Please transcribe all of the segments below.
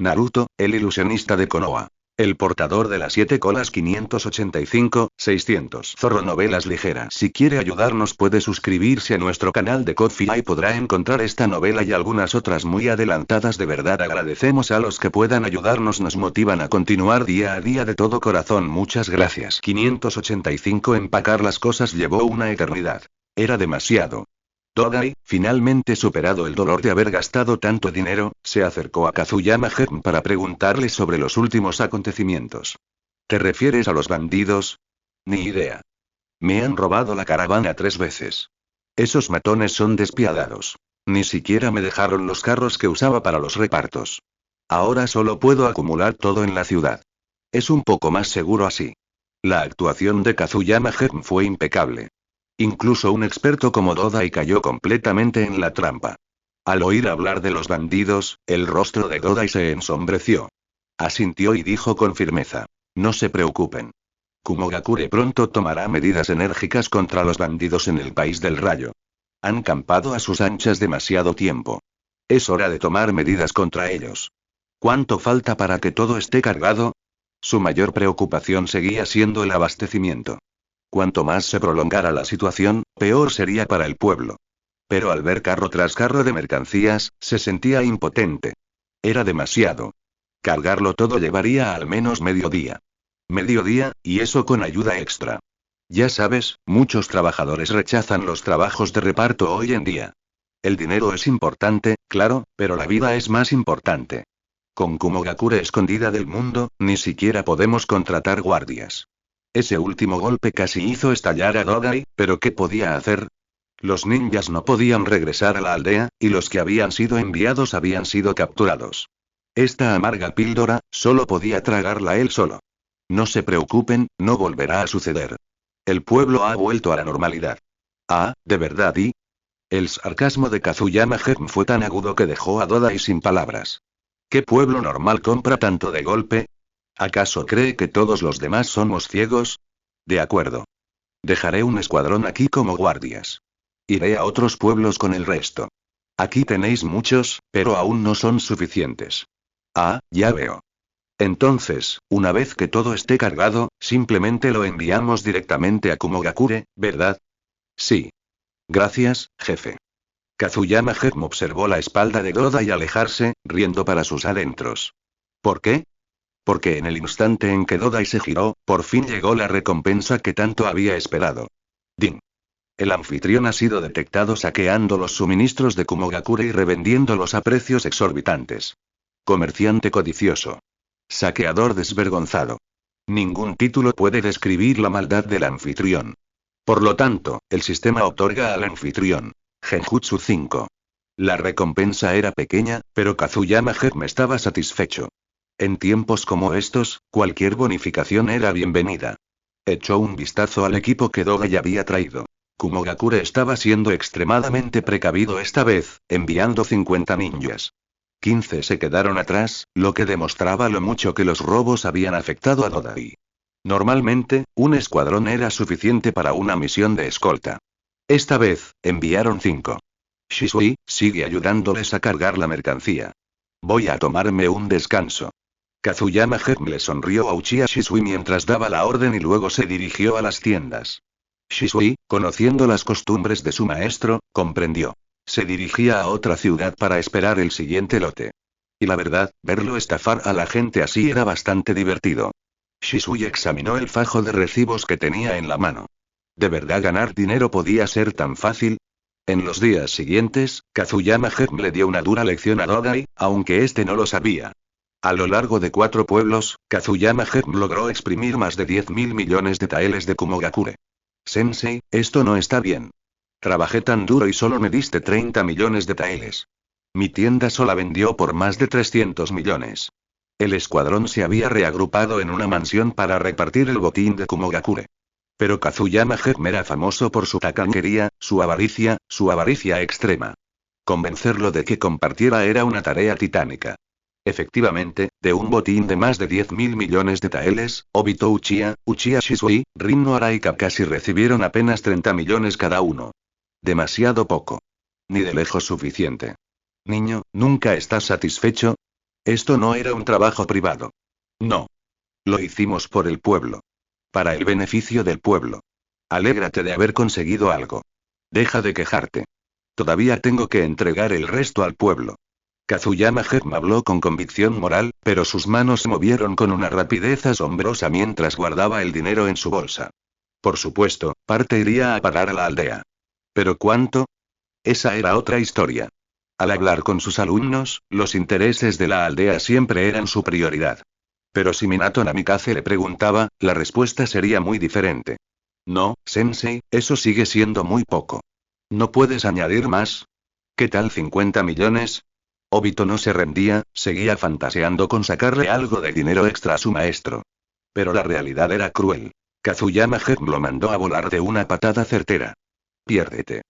Naruto, el ilusionista de Konoha. El portador de las 7 colas 585, 600. Zorro Novelas Ligeras. Si quiere ayudarnos puede suscribirse a nuestro canal de Ko-fi y podrá encontrar esta novela y algunas otras muy adelantadas. De verdad agradecemos a los que puedan ayudarnos, nos motivan a continuar día a día de todo corazón. Muchas gracias. 585. Empacar las cosas llevó una eternidad. Era demasiado. Dodai, finalmente superado el dolor de haber gastado tanto dinero, se acercó a Kazuyama Gen para preguntarle sobre los últimos acontecimientos. ¿Te refieres a los bandidos? Ni idea. Me han robado la caravana 3 veces. Esos matones son despiadados. Ni siquiera me dejaron los carros que usaba para los repartos. Ahora solo puedo acumular todo en la ciudad. Es un poco más seguro así. La actuación de Kazuyama Gen fue impecable. Incluso un experto como Dodai cayó completamente en la trampa. Al oír hablar de los bandidos, el rostro de Dodai se ensombreció. Asintió y dijo con firmeza: no se preocupen. Kumogakure pronto tomará medidas enérgicas contra los bandidos en el país del rayo. Han campado a sus anchas demasiado tiempo. Es hora de tomar medidas contra ellos. ¿Cuánto falta para que todo esté cargado? Su mayor preocupación seguía siendo el abastecimiento. Cuanto más se prolongara la situación, peor sería para el pueblo. Pero al ver carro tras carro de mercancías, se sentía impotente. Era demasiado. Cargarlo todo llevaría al menos mediodía. Mediodía, y eso con ayuda extra. Ya sabes, muchos trabajadores rechazan los trabajos de reparto hoy en día. El dinero es importante, claro, pero la vida es más importante. Con Kumogakure escondida del mundo, ni siquiera podemos contratar guardias. Ese último golpe casi hizo estallar a Dodai, pero ¿qué podía hacer? Los ninjas no podían regresar a la aldea, y los que habían sido enviados habían sido capturados. Esta amarga píldora, solo podía tragarla él solo. No se preocupen, no volverá a suceder. El pueblo ha vuelto a la normalidad. Ah, ¿de verdad? ¿Y? El sarcasmo de Kazuyama Gen fue tan agudo que dejó a Dodai sin palabras. ¿Qué pueblo normal compra tanto de golpe? ¿Acaso cree que todos los demás somos ciegos? De acuerdo. Dejaré un escuadrón aquí como guardias. Iré a otros pueblos con el resto. Aquí tenéis muchos, pero aún no son suficientes. Ah, ya veo. Entonces, una vez que todo esté cargado, simplemente lo enviamos directamente a Kumogakure, ¿verdad? Sí. Gracias, jefe. Kazuyama Gen observó la espalda de Dodai alejarse, riendo para sus adentros. ¿Por qué? Porque en el instante en que Dodai se giró, por fin llegó la recompensa que tanto había esperado. Ding. El anfitrión ha sido detectado saqueando los suministros de Kumogakure y revendiéndolos a precios exorbitantes. Comerciante codicioso. Saqueador desvergonzado. Ningún título puede describir la maldad del anfitrión. Por lo tanto, el sistema otorga al anfitrión Genjutsu 5. La recompensa era pequeña, pero Kazuyama Gen estaba satisfecho. En tiempos como estos, cualquier bonificación era bienvenida. Echó un vistazo al equipo que Dodai había traído. Kumogakure estaba siendo extremadamente precavido esta vez, enviando 50 ninjas. 15 se quedaron atrás, lo que demostraba lo mucho que los robos habían afectado a Dodai. Normalmente, un escuadrón era suficiente para una misión de escolta. Esta vez, enviaron 5. Shisui, sigue ayudándoles a cargar la mercancía. Voy a tomarme un descanso. Kazuyama Gen le sonrió a Uchiha Shisui mientras daba la orden y luego se dirigió a las tiendas. Shisui, conociendo las costumbres de su maestro, comprendió. Se dirigía a otra ciudad para esperar el siguiente lote. Y la verdad, verlo estafar a la gente así era bastante divertido. Shisui examinó el fajo de recibos que tenía en la mano. ¿De verdad ganar dinero podía ser tan fácil? En los días siguientes, Kazuyama Gen le dio una dura lección a Dodai, aunque este no lo sabía. A lo largo de 4 pueblos, Kazuyama Gen logró exprimir más de 10.000 millones de taeles de Kumogakure. Sensei, esto no está bien. Trabajé tan duro y solo me diste 30 millones de taeles. Mi tienda sola vendió por más de 300 millones. El escuadrón se había reagrupado en una mansión para repartir el botín de Kumogakure. Pero Kazuyama Gen era famoso por su tacañería, su avaricia extrema. Convencerlo de que compartiera era una tarea titánica. Efectivamente, de un botín de más de 10.000 millones de taeles, Obito Uchiha, Uchiha Shisui, Rin Hara y Kakashi recibieron apenas 30 millones cada uno. Demasiado poco. Ni de lejos suficiente. Niño, ¿nunca estás satisfecho? Esto no era un trabajo privado. No. Lo hicimos por el pueblo. Para el beneficio del pueblo. Alégrate de haber conseguido algo. Deja de quejarte. Todavía tengo que entregar el resto al pueblo. Kazuyama Germ habló con convicción moral, pero sus manos se movieron con una rapidez asombrosa mientras guardaba el dinero en su bolsa. Por supuesto, parte iría a parar a la aldea. ¿Pero cuánto? Esa era otra historia. Al hablar con sus alumnos, los intereses de la aldea siempre eran su prioridad. Pero si Minato Namikaze le preguntaba, la respuesta sería muy diferente. No, Sensei, eso sigue siendo muy poco. ¿No puedes añadir más? ¿Qué tal 50 millones? Obito no se rendía, seguía fantaseando con sacarle algo de dinero extra a su maestro. Pero la realidad era cruel. Kazuyama Germ lo mandó a volar de una patada certera. Piérdete.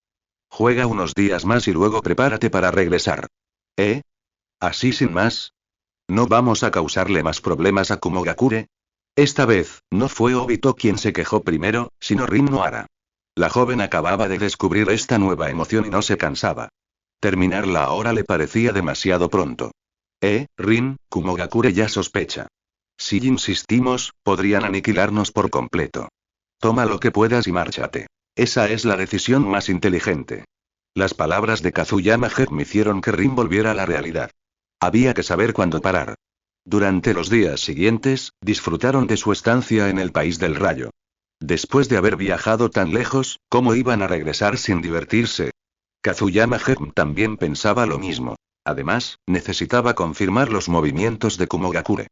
Juega unos días más y luego prepárate para regresar. ¿Eh? ¿Así sin más? ¿No vamos a causarle más problemas a Kumogakure? Esta vez, no fue Obito quien se quejó primero, sino Rin Nohara. La joven acababa de descubrir esta nueva emoción y no se cansaba. Terminarla ahora le parecía demasiado pronto. Rin, Kumogakure ya sospecha. Si insistimos, podrían aniquilarnos por completo. Toma lo que puedas y márchate. Esa es la decisión más inteligente. Las palabras de Kazuyama Germ hicieron que Rin volviera a la realidad. Había que saber cuándo parar. Durante los días siguientes, disfrutaron de su estancia en el país del rayo. Después de haber viajado tan lejos, ¿cómo iban a regresar sin divertirse? Kazuyama Germ también pensaba lo mismo. Además, necesitaba confirmar los movimientos de Kumogakure.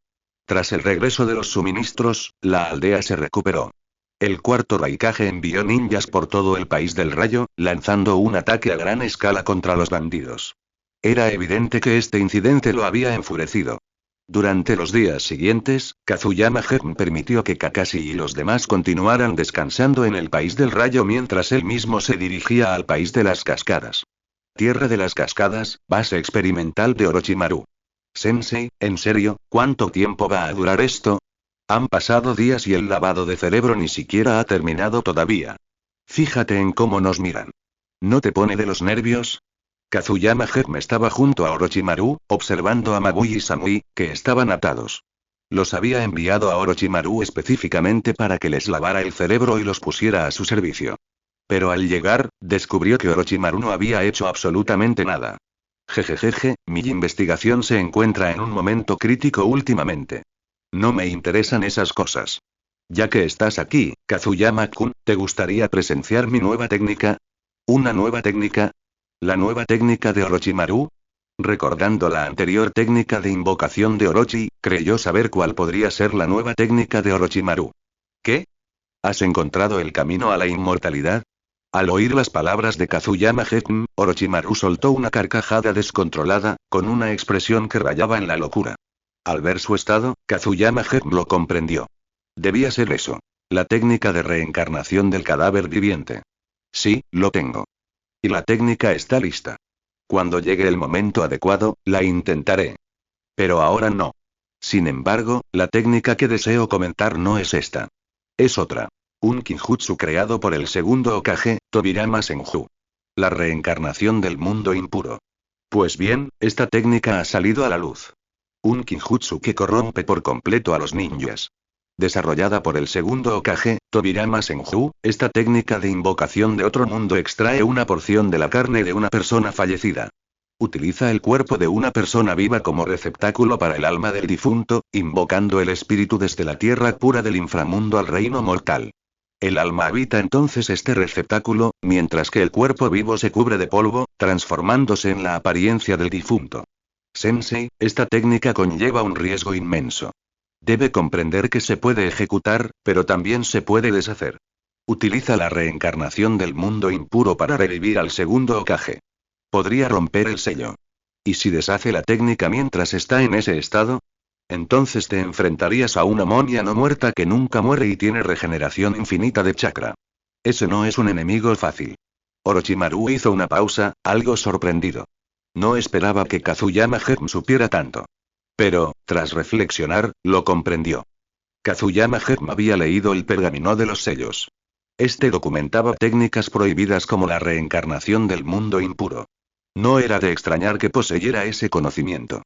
Tras el regreso de los suministros, la aldea se recuperó. El cuarto Raikage envió ninjas por todo el país del rayo, lanzando un ataque a gran escala contra los bandidos. Era evidente que este incidente lo había enfurecido. Durante los días siguientes, Kazuyama Germ permitió que Kakashi y los demás continuaran descansando en el país del rayo mientras él mismo se dirigía al país de las cascadas. Tierra de las cascadas, base experimental de Orochimaru. Sensei, ¿en serio, cuánto tiempo va a durar esto? Han pasado días y el lavado de cerebro ni siquiera ha terminado todavía. Fíjate en cómo nos miran. ¿No te pone de los nervios? Kazuyama Germ estaba junto a Orochimaru, observando a Mabui y Samui, que estaban atados. Los había enviado a Orochimaru específicamente para que les lavara el cerebro y los pusiera a su servicio. Pero al llegar, descubrió que Orochimaru no había hecho absolutamente nada. Jejejeje, mi investigación se encuentra en un momento crítico últimamente. No me interesan esas cosas. Ya que estás aquí, Kazuyama-kun, ¿te gustaría presenciar mi nueva técnica? ¿Una nueva técnica? ¿La nueva técnica de Orochimaru? Recordando la anterior técnica de invocación de Orochi, creyó saber cuál podría ser la nueva técnica de Orochimaru. ¿Qué? ¿Has encontrado el camino a la inmortalidad? Al oír las palabras de Kazuyama Germ, Orochimaru soltó una carcajada descontrolada, con una expresión que rayaba en la locura. Al ver su estado, Kazuyama Germ lo comprendió. Debía ser eso. La técnica de reencarnación del cadáver viviente. Sí, lo tengo. Y la técnica está lista. Cuando llegue el momento adecuado, la intentaré. Pero ahora no. Sin embargo, la técnica que deseo comentar no es esta. Es otra. Un kinjutsu creado por el segundo Hokage, Tobirama Senju. La reencarnación del mundo impuro. Pues bien, esta técnica ha salido a la luz. Un kinjutsu que corrompe por completo a los ninjas. Desarrollada por el segundo Hokage, Tobirama Senju, esta técnica de invocación de otro mundo extrae una porción de la carne de una persona fallecida. Utiliza el cuerpo de una persona viva como receptáculo para el alma del difunto, invocando el espíritu desde la tierra pura del inframundo al reino mortal. El alma habita entonces este receptáculo, mientras que el cuerpo vivo se cubre de polvo, transformándose en la apariencia del difunto. Sensei, esta técnica conlleva un riesgo inmenso. Debe comprender que se puede ejecutar, pero también se puede deshacer. Utiliza la reencarnación del mundo impuro para revivir al segundo Hokage. Podría romper el sello. ¿Y si deshace la técnica mientras está en ese estado? Entonces te enfrentarías a una momia no muerta que nunca muere y tiene regeneración infinita de chakra. Ese no es un enemigo fácil. Orochimaru hizo una pausa, algo sorprendido. No esperaba que Kazuyama Germ supiera tanto. Pero, tras reflexionar, lo comprendió. Kazuyama Germ había leído el pergamino de los sellos. Este documentaba técnicas prohibidas como la reencarnación del mundo impuro. No era de extrañar que poseyera ese conocimiento.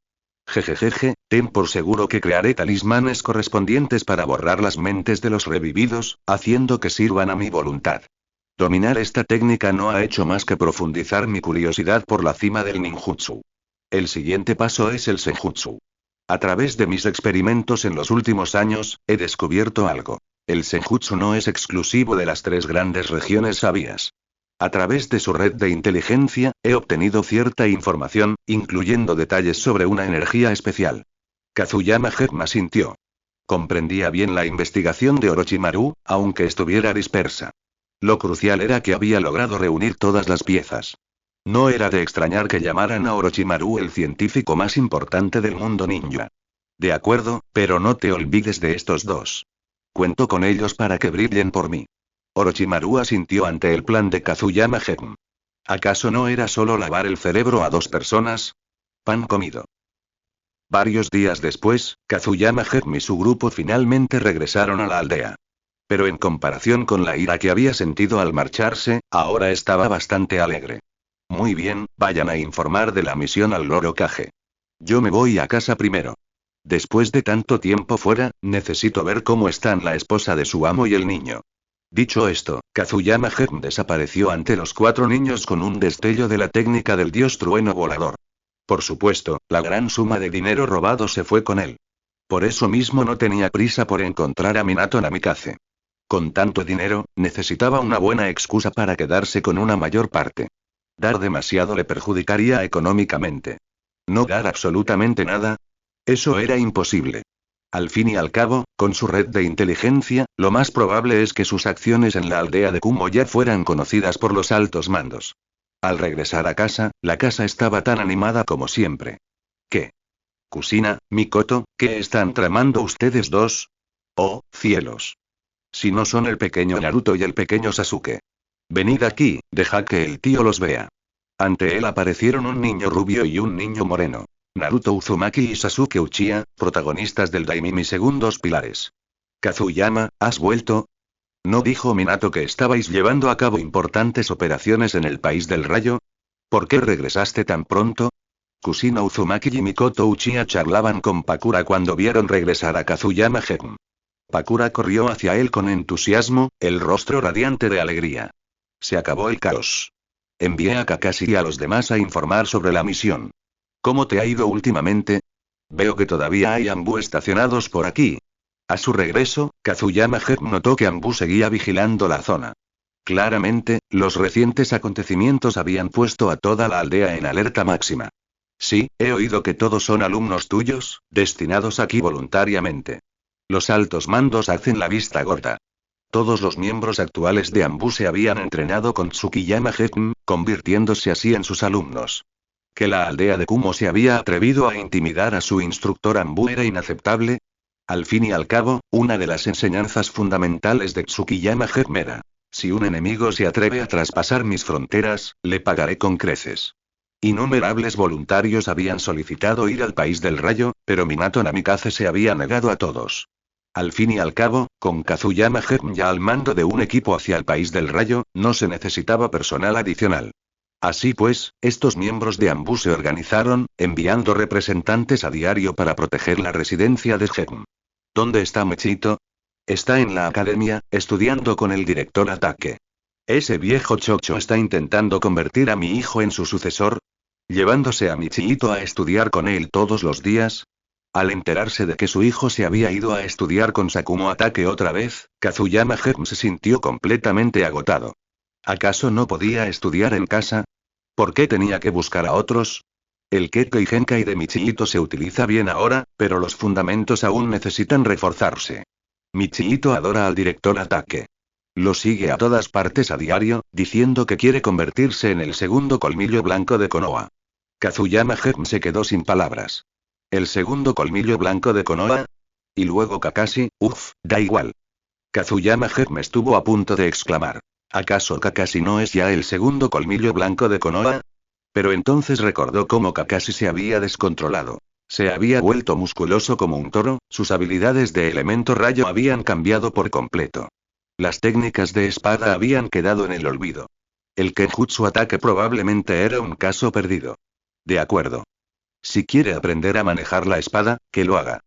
Jejejeje, ten por seguro que crearé talismanes correspondientes para borrar las mentes de los revividos, haciendo que sirvan a mi voluntad. Dominar esta técnica no ha hecho más que profundizar mi curiosidad por la cima del ninjutsu. El siguiente paso es el senjutsu. A través de mis experimentos en los últimos años, he descubierto algo. El senjutsu no es exclusivo de las 3 grandes regiones sabias. A través de su red de inteligencia, he obtenido cierta información, incluyendo detalles sobre una energía especial. Kazuyama Genma sintió. Comprendía bien la investigación de Orochimaru, aunque estuviera dispersa. Lo crucial era que había logrado reunir todas las piezas. No era de extrañar que llamaran a Orochimaru el científico más importante del mundo ninja. De acuerdo, pero no te olvides de estos 2. Cuento con ellos para que brillen por mí. Orochimaru asintió ante el plan de Kazuyama Genma. ¿Acaso no era solo lavar el cerebro a 2 personas? Pan comido. Varios días después, Kazuyama Genma y su grupo finalmente regresaron a la aldea. Pero en comparación con la ira que había sentido al marcharse, ahora estaba bastante alegre. Muy bien, vayan a informar de la misión al Lord Hokage. Yo me voy a casa primero. Después de tanto tiempo fuera, necesito ver cómo están la esposa de su amo y el niño. Dicho esto, Kazuyama Genma desapareció ante los 4 niños con un destello de la técnica del dios trueno volador. Por supuesto, la gran suma de dinero robado se fue con él. Por eso mismo no tenía prisa por encontrar a Minato Namikaze. Con tanto dinero, necesitaba una buena excusa para quedarse con una mayor parte. Dar demasiado le perjudicaría económicamente. ¿No dar absolutamente nada? Eso era imposible. Al fin y al cabo, con su red de inteligencia, lo más probable es que sus acciones en la aldea de Kumo ya fueran conocidas por los altos mandos. Al regresar a casa, la casa estaba tan animada como siempre. ¿Qué? Kusina, Mikoto, ¿qué están tramando ustedes 2? ¡Oh, cielos! Si no son el pequeño Naruto y el pequeño Sasuke. Venid aquí, deja que el tío los vea. Ante él aparecieron un niño rubio y un niño moreno. Naruto Uzumaki y Sasuke Uchiha, protagonistas del Daimimi segundos pilares. Kazuyama, ¿has vuelto? ¿No dijo Minato que estabais llevando a cabo importantes operaciones en el país del rayo? ¿Por qué regresaste tan pronto? Kusina Uzumaki y Mikoto Uchiha charlaban con Pakura cuando vieron regresar a Kazuyama Genma. Pakura corrió hacia él con entusiasmo, el rostro radiante de alegría. Se acabó el caos. Envié a Kakashi y a los demás a informar sobre la misión. ¿Cómo te ha ido últimamente? Veo que todavía hay Anbu estacionados por aquí. A su regreso, Kazuyama Genma notó que Anbu seguía vigilando la zona. Claramente, los recientes acontecimientos habían puesto a toda la aldea en alerta máxima. Sí, he oído que todos son alumnos tuyos, destinados aquí voluntariamente. Los altos mandos hacen la vista gorda. Todos los miembros actuales de Anbu se habían entrenado con Tsukiyama Genma, convirtiéndose así en sus alumnos. Que la aldea de Kumo se había atrevido a intimidar a su instructor Anbu era inaceptable. Al fin y al cabo, una de las enseñanzas fundamentales de Tsukiyama Genma era: si un enemigo se atreve a traspasar mis fronteras, le pagaré con creces. Innumerables voluntarios habían solicitado ir al país del rayo, pero Minato Namikaze se había negado a todos. Al fin y al cabo, con Kazuyama Genma ya al mando de un equipo hacia el país del rayo, no se necesitaba personal adicional. Así pues, estos miembros de Anbu se organizaron, enviando representantes a diario para proteger la residencia de Genma. ¿Dónde está Michito? Está en la academia, estudiando con el director Ataque. Ese viejo chocho está intentando convertir a mi hijo en su sucesor, llevándose a Michito a estudiar con él todos los días. Al enterarse de que su hijo se había ido a estudiar con Sakumo Ataque otra vez, Kazuyama Genma se sintió completamente agotado. ¿Acaso no podía estudiar en casa? ¿Por qué tenía que buscar a otros? El Kekkei Genkai de Michito se utiliza bien ahora, pero los fundamentos aún necesitan reforzarse. Michito adora al director Ataque. Lo sigue a todas partes a diario, diciendo que quiere convertirse en el segundo colmillo blanco de Konoha. Kazuyama Genma se quedó sin palabras. ¿El segundo colmillo blanco de Konoha? Y luego Kakashi, da igual. Kazuyama Genma estuvo a punto de exclamar: ¿acaso Kakashi no es ya el segundo colmillo blanco de Konoha? Pero entonces recordó cómo Kakashi se había descontrolado. Se había vuelto musculoso como un toro, sus habilidades de elemento rayo habían cambiado por completo. Las técnicas de espada habían quedado en el olvido. El Kenjutsu Ataque probablemente era un caso perdido. De acuerdo. Si quiere aprender a manejar la espada, que lo haga.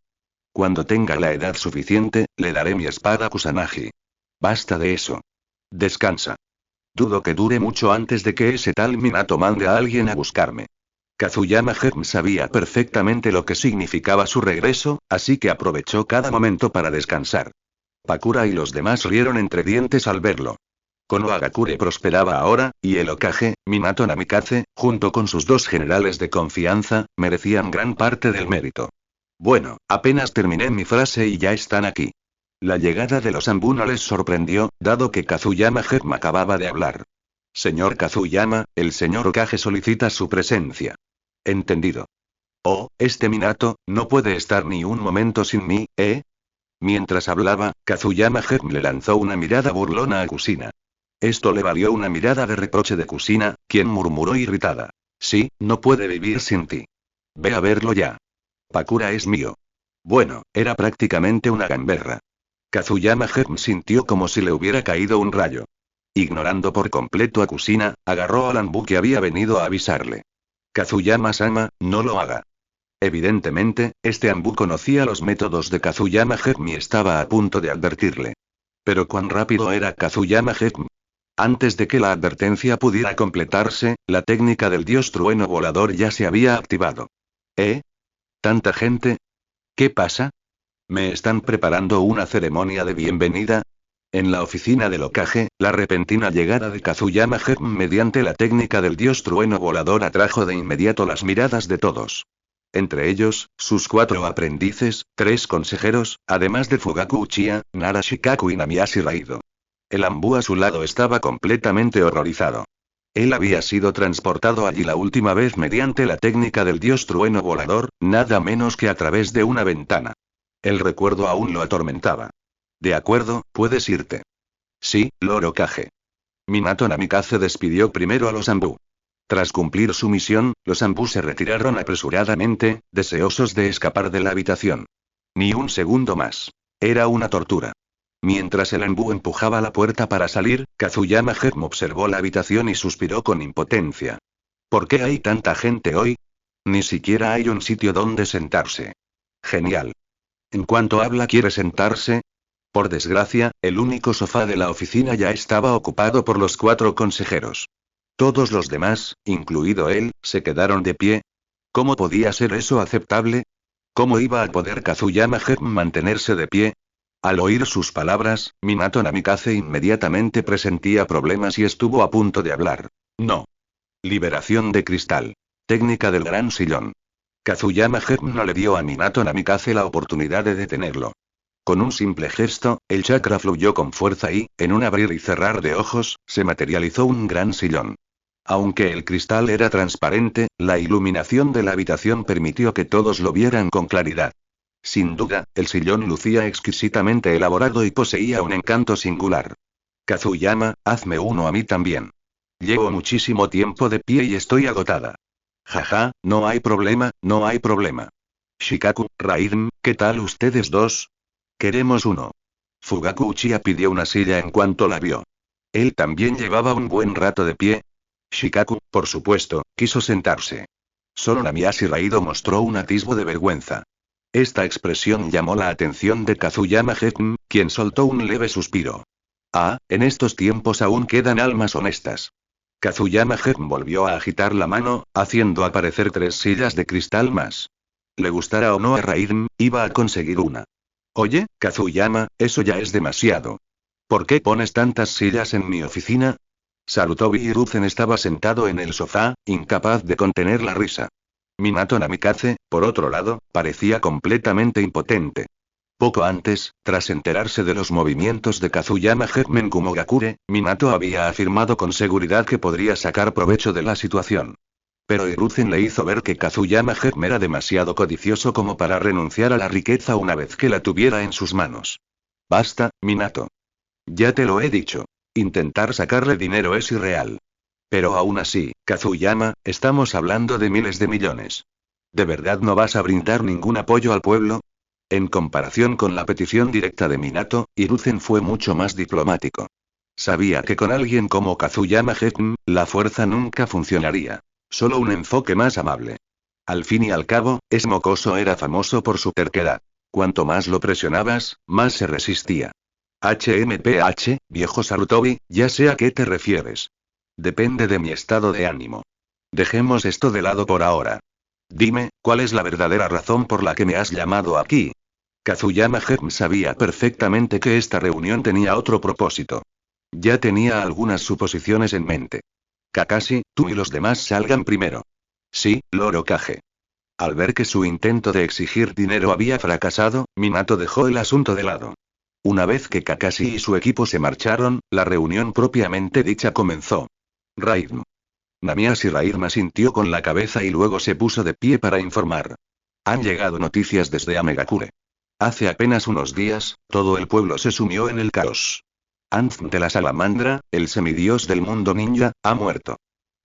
Cuando tenga la edad suficiente, le daré mi espada Kusanagi. Basta de eso. Descansa. Dudo que dure mucho antes de que ese tal Minato mande a alguien a buscarme. Kazuyama Hem sabía perfectamente lo que significaba su regreso, así que aprovechó cada momento para descansar. Pakura y los demás rieron entre dientes al verlo. Konoha Gakure prosperaba ahora, y el Hokage, Minato Namikaze, junto con sus dos generales de confianza, merecían gran parte del mérito. Bueno, apenas terminé mi frase y ya están aquí. La llegada de los Anbu no les sorprendió, dado que Kazuyama Hem acababa de hablar. Señor Kazuyama, el señor Hokage solicita su presencia. Entendido. Oh, este Minato, no puede estar ni un momento sin mí, ¿eh? Mientras hablaba, Kazuyama Hem le lanzó una mirada burlona a Kusina. Esto le valió una mirada de reproche de Kusina, quien murmuró irritada. Sí, no puede vivir sin ti. Ve a verlo ya. Pakura es mío. Bueno, era prácticamente una gamberra. Kazuyama Hem sintió como si le hubiera caído un rayo. Ignorando por completo a Kusina, agarró al Anbu que había venido a avisarle. Kazuyama-sama, no lo haga. Evidentemente, este Anbu conocía los métodos de Kazuyama Hem y estaba a punto de advertirle. Pero cuán rápido era Kazuyama Hem. Antes de que la advertencia pudiera completarse, la técnica del dios trueno volador ya se había activado. ¿Eh? ¿Tanta gente? ¿Qué pasa? ¿Me están preparando una ceremonia de bienvenida? En la oficina del Hokage, la repentina llegada de Kazuyama Hem mediante la técnica del dios trueno volador atrajo de inmediato las miradas de todos. Entre ellos, sus 4 aprendices, 3 consejeros, además de Fugaku Uchiha, Nara Shikaku y Namiyashi Raido. El Anbu a su lado estaba completamente horrorizado. Él había sido transportado allí la última vez mediante la técnica del dios trueno volador, nada menos que a través de una ventana. El recuerdo aún lo atormentaba. De acuerdo, puedes irte. Sí, Lord Hokage. Minato Namikaze despidió primero a los Anbu. Tras cumplir su misión, los Anbu se retiraron apresuradamente, deseosos de escapar de la habitación. Ni un segundo más. Era una tortura. Mientras el Anbu empujaba la puerta para salir, Kazuyama Hem observó la habitación y suspiró con impotencia. ¿Por qué hay tanta gente hoy? Ni siquiera hay un sitio donde sentarse. Genial. En cuanto habla, ¿quiere sentarse? Por desgracia, el único sofá de la oficina ya estaba ocupado por los 4 consejeros. Todos los demás, incluido él, se quedaron de pie. ¿Cómo podía ser eso aceptable? ¿Cómo iba a poder Kazuyama Hem mantenerse de pie? Al oír sus palabras, Minato Namikaze inmediatamente presentía problemas y estuvo a punto de hablar. No. Liberación de cristal. Técnica del gran sillón. Kazuyama Hem no le dio a Minato Namikaze la oportunidad de detenerlo. Con un simple gesto, el chakra fluyó con fuerza y, en un abrir y cerrar de ojos, se materializó un gran sillón. Aunque el cristal era transparente, la iluminación de la habitación permitió que todos lo vieran con claridad. Sin duda, el sillón lucía exquisitamente elaborado y poseía un encanto singular. Kazuyama, hazme uno a mí también. Llevo muchísimo tiempo de pie y estoy agotada. Jaja, no hay problema, no hay problema. Shikaku, Raiden, ¿qué tal ustedes dos? Queremos uno. Fugaku Uchiha pidió una silla en cuanto la vio. Él también llevaba un buen rato de pie. Shikaku, por supuesto, quiso sentarse. Solo Namiyashi Raido mostró un atisbo de vergüenza. Esta expresión llamó la atención de Kazuyama Hem, quien soltó un leve suspiro. Ah, en estos tiempos aún quedan almas honestas. Kazuyama Hem volvió a agitar la mano, haciendo aparecer 3 sillas de cristal más. Le gustara o no a Raiden, iba a conseguir una. Oye, Kazuyama, eso ya es demasiado. ¿Por qué pones tantas sillas en mi oficina? Sarutobi Hiruzen estaba sentado en el sofá, incapaz de contener la risa. Minato Namikaze, por otro lado, parecía completamente impotente. Poco antes, tras enterarse de los movimientos de Kazuyama Hem en Kumogakure, Minato había afirmado con seguridad que podría sacar provecho de la situación. Pero Hiruzen le hizo ver que Kazuyama Hem era demasiado codicioso como para renunciar a la riqueza una vez que la tuviera en sus manos. Basta, Minato. Ya te lo he dicho. Intentar sacarle dinero es irreal. Pero aún así, Kazuyama, estamos hablando de miles de millones. ¿De verdad no vas a brindar ningún apoyo al pueblo? En comparación con la petición directa de Minato, Hiruzen fue mucho más diplomático. Sabía que con alguien como Kazuyama Hem, la fuerza nunca funcionaría. Solo un enfoque más amable. Al fin y al cabo, ese mocoso era famoso por su terquedad. Cuanto más lo presionabas, más se resistía. HMPH, viejo Sarutobi, ya sé a qué te refieres. Depende de mi estado de ánimo. Dejemos esto de lado por ahora. Dime, ¿cuál es la verdadera razón por la que me has llamado aquí? Kazuyama Germ sabía perfectamente que esta reunión tenía otro propósito. Ya tenía algunas suposiciones en mente. Kakashi, tú y los demás salgan primero. Sí, Lord Kage. Al ver que su intento de exigir dinero había fracasado, Minato dejó el asunto de lado. Una vez que Kakashi y su equipo se marcharon, la reunión propiamente dicha comenzó. Raidmu. Namiya Shiraima sintió con la cabeza y luego se puso de pie para informar. Han llegado noticias desde Amegakure. Hace apenas unos días, todo el pueblo se sumió en el caos. Anz de la Salamandra, el semidios del mundo ninja, ha muerto.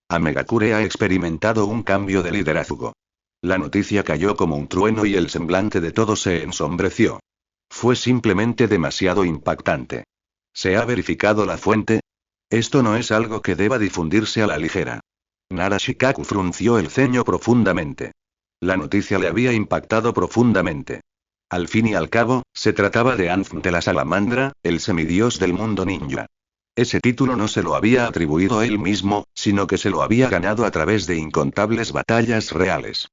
Amegakure ha experimentado un cambio de liderazgo. La noticia cayó como un trueno y el semblante de todos se ensombreció. Fue simplemente demasiado impactante. ¿Se ha verificado la fuente? Esto no es algo que deba difundirse a la ligera. Nara Shikaku frunció el ceño profundamente. La noticia le había impactado profundamente. Al fin y al cabo, se trataba de Anz de la Salamandra, el semidios del mundo ninja. Ese título no se lo había atribuido él mismo, sino que se lo había ganado a través de incontables batallas reales.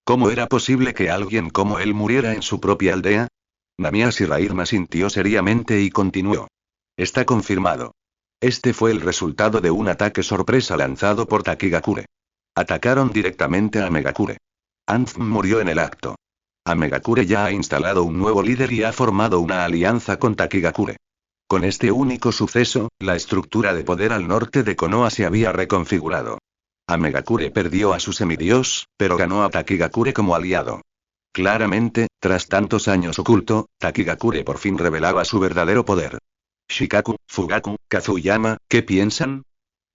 ¿Cómo era posible que alguien como él muriera en su propia aldea? Namiya Shiraima sintió seriamente y continuó. Está confirmado. Este fue el resultado de un ataque sorpresa lanzado por Takigakure. Atacaron directamente a Megakure. Anz murió en el acto. Amegakure ya ha instalado un nuevo líder y ha formado una alianza con Takigakure. Con este único suceso, la estructura de poder al norte de Konoha se había reconfigurado. Amegakure perdió a su semidios, pero ganó a Takigakure como aliado. Claramente, tras tantos años oculto, Takigakure por fin revelaba su verdadero poder. Shikaku, Fugaku, Kazuyama, ¿qué piensan?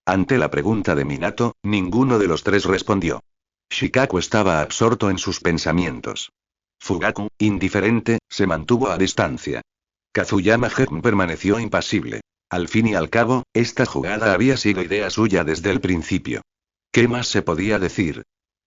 Ante la pregunta de Minato, ninguno de los tres respondió. Shikaku estaba absorto en sus pensamientos. Fugaku, indiferente, se mantuvo a distancia. Kazuyama Germ permaneció impasible. Al fin y al cabo, esta jugada había sido idea suya desde el principio. ¿Qué más se podía decir?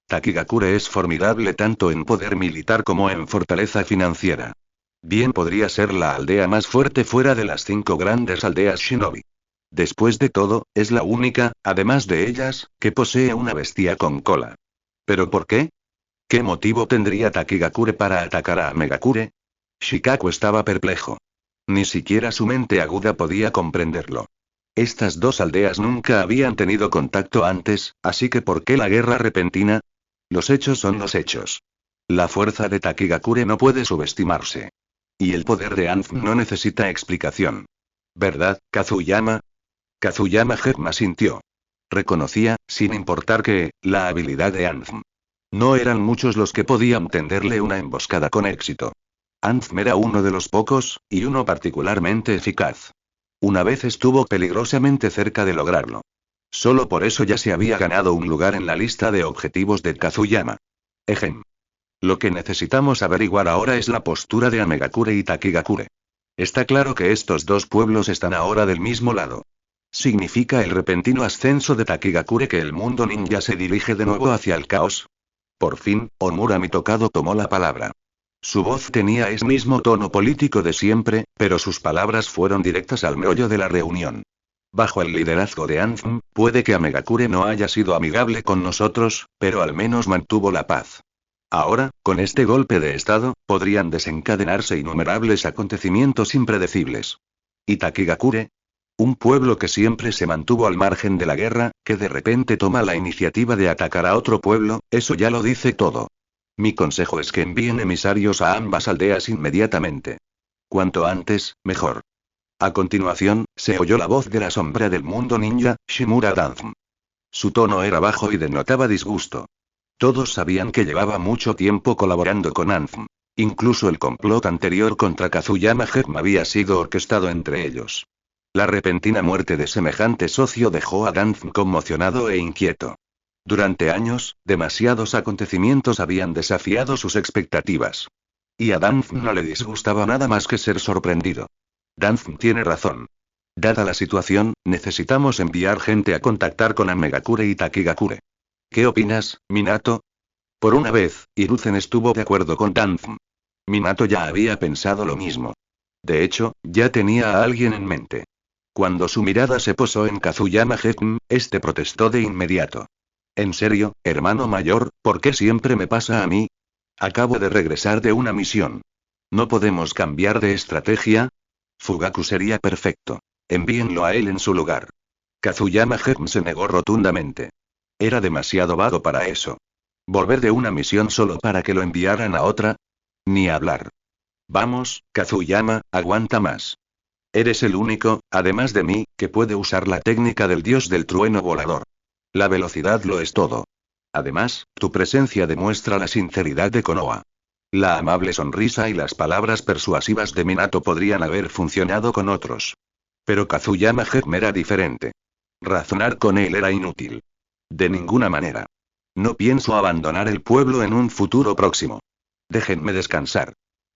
Takigakure es formidable tanto en poder militar como en fortaleza financiera. Bien podría ser la aldea más fuerte fuera de las 5 grandes aldeas shinobi. Después de todo, es la única, además de ellas, que posee una bestia con cola. ¿Pero por qué? ¿Qué motivo tendría Takigakure para atacar a Megakure? Shikaku estaba perplejo. Ni siquiera su mente aguda podía comprenderlo. Estas dos aldeas nunca habían tenido contacto antes, así que ¿por qué la guerra repentina? Los hechos son los hechos. La fuerza de Takigakure no puede subestimarse. Y el poder de Anz no necesita explicación. ¿Verdad, Kazuyama? Kazuyama Germ asintió. Reconocía, sin importar que, la habilidad de Anz. No eran muchos los que podían tenderle una emboscada con éxito. Anz era uno de los pocos, y uno particularmente eficaz. Una vez estuvo peligrosamente cerca de lograrlo. Solo por eso ya se había ganado un lugar en la lista de objetivos de Kazuyama. Ejem. Lo que necesitamos averiguar ahora es la postura de Amegakure y Takigakure. Está claro que estos dos pueblos están ahora del mismo lado. ¿Significa el repentino ascenso de Takigakure que el mundo ninja se dirige de nuevo hacia el caos? Por fin, Omura Mitokado tomó la palabra. Su voz tenía ese mismo tono político de siempre, pero sus palabras fueron directas al meollo de la reunión. Bajo el liderazgo de Anzm, puede que Amegakure no haya sido amigable con nosotros, pero al menos mantuvo la paz. Ahora, con este golpe de estado, podrían desencadenarse innumerables acontecimientos impredecibles. ¿Y Takigakure? Un pueblo que siempre se mantuvo al margen de la guerra, que de repente toma la iniciativa de atacar a otro pueblo, eso ya lo dice todo. Mi consejo es que envíen emisarios a ambas aldeas inmediatamente. Cuanto antes, mejor. A continuación, se oyó la voz de la sombra del mundo ninja, Shimura Danzm. Su tono era bajo y denotaba disgusto. Todos sabían que llevaba mucho tiempo colaborando con Anzm. Incluso el complot anterior contra Kazuyama Germ había sido orquestado entre ellos. La repentina muerte de semejante socio dejó a Danzm conmocionado e inquieto. Durante años, demasiados acontecimientos habían desafiado sus expectativas. Y a Danzm no le disgustaba nada más que ser sorprendido. Danzm tiene razón. Dada la situación, necesitamos enviar gente a contactar con Amegakure y Takigakure. ¿Qué opinas, Minato? Por una vez, Hiruzen estuvo de acuerdo con Danzm. Minato ya había pensado lo mismo. De hecho, ya tenía a alguien en mente. Cuando su mirada se posó en Kazuyama Gekm, este protestó de inmediato. ¿En serio, hermano mayor, por qué siempre me pasa a mí? Acabo de regresar de una misión. ¿No podemos cambiar de estrategia? Fugaku sería perfecto. Envíenlo a él en su lugar. Kazuyama Gekm se negó rotundamente. Era demasiado vago para eso. ¿Volver de una misión solo para que lo enviaran a otra? Ni hablar. Vamos, Kazuyama, aguanta más. Eres el único, además de mí, que puede usar la técnica del dios del trueno volador. La velocidad lo es todo. Además, tu presencia demuestra la sinceridad de Konoha. La amable sonrisa y las palabras persuasivas de Minato podrían haber funcionado con otros. Pero Kazuyama Gekm era diferente. Razonar con él era inútil. De ninguna manera. No pienso abandonar el pueblo en un futuro próximo. Déjenme descansar.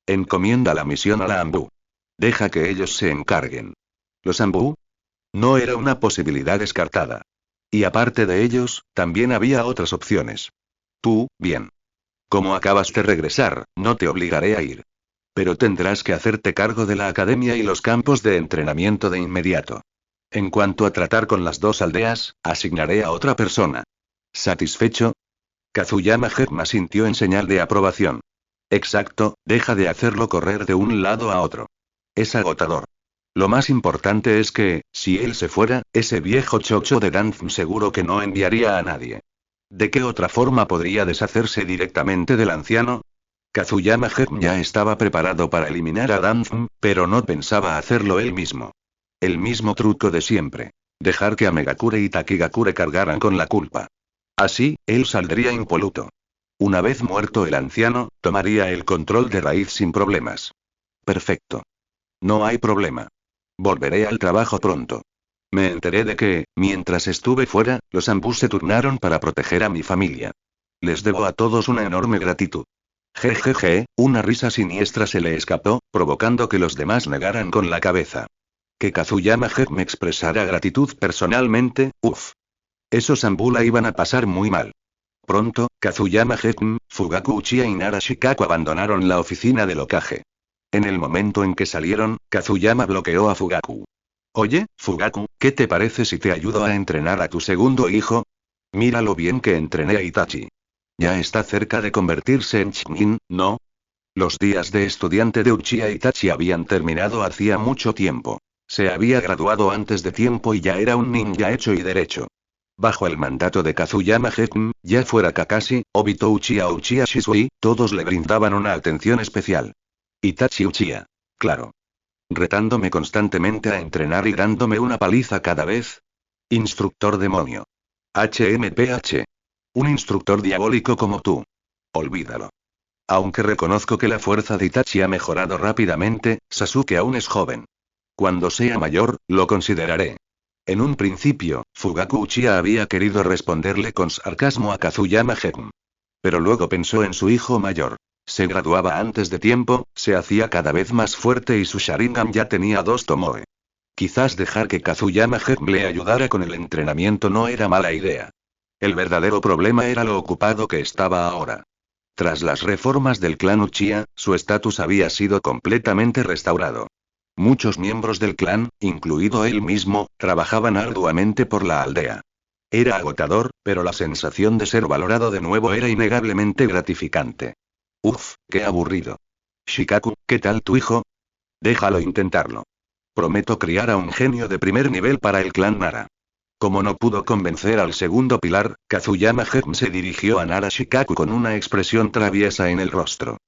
Encomienda la misión a la Anbu. Deja que ellos se encarguen. ¿Los Anbu? No era una posibilidad descartada. Y aparte de ellos, también había otras opciones. Tú, bien. Como acabas de regresar, no te obligaré a ir. Pero tendrás que hacerte cargo de la academia y los campos de entrenamiento de inmediato. En cuanto a tratar con las dos aldeas, asignaré a otra persona. ¿Satisfecho? Kazuyama Gekm asintió en señal de aprobación. Exacto, deja de hacerlo correr de un lado a otro. Es agotador. Lo más importante es que, si él se fuera, ese viejo chocho de Danzm seguro que no enviaría a nadie. ¿De qué otra forma podría deshacerse directamente del anciano? Kazuyama Gekm ya estaba preparado para eliminar a Danzm, pero no pensaba hacerlo él mismo. El mismo truco de siempre. Dejar que Amegakure y Takigakure cargaran con la culpa. Así, él saldría impoluto. Una vez muerto el anciano, tomaría el control de raíz sin problemas. Perfecto. No hay problema. Volveré al trabajo pronto. Me enteré de que, mientras estuve fuera, los Anbu se turnaron para proteger a mi familia. Les debo a todos una enorme gratitud. Jejeje, una risa siniestra se le escapó, provocando que los demás negaran con la cabeza. Que Kazuyama Gekm expresara gratitud personalmente, uff. Esos Anbu la iban a pasar muy mal. Pronto, Kazuyama Gekm, Fugaku Uchiha y Nara Shikaku abandonaron la oficina del Hokage. En el momento en que salieron, Kazuyama bloqueó a Fugaku. Oye, Fugaku, ¿qué te parece si te ayudo a entrenar a tu segundo hijo? Mira lo bien que entrené a Itachi. Ya está cerca de convertirse en Chunin, ¿no? Los días de estudiante de Uchiha Itachi habían terminado hacía mucho tiempo. Se había graduado antes de tiempo y ya era un ninja hecho y derecho. Bajo el mandato de Kazuyama Gekm, ya fuera Kakashi, Obito Uchiha o Uchiha Shisui, todos le brindaban una atención especial. Itachi Uchiha. Claro. Retándome constantemente a entrenar y dándome una paliza cada vez. Instructor demonio. HMPH. Un instructor diabólico como tú. Olvídalo. Aunque reconozco que la fuerza de Itachi ha mejorado rápidamente, Sasuke aún es joven. Cuando sea mayor, lo consideraré. En un principio, Fugaku Uchiha había querido responderle con sarcasmo a Kazuyama Gekm. Pero luego pensó en su hijo mayor. Se graduaba antes de tiempo, se hacía cada vez más fuerte y su Sharingan ya tenía 2 Tomoe. Quizás dejar que Kazuyama Gekm le ayudara con el entrenamiento no era mala idea. El verdadero problema era lo ocupado que estaba ahora. Tras las reformas del clan Uchiha, su estatus había sido completamente restaurado. Muchos miembros del clan, incluido él mismo, trabajaban arduamente por la aldea. Era agotador, pero la sensación de ser valorado de nuevo era innegablemente gratificante. Uf, qué aburrido. Shikaku, ¿qué tal tu hijo? Déjalo intentarlo. Prometo criar a un genio de primer nivel para el clan Nara. Como no pudo convencer al segundo pilar, Kazuyama Gekm se dirigió a Nara Shikaku con una expresión traviesa en el rostro.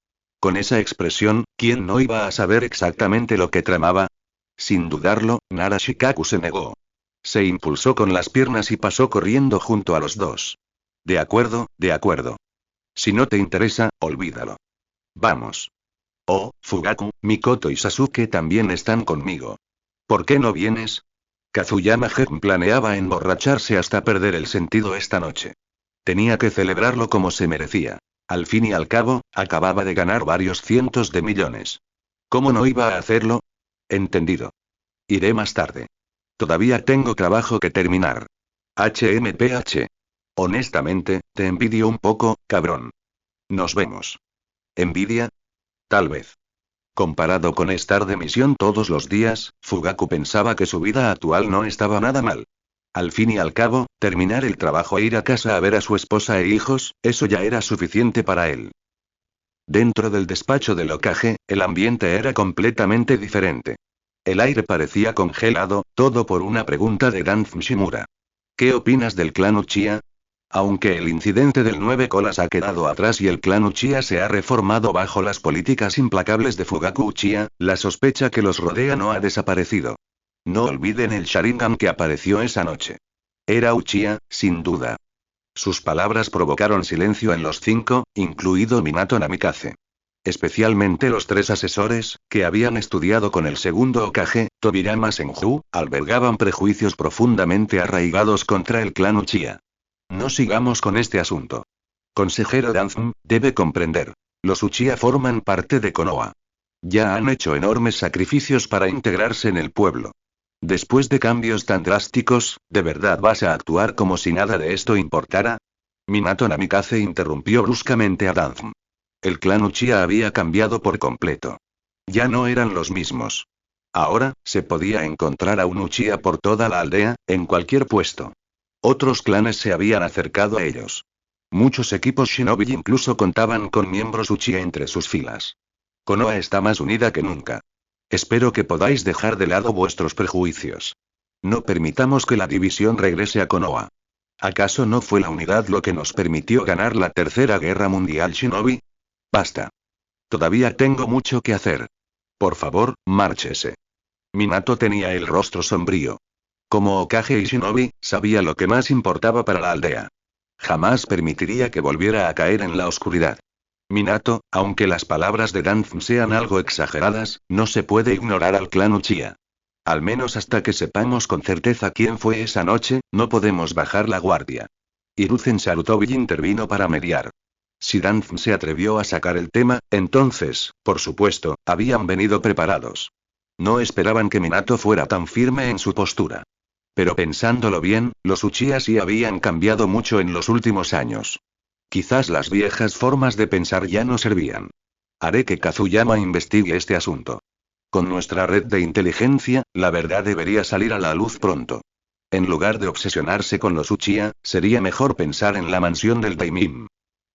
Con esa expresión, ¿quién no iba a saber exactamente lo que tramaba? Sin dudarlo, Nara Shikaku se negó. Se impulsó con las piernas y pasó corriendo junto a los dos. De acuerdo, de acuerdo. Si no te interesa, olvídalo. Vamos. Oh, Fugaku, Mikoto y Sasuke también están conmigo. ¿Por qué no vienes? Kazuyama Gekm planeaba emborracharse hasta perder el sentido esta noche. Tenía que celebrarlo como se merecía. Al fin y al cabo, acababa de ganar varios cientos de millones. ¿Cómo no iba a hacerlo? Entendido. Iré más tarde. Todavía tengo trabajo que terminar. HMPH. Honestamente, te envidio un poco, cabrón. Nos vemos. ¿Envidia? Tal vez. Comparado con estar de misión todos los días, Fugaku pensaba que su vida actual no estaba nada mal. Al fin y al cabo, terminar el trabajo e ir a casa a ver a su esposa e hijos, eso ya era suficiente para él. Dentro del despacho del Hokage, el ambiente era completamente diferente. El aire parecía congelado, todo por una pregunta de Danzo Shimura. ¿Qué opinas del clan Uchiha? Aunque el incidente del 9 colas ha quedado atrás y el clan Uchiha se ha reformado bajo las políticas implacables de Fugaku Uchiha, la sospecha que los rodea no ha desaparecido. No olviden el Sharingan que apareció esa noche. Era Uchiha, sin duda. Sus palabras provocaron silencio en los 5, incluido Minato Namikaze. Especialmente los 3 asesores, que habían estudiado con el segundo Hokage, Tobirama Senju, albergaban prejuicios profundamente arraigados contra el clan Uchiha. No sigamos con este asunto. Consejero Danzo, debe comprender. Los Uchiha forman parte de Konoha. Ya han hecho enormes sacrificios para integrarse en el pueblo. Después de cambios tan drásticos, ¿de verdad vas a actuar como si nada de esto importara? Minato Namikaze interrumpió bruscamente a Danzo. El clan Uchiha había cambiado por completo. Ya no eran los mismos. Ahora, se podía encontrar a un Uchiha por toda la aldea, en cualquier puesto. Otros clanes se habían acercado a ellos. Muchos equipos shinobi incluso contaban con miembros Uchiha entre sus filas. Konoha está más unida que nunca. Espero que podáis dejar de lado vuestros prejuicios. No permitamos que la división regrese a Konoha. ¿Acaso no fue la unidad lo que nos permitió ganar la Tercera Guerra Mundial Shinobi? Basta. Todavía tengo mucho que hacer. Por favor, márchese. Minato tenía el rostro sombrío. Como Hokage y Shinobi, sabía lo que más importaba para la aldea. Jamás permitiría que volviera a caer en la oscuridad. Minato, aunque las palabras de Danzo sean algo exageradas, no se puede ignorar al clan Uchiha. Al menos hasta que sepamos con certeza quién fue esa noche, no podemos bajar la guardia. Hiruzen Sarutobi intervino para mediar. Si Danzo se atrevió a sacar el tema, entonces, por supuesto, habían venido preparados. No esperaban que Minato fuera tan firme en su postura. Pero pensándolo bien, los Uchiha sí habían cambiado mucho en los últimos años. Quizás las viejas formas de pensar ya no servían. Haré que Kazuyama investigue este asunto. Con nuestra red de inteligencia, la verdad debería salir a la luz pronto. En lugar de obsesionarse con los Uchiha, sería mejor pensar en la mansión del Daimim.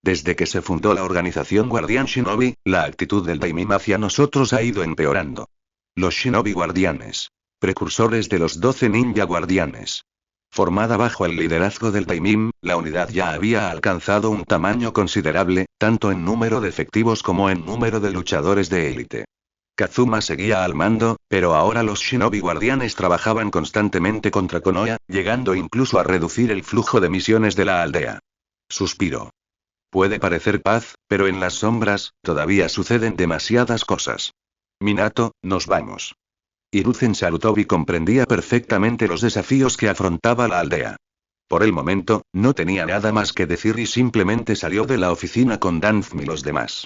Desde que se fundó la organización Guardián Shinobi, la actitud del Daimim hacia nosotros ha ido empeorando. Los Shinobi Guardianes. Precursores de los 12 ninja guardianes. Formada bajo el liderazgo del Daimim, la unidad ya había alcanzado un tamaño considerable, tanto en número de efectivos como en número de luchadores de élite. Kazuma seguía al mando, pero ahora los Shinobi Guardianes trabajaban constantemente contra Konoha, llegando incluso a reducir el flujo de misiones de la aldea. Suspiró. Puede parecer paz, pero en las sombras, todavía suceden demasiadas cosas. Minato, nos vamos. Hiruzen Sarutobi comprendía perfectamente los desafíos que afrontaba la aldea. Por el momento, no tenía nada más que decir y simplemente salió de la oficina con Danzo y los demás.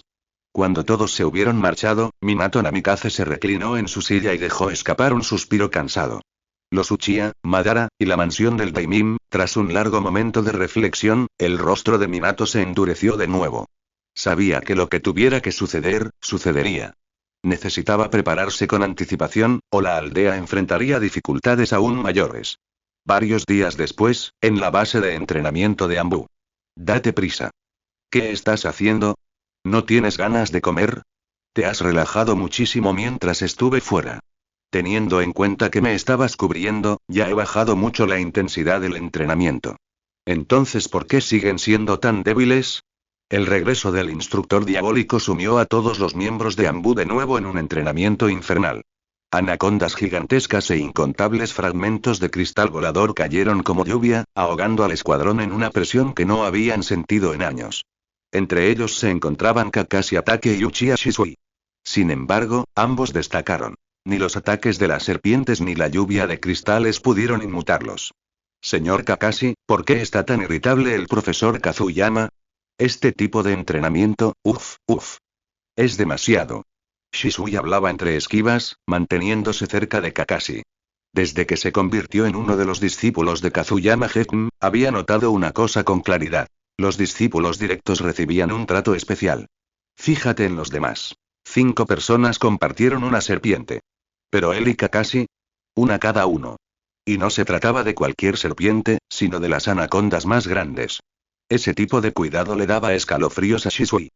Cuando todos se hubieron marchado, Minato Namikaze se reclinó en su silla y dejó escapar un suspiro cansado. Los Uchiha, Madara, y la mansión del Daimim, tras un largo momento de reflexión, el rostro de Minato se endureció de nuevo. Sabía que lo que tuviera que suceder, sucedería. Necesitaba prepararse con anticipación, o la aldea enfrentaría dificultades aún mayores. Varios días después, en la base de entrenamiento de Anbu. Date prisa. ¿Qué estás haciendo? ¿No tienes ganas de comer? Te has relajado muchísimo mientras estuve fuera. Teniendo en cuenta que me estabas cubriendo, ya he bajado mucho la intensidad del entrenamiento. Entonces, ¿por qué siguen siendo tan débiles? El regreso del instructor diabólico sumió a todos los miembros de Anbu de nuevo en un entrenamiento infernal. Anacondas gigantescas e incontables fragmentos de cristal volador cayeron como lluvia, ahogando al escuadrón en una presión que no habían sentido en años. Entre ellos se encontraban Kakashi Atake y Uchiha Shisui. Sin embargo, ambos destacaron. Ni los ataques de las serpientes ni la lluvia de cristales pudieron inmutarlos. Señor Kakashi, ¿por qué está tan irritable el profesor Kazuyama? Este tipo de entrenamiento, es demasiado. Shisui hablaba entre esquivas, manteniéndose cerca de Kakashi. Desde que se convirtió en uno de los discípulos de Kazuyama Gekun, había notado una cosa con claridad. Los discípulos directos recibían un trato especial. Fíjate en los demás. 5 personas compartieron una serpiente. Pero él y Kakashi, una cada uno. Y no se trataba de cualquier serpiente, sino de las anacondas más grandes. Ese tipo de cuidado le daba escalofríos a Shisui.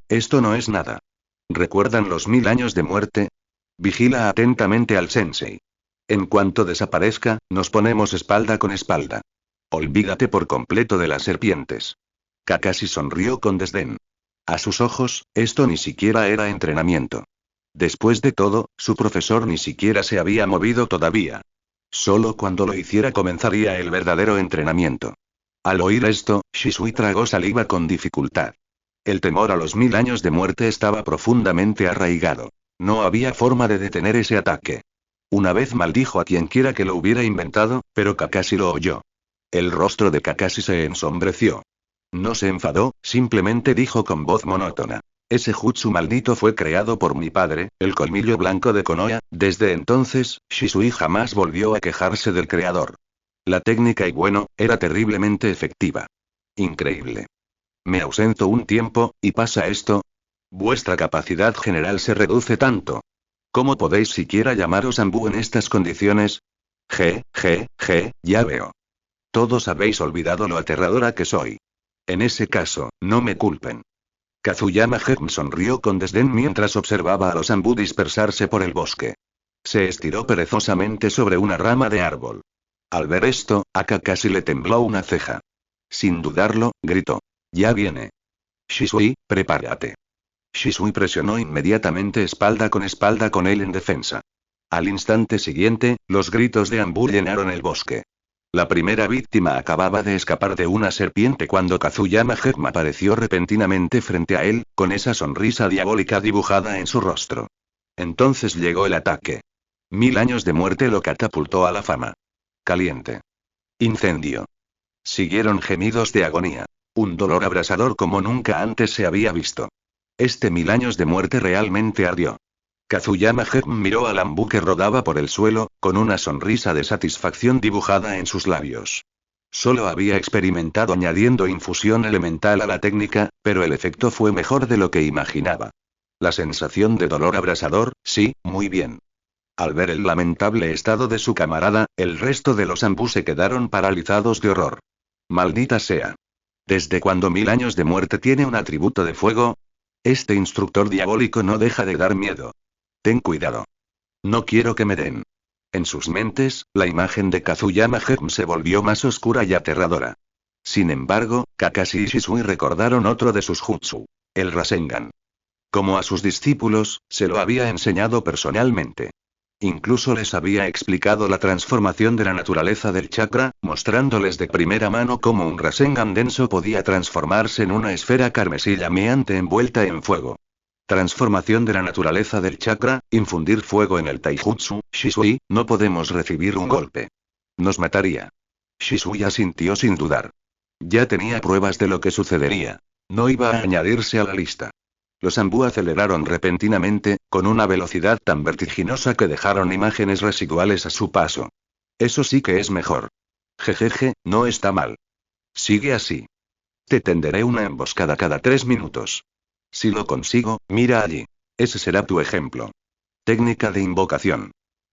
Esto no es nada. ¿Recuerdan los 1000 años de muerte? Vigila atentamente al sensei. En cuanto desaparezca, nos ponemos espalda con espalda. Olvídate por completo de las serpientes. Kakashi sonrió con desdén. A sus ojos, esto ni siquiera era entrenamiento. Después de todo, su profesor ni siquiera se había movido todavía. Solo cuando lo hiciera comenzaría el verdadero entrenamiento. Al oír esto, Shisui tragó saliva con dificultad. El temor a los 1000 años de muerte estaba profundamente arraigado. No había forma de detener ese ataque. Una vez maldijo a quienquiera que lo hubiera inventado, pero Kakashi lo oyó. El rostro de Kakashi se ensombreció. No se enfadó, simplemente dijo con voz monótona. Ese jutsu maldito fue creado por mi padre, el colmillo blanco de Konoha. Desde entonces, Shisui jamás volvió a quejarse del creador. La técnica y bueno, era terriblemente efectiva. Increíble. Me ausento un tiempo, ¿y pasa esto? Vuestra capacidad general se reduce tanto. ¿Cómo podéis siquiera llamaros Anbu en estas condiciones? Ya veo. Todos habéis olvidado lo aterradora que soy. En ese caso, no me culpen. Kazuyama Hem sonrió con desdén mientras observaba a los Anbu dispersarse por el bosque. Se estiró perezosamente sobre una rama de árbol. Al ver esto, a Kakashi le tembló una ceja. Sin dudarlo, gritó. Ya viene. Shisui, prepárate. Shisui presionó inmediatamente espalda con él en defensa. Al instante siguiente, los gritos de Anbu llenaron el bosque. La primera víctima acababa de escapar de una serpiente cuando Kazuyama Hem apareció repentinamente frente a él, con esa sonrisa diabólica dibujada en su rostro. Entonces llegó el ataque. 1000 años de muerte lo catapultó a la fama. Caliente. Incendio. Siguieron gemidos de agonía. Un dolor abrasador como nunca antes se había visto. 1000 años de muerte realmente ardió. Kazuyama Hem miró al Anbu que rodaba por el suelo, con una sonrisa de satisfacción dibujada en sus labios. Solo había experimentado añadiendo infusión elemental a la técnica, pero el efecto fue mejor de lo que imaginaba. La sensación de dolor abrasador, sí, muy bien. Al ver el lamentable estado de su camarada, el resto de los Anbu se quedaron paralizados de horror. Maldita sea. ¿Desde cuándo 1000 años de muerte tiene un atributo de fuego? Este instructor diabólico no deja de dar miedo. Ten cuidado. No quiero que me den. En sus mentes, la imagen de Kazuyama Hem se volvió más oscura y aterradora. Sin embargo, Kakashi y Shisui recordaron otro de sus jutsu. El Rasengan. Como a sus discípulos, se lo había enseñado personalmente. Incluso les había explicado la transformación de la naturaleza del chakra, mostrándoles de primera mano cómo un Rasengan denso podía transformarse en una esfera carmesí llameante envuelta en fuego. Transformación de la naturaleza del chakra, infundir fuego en el taijutsu. Shisui, no podemos recibir un golpe. Nos mataría. Shisui asintió sin dudar. Ya tenía pruebas de lo que sucedería. No iba a añadirse a la lista. Los Anbu aceleraron repentinamente, con una velocidad tan vertiginosa que dejaron imágenes residuales a su paso. Eso sí que es mejor. Jejeje, no está mal. Sigue así. Te tenderé una emboscada cada 3 minutos. Si lo consigo, mira allí. Ese será tu ejemplo. Técnica de invocación.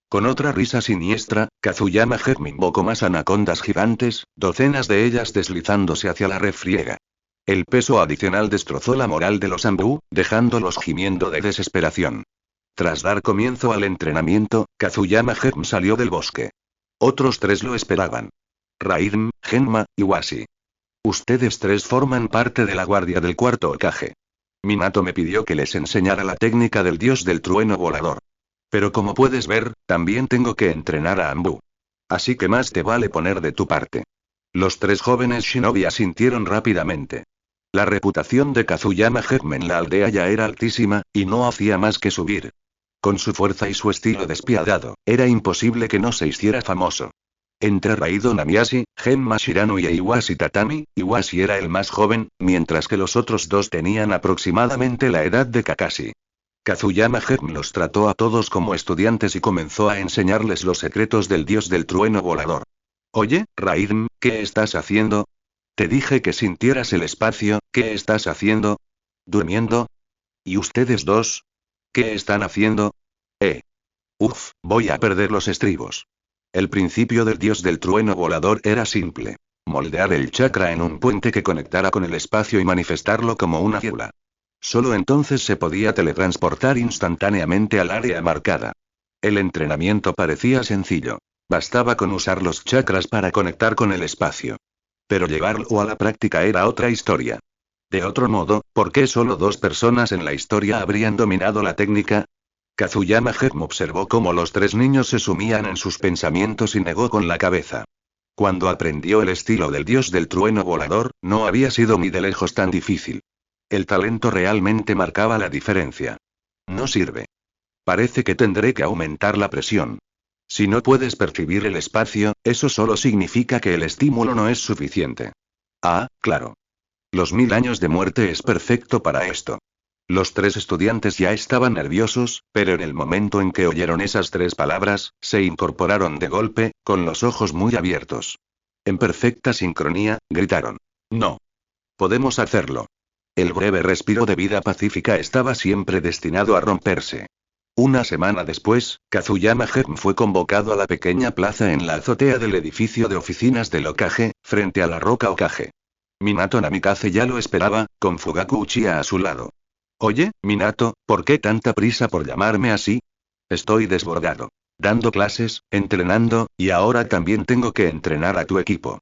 Con otra risa siniestra, Kazuyama Hem invocó más anacondas gigantes, docenas de ellas deslizándose hacia la refriega. El peso adicional destrozó la moral de los Anbu, dejándolos gimiendo de desesperación. Tras dar comienzo al entrenamiento, Kazuyama Hem salió del bosque. Otros 3 lo esperaban. Raiden, Genma, y Washi. Ustedes 3 forman parte de la guardia del cuarto Hokage. Minato me pidió que les enseñara la técnica del dios del trueno volador. Pero como puedes ver, también tengo que entrenar a Anbu. Así que más te vale poner de tu parte. Los 3 jóvenes shinobi asintieron rápidamente. La reputación de Kazuyama Hem en la aldea ya era altísima, y no hacía más que subir. Con su fuerza y su estilo despiadado, era imposible que no se hiciera famoso. Entre Raido Namiyashi, Genma Shirano y Iwashi Tatami, Iwashi era el más joven, mientras que los otros 2 tenían aproximadamente la edad de Kakashi. Kazuyama Hem los trató a todos como estudiantes y comenzó a enseñarles los secretos del dios del trueno volador. Oye, Raiden, ¿qué estás haciendo? Te dije que sintieras el espacio, ¿qué estás haciendo? ¿Durmiendo? ¿Y ustedes dos? ¿Qué están haciendo? Uf, voy a perder los estribos. El principio del dios del trueno volador era simple. Moldear el chakra en un puente que conectara con el espacio y manifestarlo como una águila. Solo entonces se podía teletransportar instantáneamente al área marcada. El entrenamiento parecía sencillo. Bastaba con usar los chakras para conectar con el espacio. Pero llevarlo a la práctica era otra historia. De otro modo, ¿por qué solo 2 personas en la historia habrían dominado la técnica? Kazuyama Gem observó cómo los 3 niños se sumían en sus pensamientos y negó con la cabeza. Cuando aprendió el estilo del dios del trueno volador, no había sido ni de lejos tan difícil. El talento realmente marcaba la diferencia. No sirve. Parece que tendré que aumentar la presión. Si no puedes percibir el espacio, eso solo significa que el estímulo no es suficiente. Ah, claro. Los 1000 años de muerte es perfecto para esto. Los 3 estudiantes ya estaban nerviosos, pero en el momento en que oyeron esas 3 palabras, se incorporaron de golpe, con los ojos muy abiertos. En perfecta sincronía, gritaron. No. Podemos hacerlo. El breve respiro de vida pacífica estaba siempre destinado a romperse. Una semana después, Kazuyama Gem fue convocado a la pequeña plaza en la azotea del edificio de oficinas del Hokage, frente a la roca Hokage. Minato Namikaze ya lo esperaba, con Fugaku Uchiha a su lado. Oye, Minato, ¿por qué tanta prisa por llamarme así? Estoy desbordado. Dando clases, entrenando, y ahora también tengo que entrenar a tu equipo.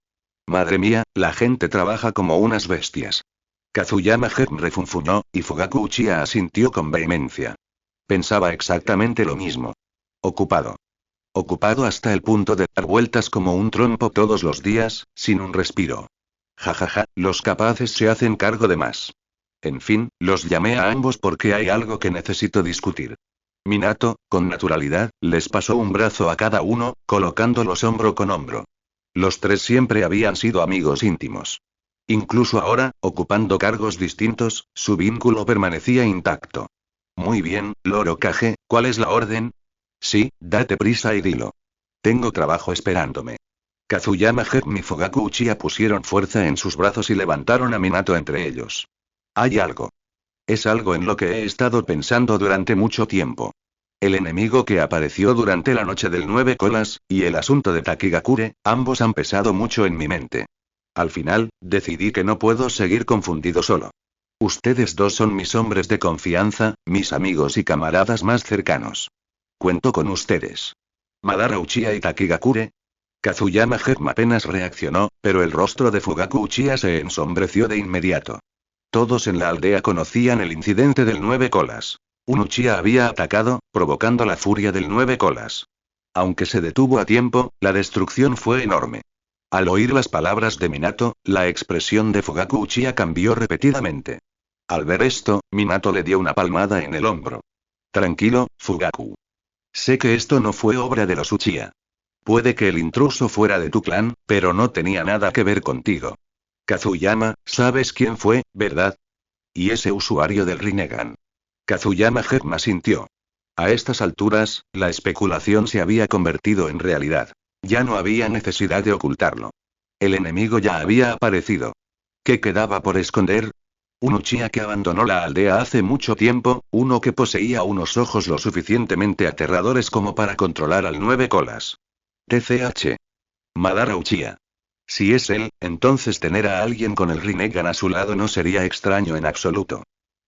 Madre mía, la gente trabaja como unas bestias. Kazuyama Gem refunfuñó, y Fugaku Uchiha asintió con vehemencia. Pensaba exactamente lo mismo. Ocupado. Ocupado hasta el punto de dar vueltas como un trompo todos los días, sin un respiro. Jajaja, los capaces se hacen cargo de más. En fin, los llamé a ambos porque hay algo que necesito discutir. Minato, con naturalidad, les pasó un brazo a cada uno, colocándolos hombro con hombro. Los 3 siempre habían sido amigos íntimos. Incluso ahora, ocupando cargos distintos, su vínculo permanecía intacto. Muy bien, Lord Hokage, ¿cuál es la orden? Sí, date prisa y dilo. Tengo trabajo esperándome. Kazuyama Gem y Fugaku Uchiha pusieron fuerza en sus brazos y levantaron a Minato entre ellos. Hay algo. Es algo en lo que he estado pensando durante mucho tiempo. El enemigo que apareció durante la noche del 9 colas, y el asunto de Takigakure, ambos han pesado mucho en mi mente. Al final, decidí que no puedo seguir confundido solo. Ustedes dos son mis hombres de confianza, mis amigos y camaradas más cercanos. Cuento con ustedes. Madara Uchiha y Takigakure. Kazuyama Gem apenas reaccionó, pero el rostro de Fugaku Uchiha se ensombreció de inmediato. Todos en la aldea conocían el incidente del 9 colas. Un Uchiha había atacado, provocando la furia del 9 colas. Aunque se detuvo a tiempo, la destrucción fue enorme. Al oír las palabras de Minato, la expresión de Fugaku Uchiha cambió repetidamente. Al ver esto, Minato le dio una palmada en el hombro. Tranquilo, Fugaku. Sé que esto no fue obra de los Uchiha. Puede que el intruso fuera de tu clan, pero no tenía nada que ver contigo. Kazuyama, ¿sabes quién fue, verdad? Y ese usuario del Rinnegan. Kazuyama Gem asintió. A estas alturas, la especulación se había convertido en realidad. Ya no había necesidad de ocultarlo. El enemigo ya había aparecido. ¿Qué quedaba por esconder? Un Uchiha que abandonó la aldea hace mucho tiempo, uno que poseía unos ojos lo suficientemente aterradores como para controlar al 9 colas. TCH. Madara Uchiha. Si es él, entonces tener a alguien con el Rinnegan a su lado no sería extraño en absoluto.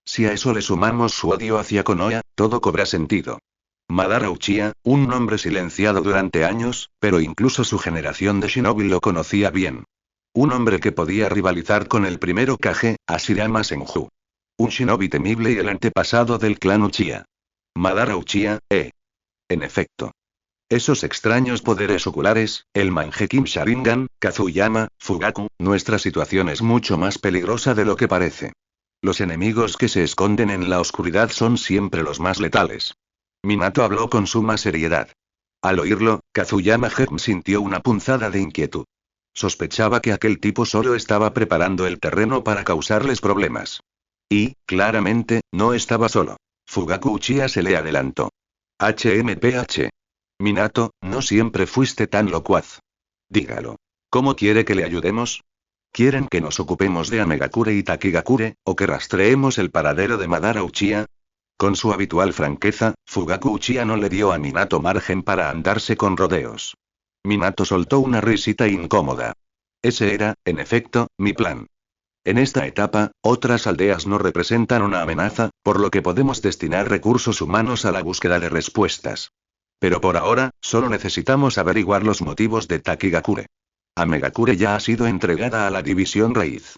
Si a eso le sumamos su odio hacia Konoha, todo cobra sentido. Madara Uchiha, un nombre silenciado durante años, pero incluso su generación de shinobi lo conocía bien. Un hombre que podía rivalizar con el primer Hokage, Hashirama Senju. Un shinobi temible y el antepasado del clan Uchiha. Madara Uchiha, En efecto. Esos extraños poderes oculares, el Mangekyou Sharingan, Kazuyama, Fugaku, nuestra situación es mucho más peligrosa de lo que parece. Los enemigos que se esconden en la oscuridad son siempre los más letales. Minato habló con suma seriedad. Al oírlo, Kazuyama Gem sintió una punzada de inquietud. Sospechaba que aquel tipo solo estaba preparando el terreno para causarles problemas. Y, claramente, no estaba solo. Fugaku Uchiha se le adelantó. HMPH. Minato, no siempre fuiste tan locuaz. Dígalo. ¿Cómo quiere que le ayudemos? ¿Quieren que nos ocupemos de Amegakure y Takigakure, o que rastreemos el paradero de Madara Uchiha? Con su habitual franqueza, Fugaku Uchiha no le dio a Minato margen para andarse con rodeos. Minato soltó una risita incómoda. Ese era, en efecto, mi plan. En esta etapa, otras aldeas no representan una amenaza, por lo que podemos destinar recursos humanos a la búsqueda de respuestas. Pero por ahora, solo necesitamos averiguar los motivos de Takigakure. Amegakure ya ha sido entregada a la división raíz.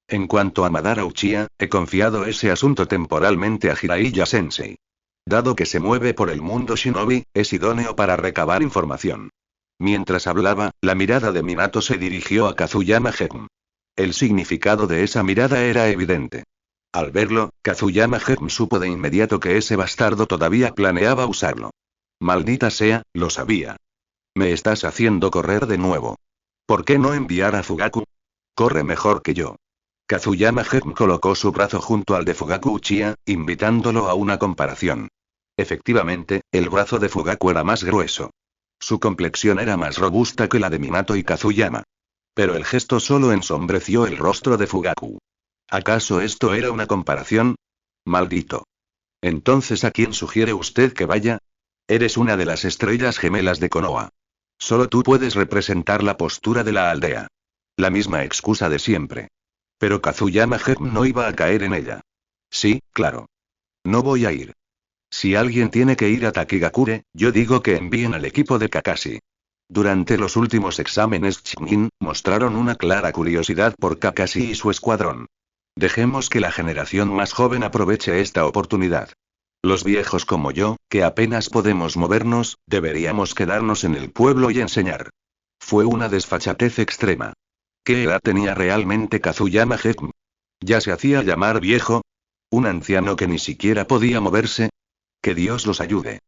En cuanto a Madara Uchiha, he confiado ese asunto temporalmente a Jiraiya Sensei. Dado que se mueve por el mundo shinobi, es idóneo para recabar información. Mientras hablaba, la mirada de Minato se dirigió a Kazuyama Heim. El significado de esa mirada era evidente. Al verlo, Kazuyama Heim supo de inmediato que ese bastardo todavía planeaba usarlo. Maldita sea, lo sabía. Me estás haciendo correr de nuevo. ¿Por qué no enviar a Fugaku? Corre mejor que yo. Kazuyama Heim colocó su brazo junto al de Fugaku Uchiha, invitándolo a una comparación. Efectivamente, el brazo de Fugaku era más grueso. Su complexión era más robusta que la de Minato y Kazuyama. Pero el gesto solo ensombreció el rostro de Fugaku. ¿Acaso esto era una comparación? Maldito. Entonces, ¿a quién sugiere usted que vaya? Eres una de las estrellas gemelas de Konoha. Solo tú puedes representar la postura de la aldea. La misma excusa de siempre. Pero Kazuyama Heim no iba a caer en ella. Sí, claro. No voy a ir. Si alguien tiene que ir a Takigakure, yo digo que envíen al equipo de Kakashi. Durante los últimos exámenes Chunin, mostraron una clara curiosidad por Kakashi y su escuadrón. Dejemos que la generación más joven aproveche esta oportunidad. Los viejos como yo, que apenas podemos movernos, deberíamos quedarnos en el pueblo y enseñar. Fue una desfachatez extrema. ¿Qué edad tenía realmente Kazuyama Heim? ¿Ya se hacía llamar viejo? ¿Un anciano que ni siquiera podía moverse? Que Dios los ayude.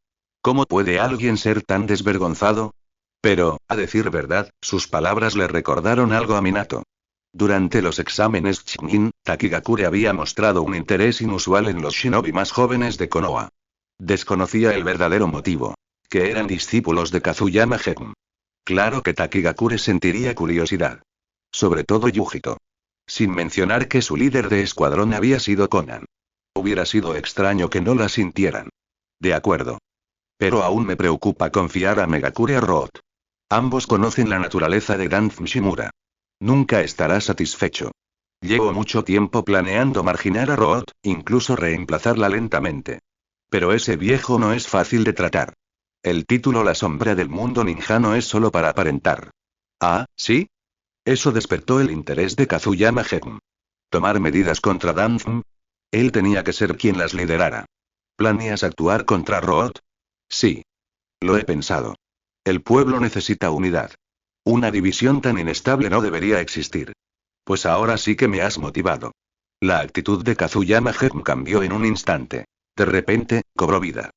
¿Cómo puede alguien ser tan desvergonzado? Pero, a decir verdad, sus palabras le recordaron algo a Minato. Durante los exámenes Chunin, Takigakure había mostrado un interés inusual en los shinobi más jóvenes de Konoha. Desconocía el verdadero motivo. Que eran discípulos de Kazuyama Heim. Claro que Takigakure sentiría curiosidad. Sobre todo Yujito. Sin mencionar que su líder de escuadrón había sido Konan. Hubiera sido extraño que no la sintieran. De acuerdo. Pero aún me preocupa confiar a Megakure a Root. Ambos conocen la naturaleza de Danzm Shimura. Nunca estará satisfecho. Llevo mucho tiempo planeando marginar a Root, incluso reemplazarla lentamente. Pero ese viejo no es fácil de tratar. El título La sombra del mundo ninja no es solo para aparentar. Ah, ¿sí? Eso despertó el interés de Kazuyama Heim. ¿Tomar medidas contra Danzm? Él tenía que ser quien las liderara. ¿Planeas actuar contra Root? Sí. Lo he pensado. El pueblo necesita unidad. Una división tan inestable no debería existir. Pues ahora sí que me has motivado. La actitud de Kazuyama Heim cambió en un instante. De repente, cobró vida.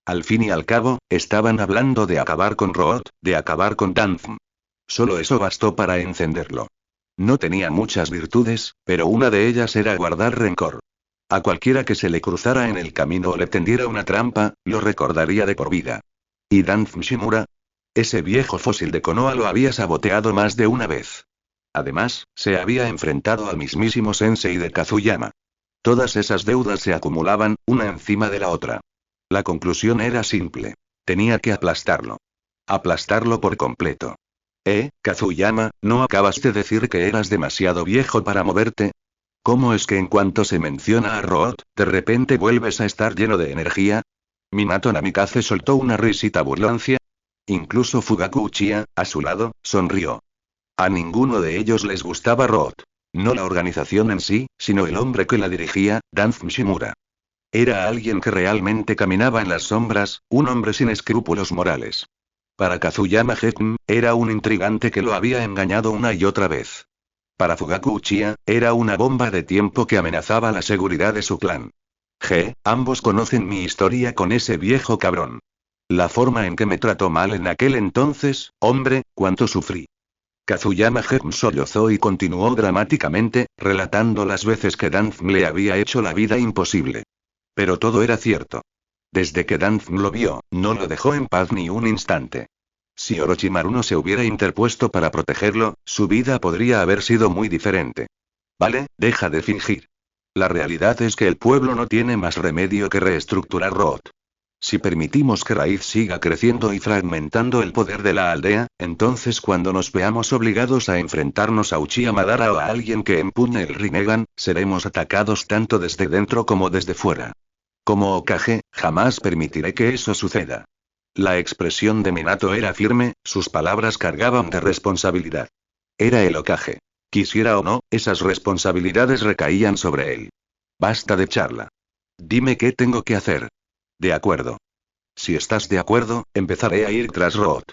Al fin y al cabo, estaban hablando de acabar con Root, de acabar con Danzm. Solo eso bastó para encenderlo. No tenía muchas virtudes, pero una de ellas era guardar rencor. A cualquiera que se le cruzara en el camino o le tendiera una trampa, lo recordaría de por vida. ¿Y Danzm Shimura? Ese viejo fósil de Konoha lo había saboteado más de una vez. Además, se había enfrentado al mismísimo sensei de Kazuyama. Todas esas deudas se acumulaban, una encima de la otra. La conclusión era simple. Tenía que aplastarlo. Aplastarlo por completo. Kazuyama, ¿no acabas de decir que eras demasiado viejo para moverte? ¿Cómo es que en cuanto se menciona a Root, de repente vuelves a estar lleno de energía? Minato Namikaze soltó una risita burlancia. Incluso Fugaku Uchiha, a su lado, sonrió. A ninguno de ellos les gustaba Root. No la organización en sí, sino el hombre que la dirigía, Danzm Shimura. Era alguien que realmente caminaba en las sombras, un hombre sin escrúpulos morales. Para Kazuyama Heim, era un intrigante que lo había engañado una y otra vez. Para Fugaku Uchiha, era una bomba de tiempo que amenazaba la seguridad de su clan. Ambos conocen mi historia con ese viejo cabrón. La forma en que me trató mal en aquel entonces, hombre, cuánto sufrí. Kazuyama Heim sollozó y continuó dramáticamente, relatando las veces que Danzm le había hecho la vida imposible. Pero todo era cierto. Desde que Danzm lo vio, no lo dejó en paz ni un instante. Si Orochimaru no se hubiera interpuesto para protegerlo, su vida podría haber sido muy diferente. Vale, deja de fingir. La realidad es que el pueblo no tiene más remedio que reestructurar Root. Si permitimos que Raíz siga creciendo y fragmentando el poder de la aldea, entonces cuando nos veamos obligados a enfrentarnos a Uchiha Madara o a alguien que empuñe el Rinnegan, seremos atacados tanto desde dentro como desde fuera. Como Hokage, jamás permitiré que eso suceda. La expresión de Minato era firme, sus palabras cargaban de responsabilidad. Era el Hokage. Quisiera o no, esas responsabilidades recaían sobre él. Basta de charla. Dime qué tengo que hacer. De acuerdo. Si estás de acuerdo, empezaré a ir tras Root.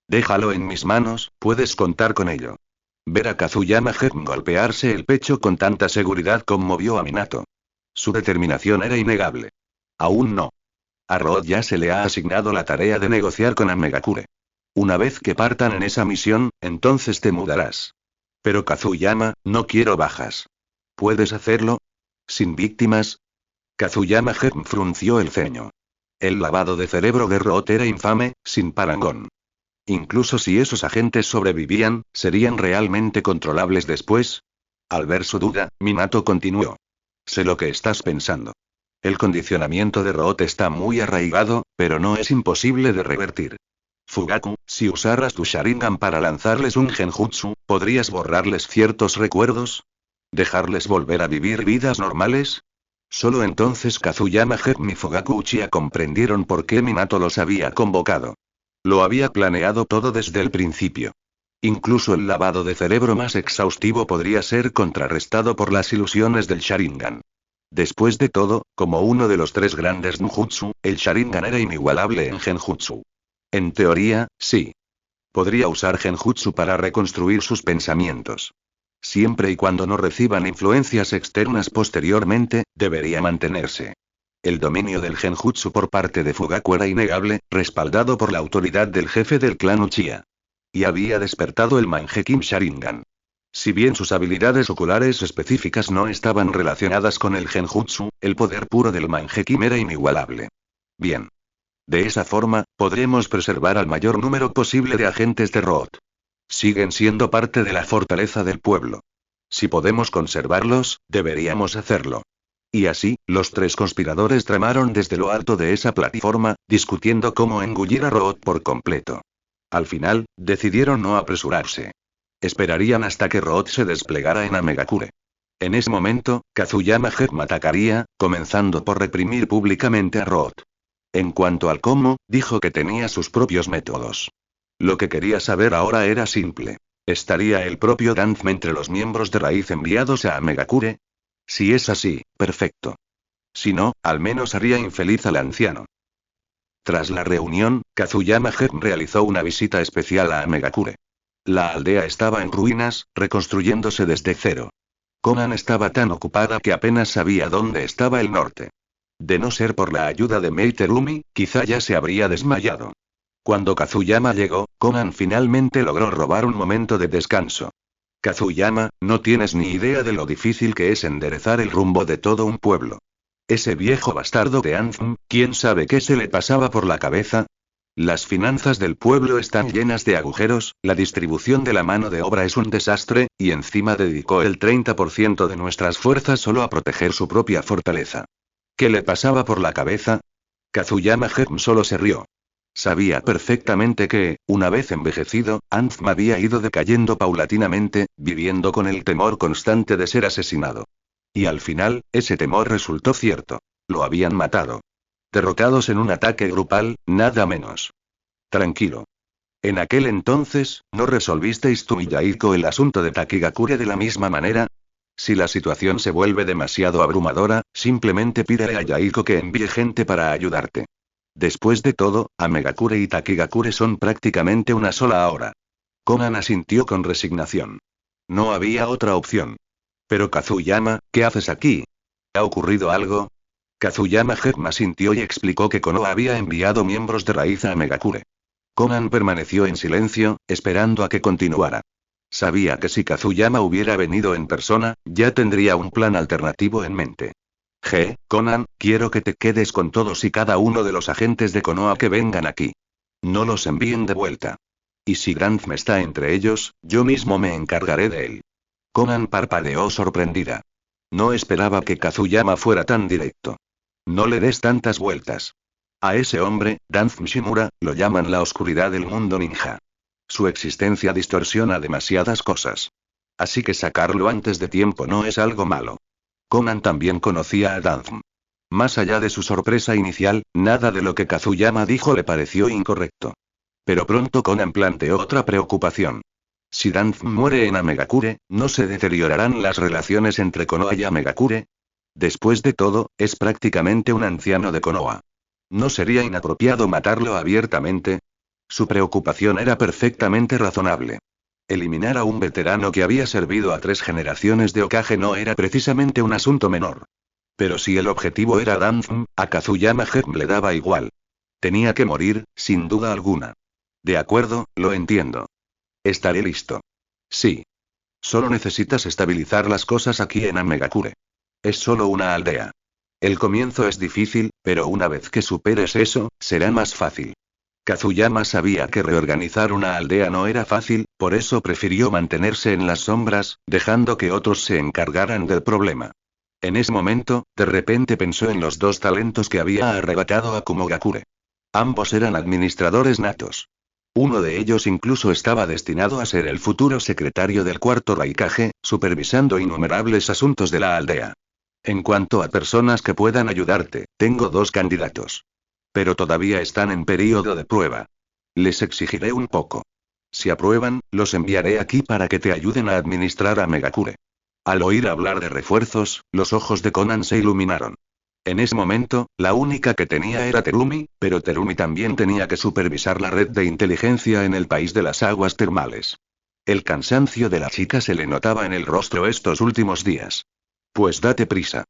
Déjalo en mis manos, puedes contar con ello. Ver a Kazuyama Gen golpearse el pecho con tanta seguridad conmovió a Minato. Su determinación era innegable. Aún no. A Root ya se le ha asignado la tarea de negociar con Amegakure. Una vez que partan en esa misión, entonces te mudarás. Pero Kazuyama, no quiero bajas. ¿Puedes hacerlo? ¿Sin víctimas? Kazuyama Gen frunció el ceño. El lavado de cerebro de Root era infame, sin parangón. Incluso si esos agentes sobrevivían, ¿serían realmente controlables después? Al ver su duda, Minato continuó. Sé lo que estás pensando. El condicionamiento de Root está muy arraigado, pero no es imposible de revertir. Fugaku, si usaras tu Sharingan para lanzarles un genjutsu, ¿podrías borrarles ciertos recuerdos? ¿Dejarles volver a vivir vidas normales? Solo entonces Kazuyama Gen y Fugaku Uchiha comprendieron por qué Minato los había convocado. Lo había planeado todo desde el principio. Incluso el lavado de cerebro más exhaustivo podría ser contrarrestado por las ilusiones del Sharingan. Después de todo, como uno de los 3 grandes Nujutsu, el Sharingan era inigualable en Genjutsu. En teoría, sí. Podría usar Genjutsu para reconstruir sus pensamientos. Siempre y cuando no reciban influencias externas posteriormente, debería mantenerse. El dominio del Genjutsu por parte de Fugaku era innegable, respaldado por la autoridad del jefe del clan Uchiha. Y había despertado el Mangekyou Sharingan. Si bien sus habilidades oculares específicas no estaban relacionadas con el Genjutsu, el poder puro del Mangekyou era inigualable. Bien. De esa forma, podremos preservar al mayor número posible de agentes de Root. Siguen siendo parte de la fortaleza del pueblo. Si podemos conservarlos, deberíamos hacerlo. Y así, los 3 conspiradores tramaron desde lo alto de esa plataforma, discutiendo cómo engullir a Root por completo. Al final, decidieron no apresurarse. Esperarían hasta que Root se desplegara en Amegakure. En ese momento, Kazuyama Gen atacaría, comenzando por reprimir públicamente a Root. En cuanto al cómo, dijo que tenía sus propios métodos. Lo que quería saber ahora era simple. ¿Estaría el propio Danzme entre los miembros de Raíz enviados a Amegakure? Si es así, perfecto. Si no, al menos haría infeliz al anciano. Tras la reunión, Kazuyama Gen realizó una visita especial a Amegakure. La aldea estaba en ruinas, reconstruyéndose desde cero. Konan estaba tan ocupada que apenas sabía dónde estaba el norte. De no ser por la ayuda de Meiterumi, quizá ya se habría desmayado. Cuando Kazuyama llegó, Konan finalmente logró robar un momento de descanso. Kazuyama, no tienes ni idea de lo difícil que es enderezar el rumbo de todo un pueblo. Ese viejo bastardo de Anzm, ¿quién sabe qué se le pasaba por la cabeza? Las finanzas del pueblo están llenas de agujeros, la distribución de la mano de obra es un desastre, y encima dedicó el 30% de nuestras fuerzas solo a proteger su propia fortaleza. ¿Qué le pasaba por la cabeza? Kazuyama Gen solo se rió. Sabía perfectamente que, una vez envejecido, Anzm había ido decayendo paulatinamente, viviendo con el temor constante de ser asesinado. Y al final, ese temor resultó cierto. Lo habían matado. Derrotados en un ataque grupal, nada menos. Tranquilo. En aquel entonces, ¿no resolvisteis tú y Yaiko el asunto de Takigakure de la misma manera? Si la situación se vuelve demasiado abrumadora, simplemente pídele a Yaiko que envíe gente para ayudarte. Después de todo, Amegakure y Takigakure son prácticamente una sola ahora. Konan asintió con resignación. No había otra opción. Pero Kazuyama, ¿qué haces aquí? ¿Ha ocurrido algo? Kazuyama Gen asintió y explicó que Konoha había enviado miembros de Raíz a Amegakure. Konan permaneció en silencio, esperando a que continuara. Sabía que si Kazuyama hubiera venido en persona, ya tendría un plan alternativo en mente. Konan, quiero que te quedes con todos y cada uno de los agentes de Konoha que vengan aquí. No los envíen de vuelta. Y si Grantham está entre ellos, yo mismo me encargaré de él. Conan parpadeó sorprendida. No esperaba que Kazuyama fuera tan directo. No le des tantas vueltas. A ese hombre, Danzm Shimura, lo llaman la oscuridad del mundo ninja. Su existencia distorsiona demasiadas cosas. Así que sacarlo antes de tiempo no es algo malo. Conan también conocía a Danzm. Más allá de su sorpresa inicial, nada de lo que Kazuyama dijo le pareció incorrecto. Pero pronto Conan planteó otra preocupación. Si Danzm muere en Amegakure, ¿no se deteriorarán las relaciones entre Konoha y Amegakure? Después de todo, es prácticamente un anciano de Konoha. ¿No sería inapropiado matarlo abiertamente? Su preocupación era perfectamente razonable. Eliminar a un veterano que había servido a 3 generaciones de Hokage no era precisamente un asunto menor. Pero si el objetivo era Danzm, a Kazuyama Gem le daba igual. Tenía que morir, sin duda alguna. De acuerdo, lo entiendo. Estaré listo. Sí. Solo necesitas estabilizar las cosas aquí en Amegakure. Es solo una aldea. El comienzo es difícil, pero una vez que superes eso, será más fácil. Kazuyama sabía que reorganizar una aldea no era fácil, por eso prefirió mantenerse en las sombras, dejando que otros se encargaran del problema. En ese momento, de repente pensó en los 2 talentos que había arrebatado a Kumogakure. Ambos eran administradores natos. Uno de ellos incluso estaba destinado a ser el futuro secretario del cuarto Raikage, supervisando innumerables asuntos de la aldea. En cuanto a personas que puedan ayudarte, tengo 2 candidatos. Pero todavía están en período de prueba. Les exigiré un poco. Si aprueban, los enviaré aquí para que te ayuden a administrar a Megakure. Al oír hablar de refuerzos, los ojos de Conan se iluminaron. En ese momento, la única que tenía era Terumi, pero Terumi también tenía que supervisar la red de inteligencia en el país de las aguas termales. El cansancio de la chica se le notaba en el rostro estos últimos días. Pues date prisa.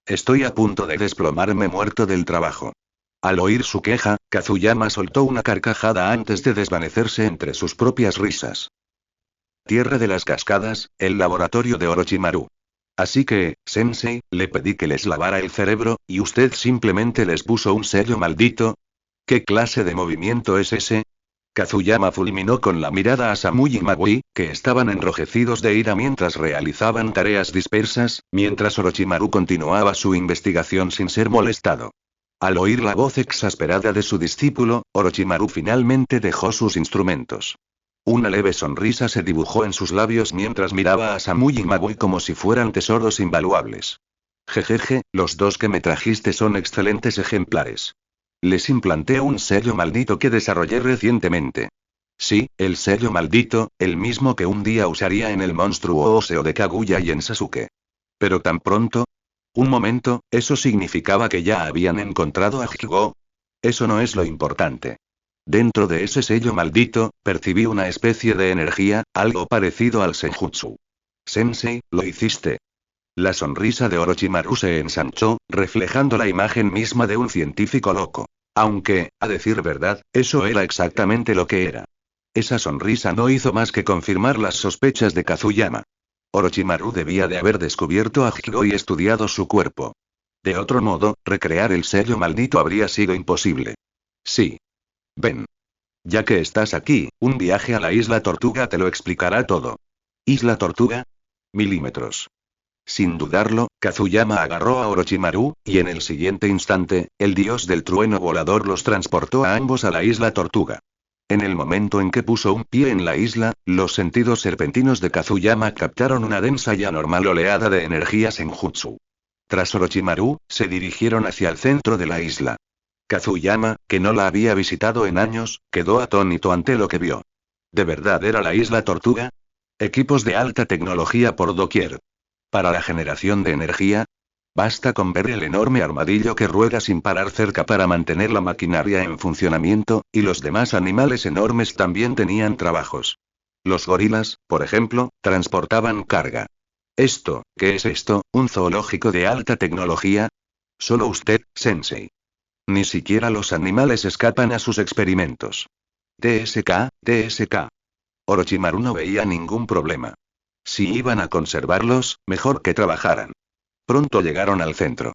Estoy a punto de desplomarme muerto del trabajo. Al oír su queja, Kazuyama soltó una carcajada antes de desvanecerse entre sus propias risas. Tierra de las Cascadas, el laboratorio de Orochimaru. Así que, Sensei, le pedí que les lavara el cerebro, y usted simplemente les puso un sello maldito. ¿Qué clase de movimiento es ese? Kazuyama fulminó con la mirada a Samui y Magui, que estaban enrojecidos de ira mientras realizaban tareas dispersas, mientras Orochimaru continuaba su investigación sin ser molestado. Al oír la voz exasperada de su discípulo, Orochimaru finalmente dejó sus instrumentos. Una leve sonrisa se dibujó en sus labios mientras miraba a Samui y Magui como si fueran tesoros invaluables. Jejeje, los 2 que me trajiste son excelentes ejemplares. Les implanté un sello maldito que desarrollé recientemente. Sí, el sello maldito, el mismo que un día usaría en el monstruo óseo de Kaguya y en Sasuke. Pero tan pronto. Un momento, ¿eso significaba que ya habían encontrado a Higo? Eso no es lo importante. Dentro de ese sello maldito, percibí una especie de energía, algo parecido al Senjutsu. Sensei, lo hiciste. La sonrisa de Orochimaru se ensanchó, reflejando la imagen misma de un científico loco. Aunque, a decir verdad, eso era exactamente lo que era. Esa sonrisa no hizo más que confirmar las sospechas de Kazuyama. Orochimaru debía de haber descubierto a Higo y estudiado su cuerpo. De otro modo, recrear el sello maldito habría sido imposible. Sí. Ven. Ya que estás aquí, un viaje a la Isla Tortuga te lo explicará todo. ¿Isla Tortuga? Milímetros. Sin dudarlo, Kazuyama agarró a Orochimaru, y en el siguiente instante, el dios del trueno volador los transportó a ambos a la Isla Tortuga. En el momento en que puso un pie en la isla, los sentidos serpentinos de Kazuyama captaron una densa y anormal oleada de energía senjutsu. Tras Orochimaru, se dirigieron hacia el centro de la isla. Kazuyama, que no la había visitado en años, quedó atónito ante lo que vio. ¿De verdad era la Isla Tortuga? Equipos de alta tecnología por doquier. ¿Para la generación de energía? Basta con ver el enorme armadillo que rueda sin parar cerca para mantener la maquinaria en funcionamiento, y los demás animales enormes también tenían trabajos. Los gorilas, por ejemplo, transportaban carga. ¿Esto, qué es esto, un zoológico de alta tecnología? Solo usted, Sensei. Ni siquiera los animales escapan a sus experimentos. TSK, TSK. Orochimaru no veía ningún problema. Si iban a conservarlos, mejor que trabajaran. Pronto llegaron al centro.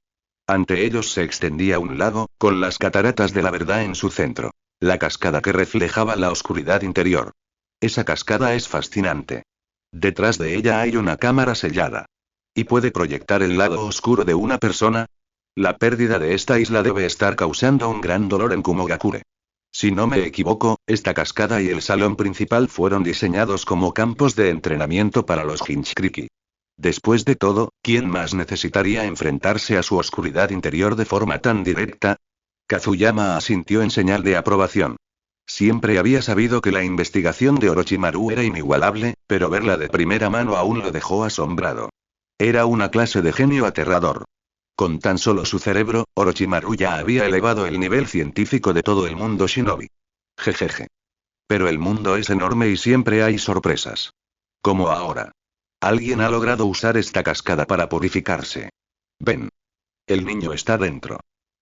Ante ellos se extendía un lago, con las cataratas de la verdad en su centro. La cascada que reflejaba la oscuridad interior. Esa cascada es fascinante. Detrás de ella hay una cámara sellada. ¿Y puede proyectar el lado oscuro de una persona? La pérdida de esta isla debe estar causando un gran dolor en Kumogakure. Si no me equivoco, esta cascada y el salón principal fueron diseñados como campos de entrenamiento para los Hinchkriki. Después de todo, ¿quién más necesitaría enfrentarse a su oscuridad interior de forma tan directa? Kazuyama asintió en señal de aprobación. Siempre había sabido que la investigación de Orochimaru era inigualable, pero verla de primera mano aún lo dejó asombrado. Era una clase de genio aterrador. Con tan solo su cerebro, Orochimaru ya había elevado el nivel científico de todo el mundo shinobi. Jejeje. Pero el mundo es enorme y siempre hay sorpresas. Como ahora. Alguien ha logrado usar esta cascada para purificarse. Ven. El niño está dentro.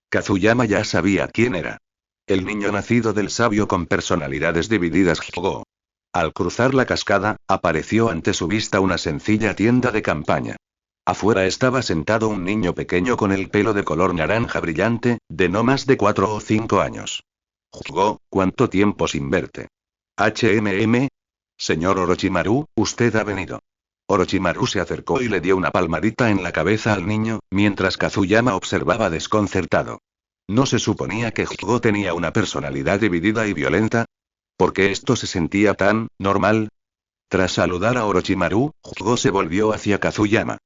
Kazuyama ya sabía quién era. El niño nacido del sabio con personalidades divididas Hyugo. Al cruzar la cascada, apareció ante su vista una sencilla tienda de campaña. Afuera estaba sentado un niño pequeño con el pelo de color naranja brillante, de no más de 4 o 5 años. Hyugo, ¿cuánto tiempo sin verte? Señor Orochimaru, usted ha venido. Orochimaru se acercó y le dio una palmadita en la cabeza al niño, mientras Kazuyama observaba desconcertado. ¿No se suponía que Hyugo tenía una personalidad dividida y violenta? ¿Por qué esto se sentía tan normal? Tras saludar a Orochimaru, Hyugo se volvió hacia Kazuyama.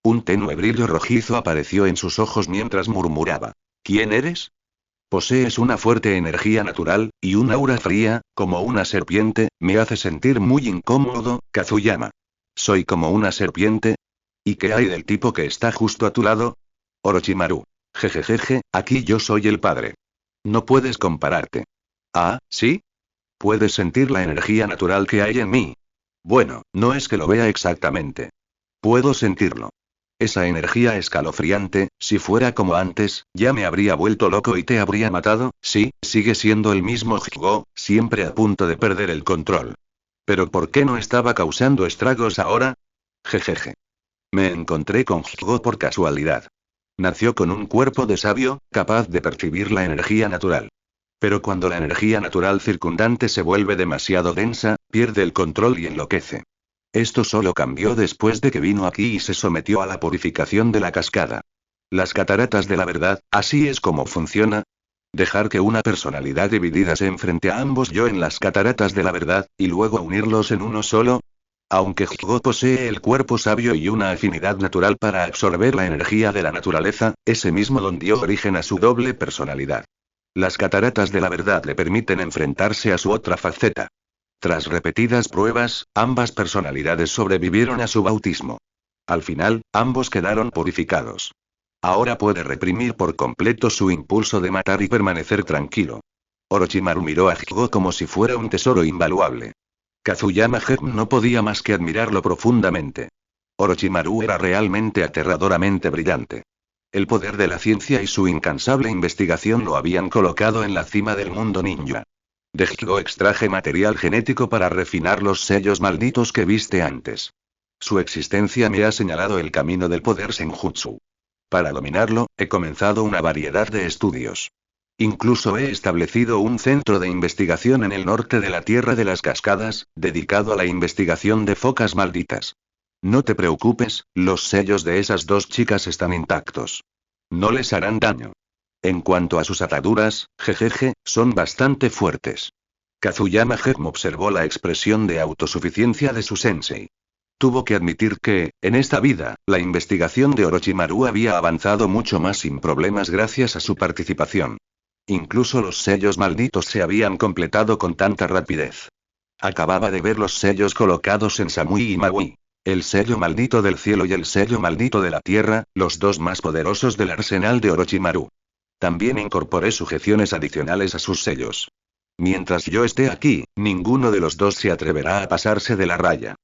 Un tenue brillo rojizo apareció en sus ojos mientras murmuraba. ¿Quién eres? Posees una fuerte energía natural, y un aura fría, como una serpiente, me hace sentir muy incómodo, Kazuyama. ¿Soy como una serpiente? ¿Y qué hay del tipo que está justo a tu lado? Orochimaru. Jejejeje, aquí yo soy el padre. No puedes compararte. Ah, ¿sí? ¿Puedes sentir la energía natural que hay en mí? Bueno, no es que lo vea exactamente. Puedo sentirlo. Esa energía escalofriante, si fuera como antes, ya me habría vuelto loco y te habría matado. Sí, sigue siendo el mismo Hyugo, siempre a punto de perder el control. ¿Pero por qué no estaba causando estragos ahora? Jejeje. Me encontré con Hyugo por casualidad. Nació con un cuerpo de sabio, capaz de percibir la energía natural. Pero cuando la energía natural circundante se vuelve demasiado densa, pierde el control y enloquece. Esto solo cambió después de que vino aquí y se sometió a la purificación de la cascada. Las cataratas de la verdad, ¿así es como funciona? Dejar que una personalidad dividida se enfrente a ambos yo en las cataratas de la verdad, y luego unirlos en uno solo. Aunque Hyugo posee el cuerpo sabio y una afinidad natural para absorber la energía de la naturaleza, ese mismo don dio origen a su doble personalidad. Las cataratas de la verdad le permiten enfrentarse a su otra faceta. Tras repetidas pruebas, ambas personalidades sobrevivieron a su bautismo. Al final, ambos quedaron purificados. Ahora puede reprimir por completo su impulso de matar y permanecer tranquilo. Orochimaru miró a Hyugo como si fuera un tesoro invaluable. Kazuyama Gem no podía más que admirarlo profundamente. Orochimaru era realmente aterradoramente brillante. El poder de la ciencia y su incansable investigación lo habían colocado en la cima del mundo ninja. De Hyugo extraje material genético para refinar los sellos malditos que viste antes. Su existencia me ha señalado el camino del poder Senjutsu. Para dominarlo, he comenzado una variedad de estudios. Incluso he establecido un centro de investigación en el norte de la Tierra de las Cascadas, dedicado a la investigación de focas malditas. No te preocupes, los sellos de esas dos chicas están intactos. No les harán daño. En cuanto a sus ataduras, jejeje, son bastante fuertes. Kazuyama Gem observó la expresión de autosuficiencia de su sensei. Tuvo que admitir que, en esta vida, la investigación de Orochimaru había avanzado mucho más sin problemas gracias a su participación. Incluso los sellos malditos se habían completado con tanta rapidez. Acababa de ver los sellos colocados en Samui y Maui. El sello maldito del cielo y el sello maldito de la tierra, los dos más poderosos del arsenal de Orochimaru. También incorporé sujeciones adicionales a sus sellos. Mientras yo esté aquí, ninguno de los dos se atreverá a pasarse de la raya.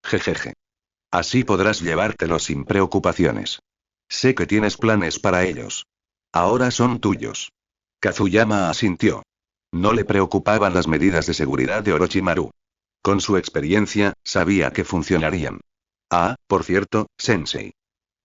Jejeje. Así podrás llevártelo sin preocupaciones. Sé que tienes planes para ellos. Ahora son tuyos. Kazuyama asintió. No le preocupaban las medidas de seguridad de Orochimaru. Con su experiencia, sabía que funcionarían. Ah, por cierto, Sensei.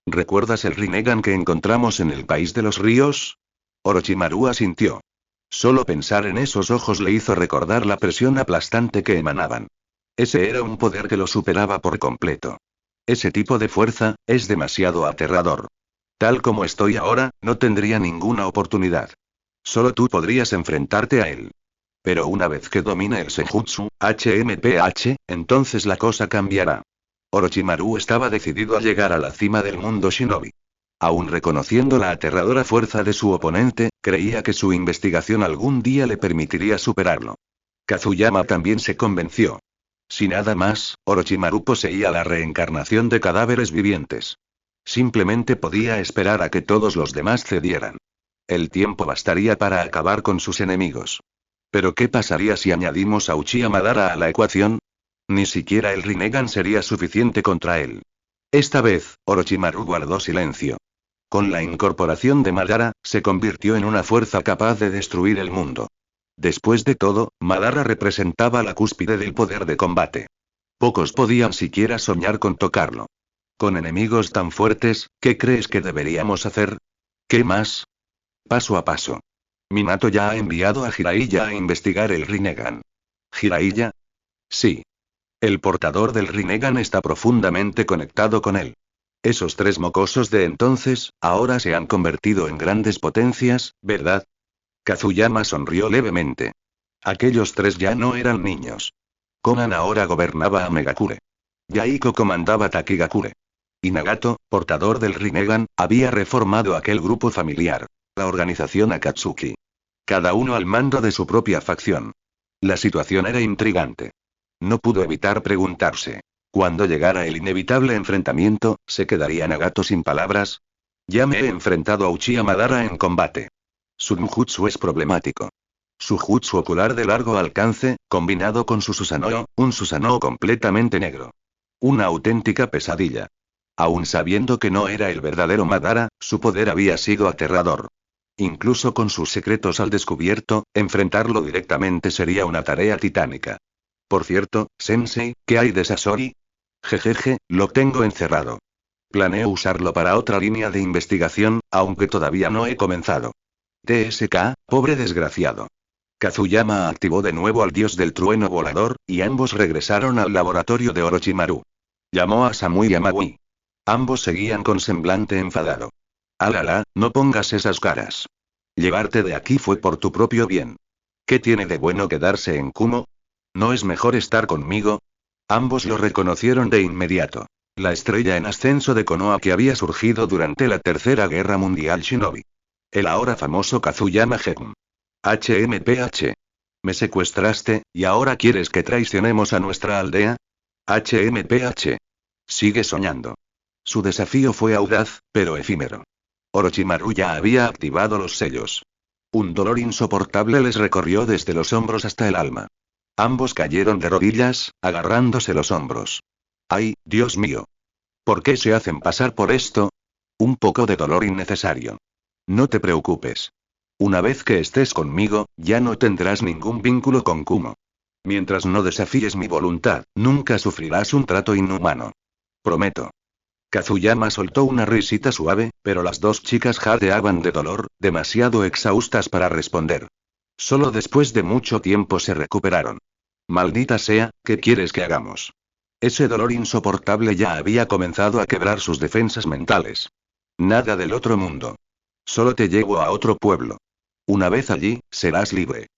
¿Recuerdas el Rinnegan que encontramos en el país de los ríos? Orochimaru asintió. Solo pensar en esos ojos le hizo recordar la presión aplastante que emanaban. Ese era un poder que lo superaba por completo. Ese tipo de fuerza, es demasiado aterrador. Tal como estoy ahora, no tendría ninguna oportunidad. Solo tú podrías enfrentarte a él. Pero una vez que domine el Senjutsu, HMPH, entonces la cosa cambiará. Orochimaru estaba decidido a llegar a la cima del mundo shinobi. Aún reconociendo la aterradora fuerza de su oponente, creía que su investigación algún día le permitiría superarlo. Kazuyama también se convenció. Si nada más, Orochimaru poseía la reencarnación de cadáveres vivientes. Simplemente podía esperar a que todos los demás cedieran. El tiempo bastaría para acabar con sus enemigos. Pero ¿qué pasaría si añadimos a Uchiha Madara a la ecuación? Ni siquiera el Rinnegan sería suficiente contra él. Esta vez, Orochimaru guardó silencio. Con la incorporación de Madara, se convirtió en una fuerza capaz de destruir el mundo. Después de todo, Madara representaba la cúspide del poder de combate. Pocos podían siquiera soñar con tocarlo. Con enemigos tan fuertes, ¿qué crees que deberíamos hacer? ¿Qué más? Paso a paso. Minato ya ha enviado a Jiraiya a investigar el Rinnegan. ¿Jiraiya? Sí. El portador del Rinnegan está profundamente conectado con él. Esos tres mocosos de entonces, ahora se han convertido en grandes potencias, ¿verdad? Kazuyama sonrió levemente. Aquellos tres ya no eran niños. Konan ahora gobernaba a Megakure. Yaiko comandaba Takigakure. Y Nagato, portador del Rinnegan, había reformado aquel grupo familiar, la organización Akatsuki. Cada uno al mando de su propia facción. La situación era intrigante. No pudo evitar preguntarse. Cuando llegara el inevitable enfrentamiento, ¿se quedaría Nagato sin palabras? Ya me he enfrentado a Uchiha Madara en combate. Su ninjutsu es problemático. Su jutsu ocular de largo alcance, combinado con su Susanoo, un Susanoo completamente negro. Una auténtica pesadilla. Aún sabiendo que no era el verdadero Madara, su poder había sido aterrador. Incluso con sus secretos al descubierto, enfrentarlo directamente sería una tarea titánica. Por cierto, Sensei, ¿qué hay de Sasori? Jejeje, lo tengo encerrado. Planeo usarlo para otra línea de investigación, aunque todavía no he comenzado. TSK, pobre desgraciado. Kazuyama activó de nuevo al dios del trueno volador, y ambos regresaron al laboratorio de Orochimaru. Llamó a Samui y a Maui. Ambos seguían con semblante enfadado. Alala, no pongas esas caras. Llevarte de aquí fue por tu propio bien. ¿Qué tiene de bueno quedarse en Kumo? ¿No es mejor estar conmigo? Ambos lo reconocieron de inmediato. La estrella en ascenso de Konoha que había surgido durante la Tercera Guerra Mundial Shinobi. El ahora famoso Kazuyama Gekun. HMPH. Me secuestraste, ¿y ahora quieres que traicionemos a nuestra aldea? HMPH. Sigue soñando. Su desafío fue audaz, pero efímero. Orochimaru ya había activado los sellos. Un dolor insoportable les recorrió desde los hombros hasta el alma. Ambos cayeron de rodillas, agarrándose los hombros. ¡Ay, Dios mío! ¿Por qué se hacen pasar por esto? Un poco de dolor innecesario. No te preocupes. Una vez que estés conmigo, ya no tendrás ningún vínculo con Kumo. Mientras no desafíes mi voluntad, nunca sufrirás un trato inhumano. Prometo. Kazuyama soltó una risita suave, pero las dos chicas jadeaban de dolor, demasiado exhaustas para responder. Solo después de mucho tiempo se recuperaron. Maldita sea, ¿qué quieres que hagamos? Ese dolor insoportable ya había comenzado a quebrar sus defensas mentales. Nada del otro mundo. Solo te llevo a otro pueblo. Una vez allí, serás libre.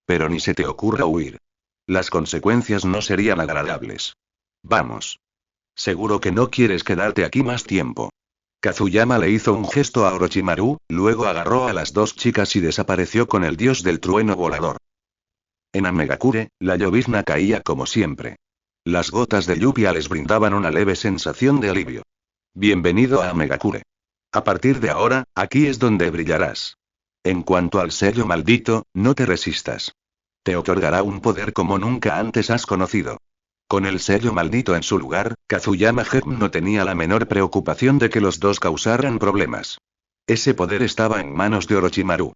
Pero ni se te ocurra huir. Las consecuencias no serían agradables. Vamos. Seguro que no quieres quedarte aquí más tiempo. Kazuyama le hizo un gesto a Orochimaru, luego agarró a las dos chicas y desapareció con el dios del trueno volador. En Amegakure, la llovizna caía como siempre. Las gotas de lluvia les brindaban una leve sensación de alivio. Bienvenido a Amegakure. A partir de ahora, aquí es donde brillarás. En cuanto al sello maldito, no te resistas. Te otorgará un poder como nunca antes has conocido. Con el sello maldito en su lugar, Kazuyama Gekun no tenía la menor preocupación de que los dos causaran problemas. Ese poder estaba en manos de Orochimaru.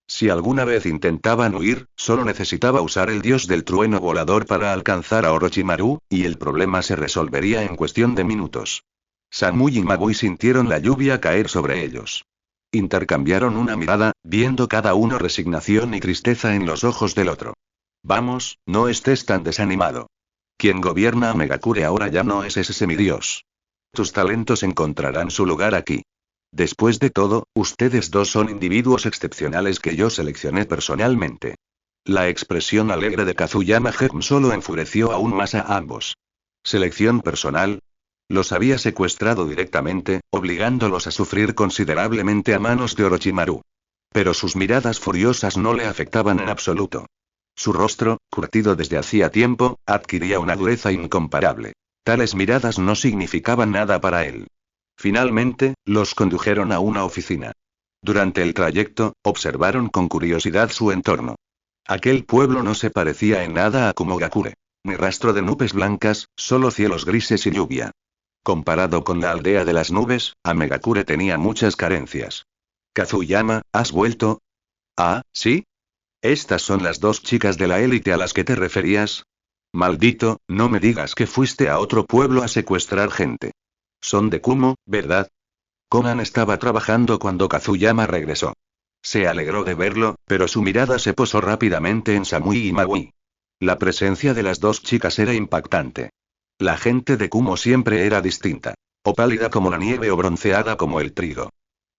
Si alguna vez intentaban huir, solo necesitaba usar el dios del trueno volador para alcanzar a Orochimaru, y el problema se resolvería en cuestión de minutos. Samui y Maui sintieron la lluvia caer sobre ellos. Intercambiaron una mirada, viendo cada uno resignación y tristeza en los ojos del otro. Vamos, no estés tan desanimado. Quien gobierna a Megakure ahora ya no es ese semidios. Tus talentos encontrarán su lugar aquí. Después de todo, ustedes dos son individuos excepcionales que yo seleccioné personalmente. La expresión alegre de Kazuyama Gem solo enfureció aún más a ambos. ¿Selección personal? Los había secuestrado directamente, obligándolos a sufrir considerablemente a manos de Orochimaru. Pero sus miradas furiosas no le afectaban en absoluto. Su rostro, curtido desde hacía tiempo, adquiría una dureza incomparable. Tales miradas no significaban nada para él. Finalmente, los condujeron a una oficina. Durante el trayecto, observaron con curiosidad su entorno. Aquel pueblo no se parecía en nada a Kumogakure. Ni rastro de nubes blancas, solo cielos grises y lluvia. Comparado con la aldea de las nubes, Amegakure tenía muchas carencias. Kazuyama, ¿has vuelto? Ah, ¿sí? ¿Estas son las dos chicas de la élite a las que te referías? Maldito, no me digas que fuiste a otro pueblo a secuestrar gente. Son de Kumo, ¿verdad? Conan estaba trabajando cuando Kazuyama regresó. Se alegró de verlo, pero su mirada se posó rápidamente en Samui y Maui. La presencia de las dos chicas era impactante. La gente de Kumo siempre era distinta. O pálida como la nieve o bronceada como el trigo.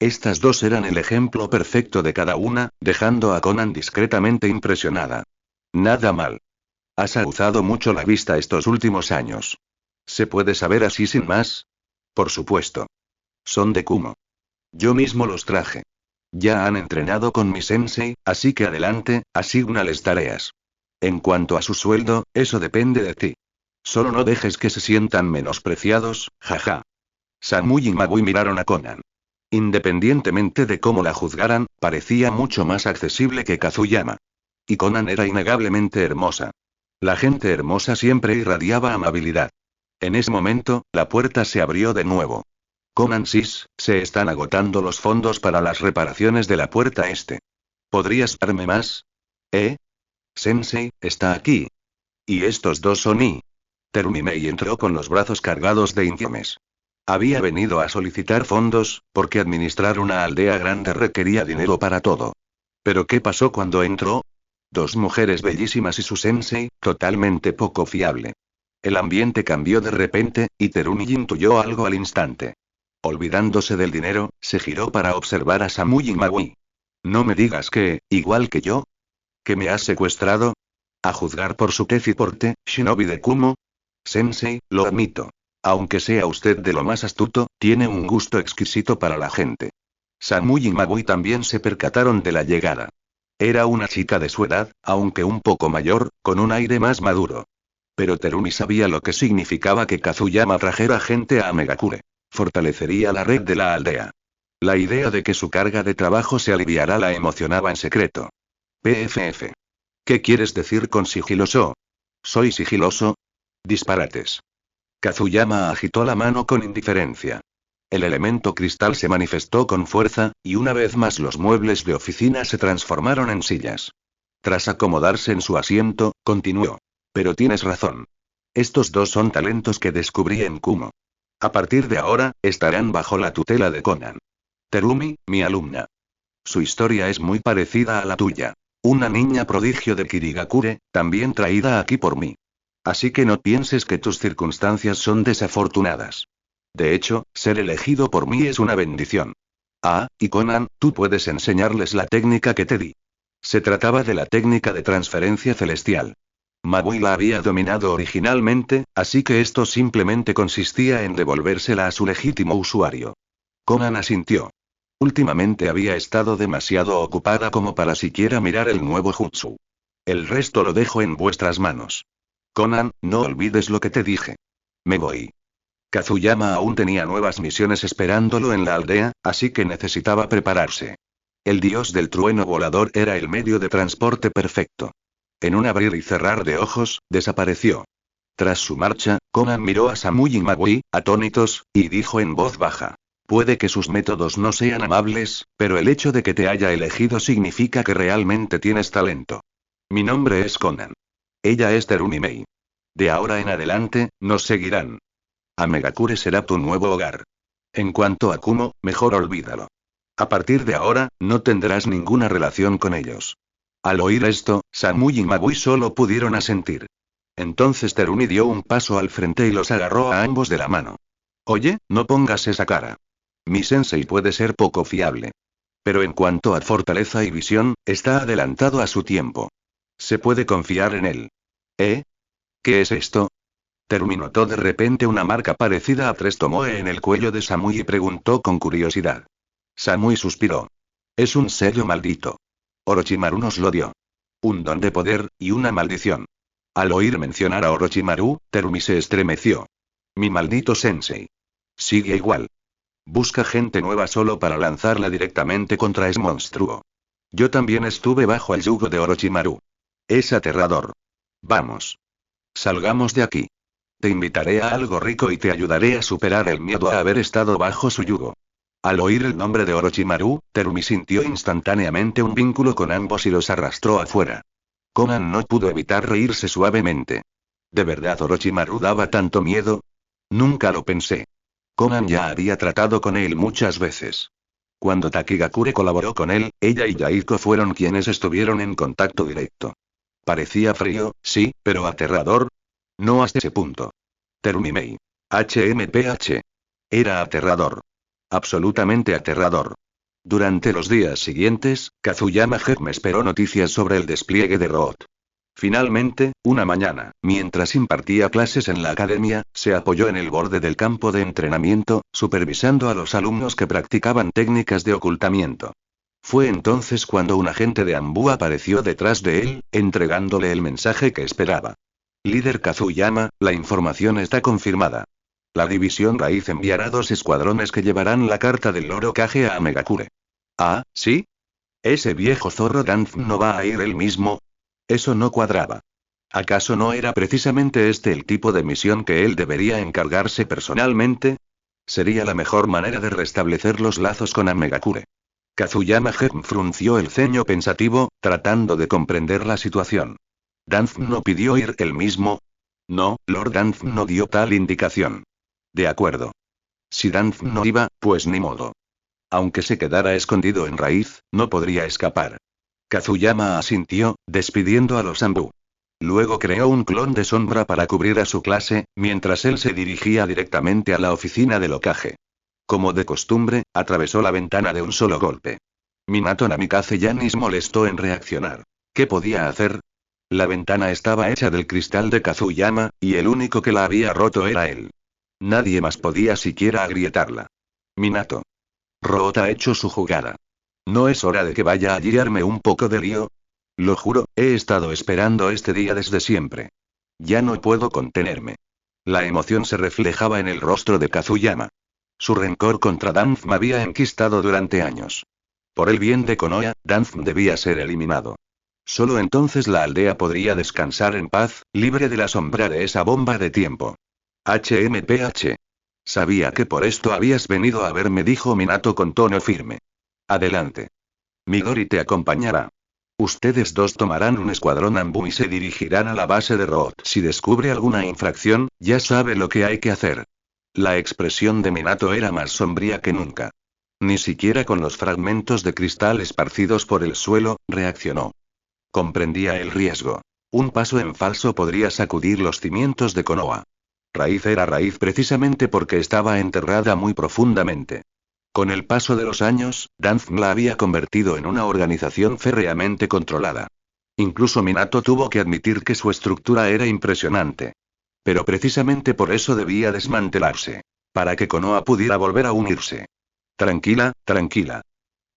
Estas dos eran el ejemplo perfecto de cada una, dejando a Conan discretamente impresionada. Nada mal. Has aguzado mucho la vista estos últimos años. ¿Se puede saber así sin más? Por supuesto. Son de Kumo. Yo mismo los traje. Ya han entrenado con mi sensei, así que adelante, asígnales tareas. En cuanto a su sueldo, eso depende de ti. Solo no dejes que se sientan menospreciados, jaja. Samui y Magui miraron a Conan. Independientemente de cómo la juzgaran, parecía mucho más accesible que Kazuyama. Y Conan era innegablemente hermosa. La gente hermosa siempre irradiaba amabilidad. En ese momento, la puerta se abrió de nuevo. Conan Sis, se están agotando los fondos para las reparaciones de la puerta este. ¿Podrías darme más? ¿Eh? Sensei, está aquí. Y estos dos son y. Terumimei entró con los brazos cargados de informes. Había venido a solicitar fondos, porque administrar una aldea grande requería dinero para todo. ¿Pero qué pasó cuando entró? Dos mujeres bellísimas y su sensei, totalmente poco fiable. El ambiente cambió de repente, y Terumi intuyó algo al instante. Olvidándose del dinero, se giró para observar a Samui y Maui. No me digas que, igual que yo, ¿que me has secuestrado? A juzgar por su tez y porte, shinobi de Kumo. Sensei, lo admito. Aunque sea usted de lo más astuto, tiene un gusto exquisito para la gente. Samui y Maui también se percataron de la llegada. Era una chica de su edad, aunque un poco mayor, con un aire más maduro. Pero Terumi sabía lo que significaba que Kazuyama trajera gente a Megakure. Fortalecería la red de la aldea. La idea de que su carga de trabajo se aliviará la emocionaba en secreto. PFF. ¿Qué quieres decir con sigiloso? ¿Soy sigiloso? Disparates. Kazuyama agitó la mano con indiferencia. El elemento cristal se manifestó con fuerza, y una vez más los muebles de oficina se transformaron en sillas. Tras acomodarse en su asiento, continuó. Pero tienes razón. Estos dos son talentos que descubrí en Kumo. A partir de ahora, estarán bajo la tutela de Conan. Terumi, mi alumna. Su historia es muy parecida a la tuya. Una niña prodigio de Kirigakure, también traída aquí por mí. Así que no pienses que tus circunstancias son desafortunadas. De hecho, ser elegido por mí es una bendición. Ah, y Conan, tú puedes enseñarles la técnica que te di. Se trataba de la técnica de transferencia celestial. Magui la había dominado originalmente, así que esto simplemente consistía en devolvérsela a su legítimo usuario. Conan asintió. Últimamente había estado demasiado ocupada como para siquiera mirar el nuevo jutsu. El resto lo dejo en vuestras manos. Conan, no olvides lo que te dije. Me voy. Kazuyama aún tenía nuevas misiones esperándolo en la aldea, así que necesitaba prepararse. El dios del trueno volador era el medio de transporte perfecto. En un abrir y cerrar de ojos, desapareció. Tras su marcha, Conan miró a Samui y Magui, atónitos, y dijo en voz baja. Puede que sus métodos no sean amables, pero el hecho de que te haya elegido significa que realmente tienes talento. Mi nombre es Conan. Ella es Terumi Mei. De ahora en adelante, nos seguirán. Amegakure será tu nuevo hogar. En cuanto a Kumo, mejor olvídalo. A partir de ahora, no tendrás ninguna relación con ellos. Al oír esto, Samui y Magui solo pudieron asentir. Entonces Terumi dio un paso al frente y los agarró a ambos de la mano. Oye, no pongas esa cara. Mi sensei puede ser poco fiable. Pero en cuanto a fortaleza y visión, está adelantado a su tiempo. Se puede confiar en él. ¿Eh? ¿Qué es esto? Terumi notó de repente una marca parecida a 3 Tomoe en el cuello de Samui y preguntó con curiosidad. Samui suspiró. Es un sello maldito. Orochimaru nos lo dio. Un don de poder, y una maldición. Al oír mencionar a Orochimaru, Terumi se estremeció. Mi maldito sensei. Sigue igual. Busca gente nueva solo para lanzarla directamente contra ese monstruo. Yo también estuve bajo el yugo de Orochimaru. Es aterrador. Vamos. Salgamos de aquí. Te invitaré a algo rico y te ayudaré a superar el miedo a haber estado bajo su yugo. Al oír el nombre de Orochimaru, Terumi sintió instantáneamente un vínculo con ambos y los arrastró afuera. Konan no pudo evitar reírse suavemente. ¿De verdad Orochimaru daba tanto miedo? Nunca lo pensé. Konan ya había tratado con él muchas veces. Cuando Takigakure colaboró con él, ella y Yaiko fueron quienes estuvieron en contacto directo. Parecía frío, sí, pero aterrador. No hasta ese punto. Terumi Mei. HMPH. Era aterrador. Absolutamente aterrador. Durante los días siguientes, Kazuyama Germ esperó noticias sobre el despliegue de Root. Finalmente, una mañana, mientras impartía clases en la academia, se apoyó en el borde del campo de entrenamiento, supervisando a los alumnos que practicaban técnicas de ocultamiento. Fue entonces cuando un agente de Anbu apareció detrás de él, entregándole el mensaje que esperaba. Líder Kazuyama, la información está confirmada. La división Raíz enviará 2 escuadrones que llevarán la carta del Loro Kage a Megakure. Ah, ¿sí? ¿Ese viejo zorro Danz no va a ir él mismo? Eso no cuadraba. ¿Acaso no era precisamente este el tipo de misión que él debería encargarse personalmente? Sería la mejor manera de restablecer los lazos con Amegakure. Kazuyama Germ frunció el ceño pensativo, tratando de comprender la situación. ¿Danz no pidió ir él mismo? No, Lord Danz no dio tal indicación. De acuerdo. Si Danz no iba, pues ni modo. Aunque se quedara escondido en Raíz, no podría escapar. Kazuyama asintió, despidiendo a los Anbu. Luego creó un clon de sombra para cubrir a su clase, mientras él se dirigía directamente a la oficina del Hokage. Como de costumbre, atravesó la ventana de un solo golpe. Minato Namikaze ya ni se molestó en reaccionar. ¿Qué podía hacer? La ventana estaba hecha del cristal de Kazuyama, y el único que la había roto era él. Nadie más podía siquiera agrietarla. Minato. Root ha hecho su jugada. ¿No es hora de que vaya a liarme un poco de lío? Lo juro, he estado esperando este día desde siempre. Ya no puedo contenerme. La emoción se reflejaba en el rostro de Kazuyama. Su rencor contra Danz me había enquistado durante años. Por el bien de Konoha, Danz debía ser eliminado. Solo entonces la aldea podría descansar en paz, libre de la sombra de esa bomba de tiempo. HMPH. Sabía que por esto habías venido a verme, dijo Minato con tono firme. Adelante. Midori te acompañará. Ustedes dos tomarán un escuadrón Anbu y se dirigirán a la base de Root. Si descubre alguna infracción, ya sabe lo que hay que hacer. La expresión de Minato era más sombría que nunca. Ni siquiera con los fragmentos de cristal esparcidos por el suelo, reaccionó. Comprendía el riesgo. Un paso en falso podría sacudir los cimientos de Konoha. Raíz era raíz precisamente porque estaba enterrada muy profundamente. Con el paso de los años, Danz la había convertido en una organización férreamente controlada. Incluso Minato tuvo que admitir que su estructura era impresionante. Pero precisamente por eso debía desmantelarse. Para que Konoha pudiera volver a unirse. Tranquila, tranquila.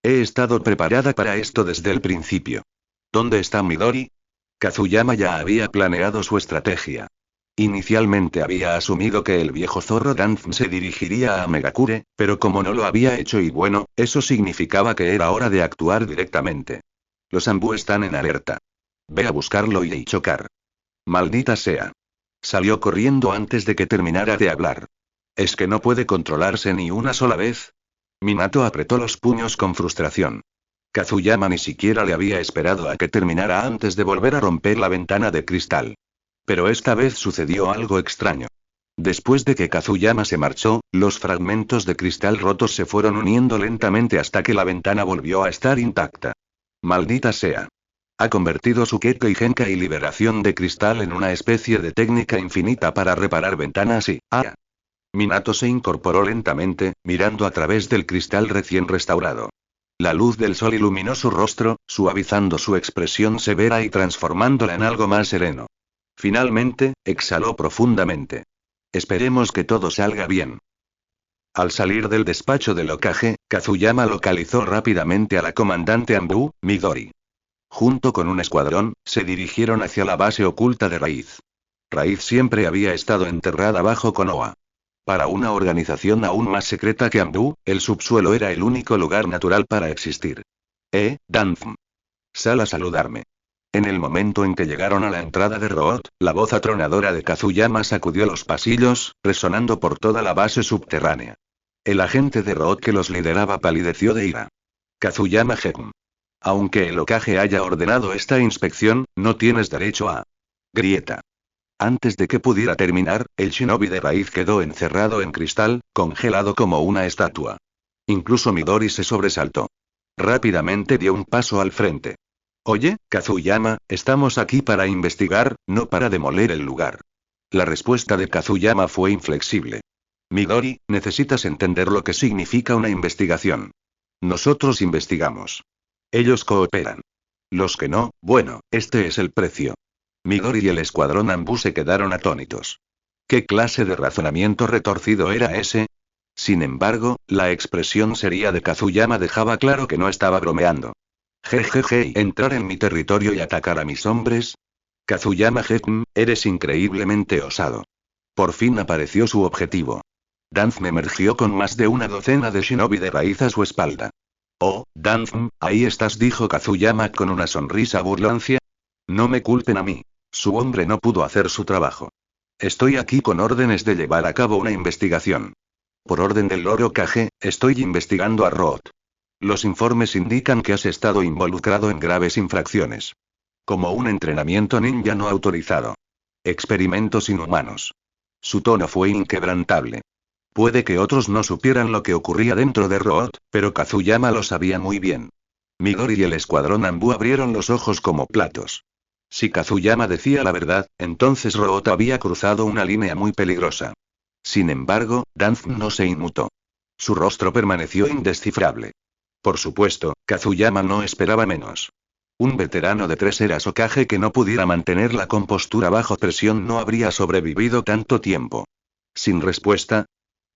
He estado preparada para esto desde el principio. ¿Dónde está Midori? Kazuyama ya había planeado su estrategia. Inicialmente había asumido que el viejo zorro Danz se dirigiría a Megakure, pero como no lo había hecho y bueno, eso significaba que era hora de actuar directamente. Los Anbu están en alerta. Ve a buscarlo y chocar. Maldita sea. Salió corriendo antes de que terminara de hablar. ¿Es que no puede controlarse ni una sola vez? Minato apretó los puños con frustración. Kazuyama ni siquiera le había esperado a que terminara antes de volver a romper la ventana de cristal. Pero esta vez sucedió algo extraño. Después de que Kazuyama se marchó, los fragmentos de cristal rotos se fueron uniendo lentamente hasta que la ventana volvió a estar intacta. Maldita sea. Ha convertido su Kekkei Genkai y liberación de cristal en una especie de técnica infinita para reparar ventanas y... ¡Ah! Minato se incorporó lentamente, mirando a través del cristal recién restaurado. La luz del sol iluminó su rostro, suavizando su expresión severa y transformándola en algo más sereno. Finalmente, exhaló profundamente. Esperemos que todo salga bien. Al salir del despacho del Hokage, Kazuyama localizó rápidamente a la comandante Anbu, Midori. Junto con un escuadrón, se dirigieron hacia la base oculta de Raíz. Raíz siempre había estado enterrada bajo Konoha. Para una organización aún más secreta que Anbu, el subsuelo era el único lugar natural para existir. Danzm. Sal a saludarme. En el momento en que llegaron a la entrada de Root, la voz atronadora de Kazuyama sacudió los pasillos, resonando por toda la base subterránea. El agente de Root que los lideraba palideció de ira. Kazuyama Gekun. Aunque el Hokage haya ordenado esta inspección, no tienes derecho a... Grieta. Antes de que pudiera terminar, el shinobi de Raíz quedó encerrado en cristal, congelado como una estatua. Incluso Midori se sobresaltó. Rápidamente dio un paso al frente. Oye, Kazuyama, estamos aquí para investigar, no para demoler el lugar. La respuesta de Kazuyama fue inflexible. Midori, necesitas entender lo que significa una investigación. Nosotros investigamos. Ellos cooperan. Los que no, bueno, este es el precio. Midori y el escuadrón Anbu se quedaron atónitos. ¿Qué clase de razonamiento retorcido era ese? Sin embargo, la expresión seria de Kazuyama dejaba claro que no estaba bromeando. Jejeje, ¿entrar en mi territorio y atacar a mis hombres? Kazuyama Gekun, eres increíblemente osado. Por fin apareció su objetivo. Danzm emergió con más de una docena de shinobi de Raíz a su espalda. Oh, Danzm, ahí estás, dijo Kazuyama con una sonrisa burlancia. No me culpen a mí. Su hombre no pudo hacer su trabajo. Estoy aquí con órdenes de llevar a cabo una investigación. Por orden del Lord Hokage, estoy investigando a Root. Los informes indican que has estado involucrado en graves infracciones. Como un entrenamiento ninja no autorizado. Experimentos inhumanos. Su tono fue inquebrantable. Puede que otros no supieran lo que ocurría dentro de Root, pero Kazuyama lo sabía muy bien. Midori y el escuadrón Anbu abrieron los ojos como platos. Si Kazuyama decía la verdad, entonces Root había cruzado una línea muy peligrosa. Sin embargo, Danzm no se inmutó. Su rostro permaneció indescifrable. Por supuesto, Kazuyama no esperaba menos. Un veterano de 3 eras Hokage que no pudiera mantener la compostura bajo presión no habría sobrevivido tanto tiempo. Sin respuesta.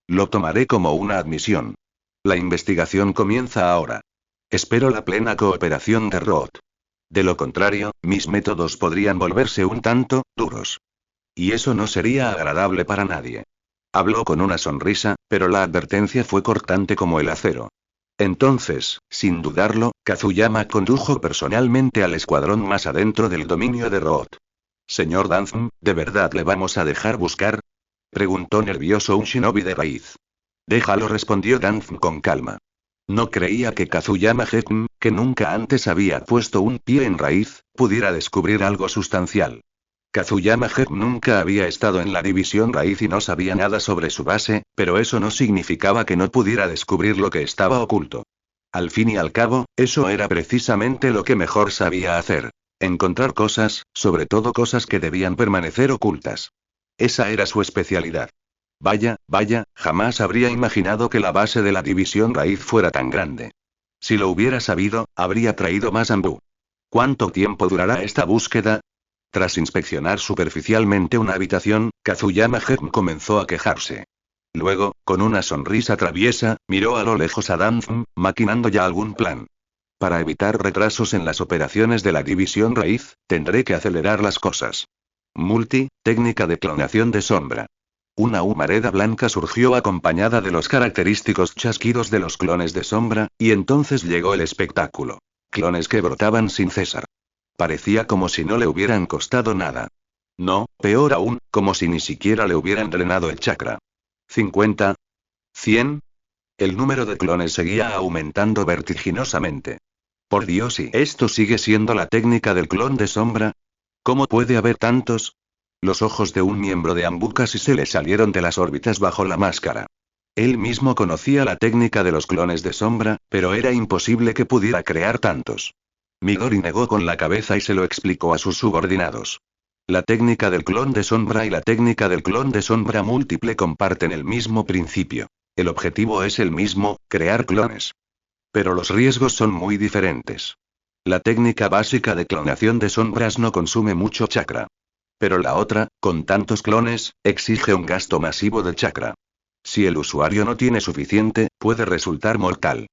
Lo tomaré como una admisión. La investigación comienza ahora. Espero la plena cooperación de Root. De lo contrario, mis métodos podrían volverse un tanto duros. Y eso no sería agradable para nadie. Habló con una sonrisa, pero la advertencia fue cortante como el acero. Entonces, sin dudarlo, Kazuyama condujo personalmente al escuadrón más adentro del dominio de Root. Señor Danzm, ¿de verdad le vamos a dejar buscar? Preguntó nervioso un shinobi de Raíz. Déjalo, respondió Danzm con calma. No creía que Kazuyama Gekun, que nunca antes había puesto un pie en Raíz, pudiera descubrir algo sustancial. Kazuyama Gekun nunca había estado en la división Raíz y no sabía nada sobre su base, pero eso no significaba que no pudiera descubrir lo que estaba oculto. Al fin y al cabo, eso era precisamente lo que mejor sabía hacer. Encontrar cosas, sobre todo cosas que debían permanecer ocultas. Esa era su especialidad. Vaya, jamás habría imaginado que la base de la división Raíz fuera tan grande. Si lo hubiera sabido, habría traído más Anbu. ¿Cuánto tiempo durará esta búsqueda? Tras inspeccionar superficialmente una habitación, Kazuyama Gekun comenzó a quejarse. Luego, con una sonrisa traviesa, miró a lo lejos a Danzm, maquinando ya algún plan. Para evitar retrasos en las operaciones de la división Raíz, tendré que acelerar las cosas. Técnica de clonación de sombra. Una humareda blanca surgió acompañada de los característicos chasquidos de los clones de sombra, y entonces llegó el espectáculo. Clones que brotaban sin cesar. Parecía como si no le hubieran costado nada. No, peor aún, como si ni siquiera le hubieran drenado el chakra. 50. 100. El número de clones seguía aumentando vertiginosamente. Por Dios, ¿y esto sigue siendo la técnica del clon de sombra? ¿Cómo puede haber tantos? Los ojos de un miembro de Anbu casi se le salieron de las órbitas bajo la máscara. Él mismo conocía la técnica de los clones de sombra, pero era imposible que pudiera crear tantos. Midori negó con la cabeza y se lo explicó a sus subordinados. La técnica del clon de sombra y la técnica del clon de sombra múltiple comparten el mismo principio. El objetivo es el mismo, crear clones. Pero los riesgos son muy diferentes. La técnica básica de clonación de sombras no consume mucho chakra. Pero la otra, con tantos clones, exige un gasto masivo de chakra. Si el usuario no tiene suficiente, puede resultar mortal.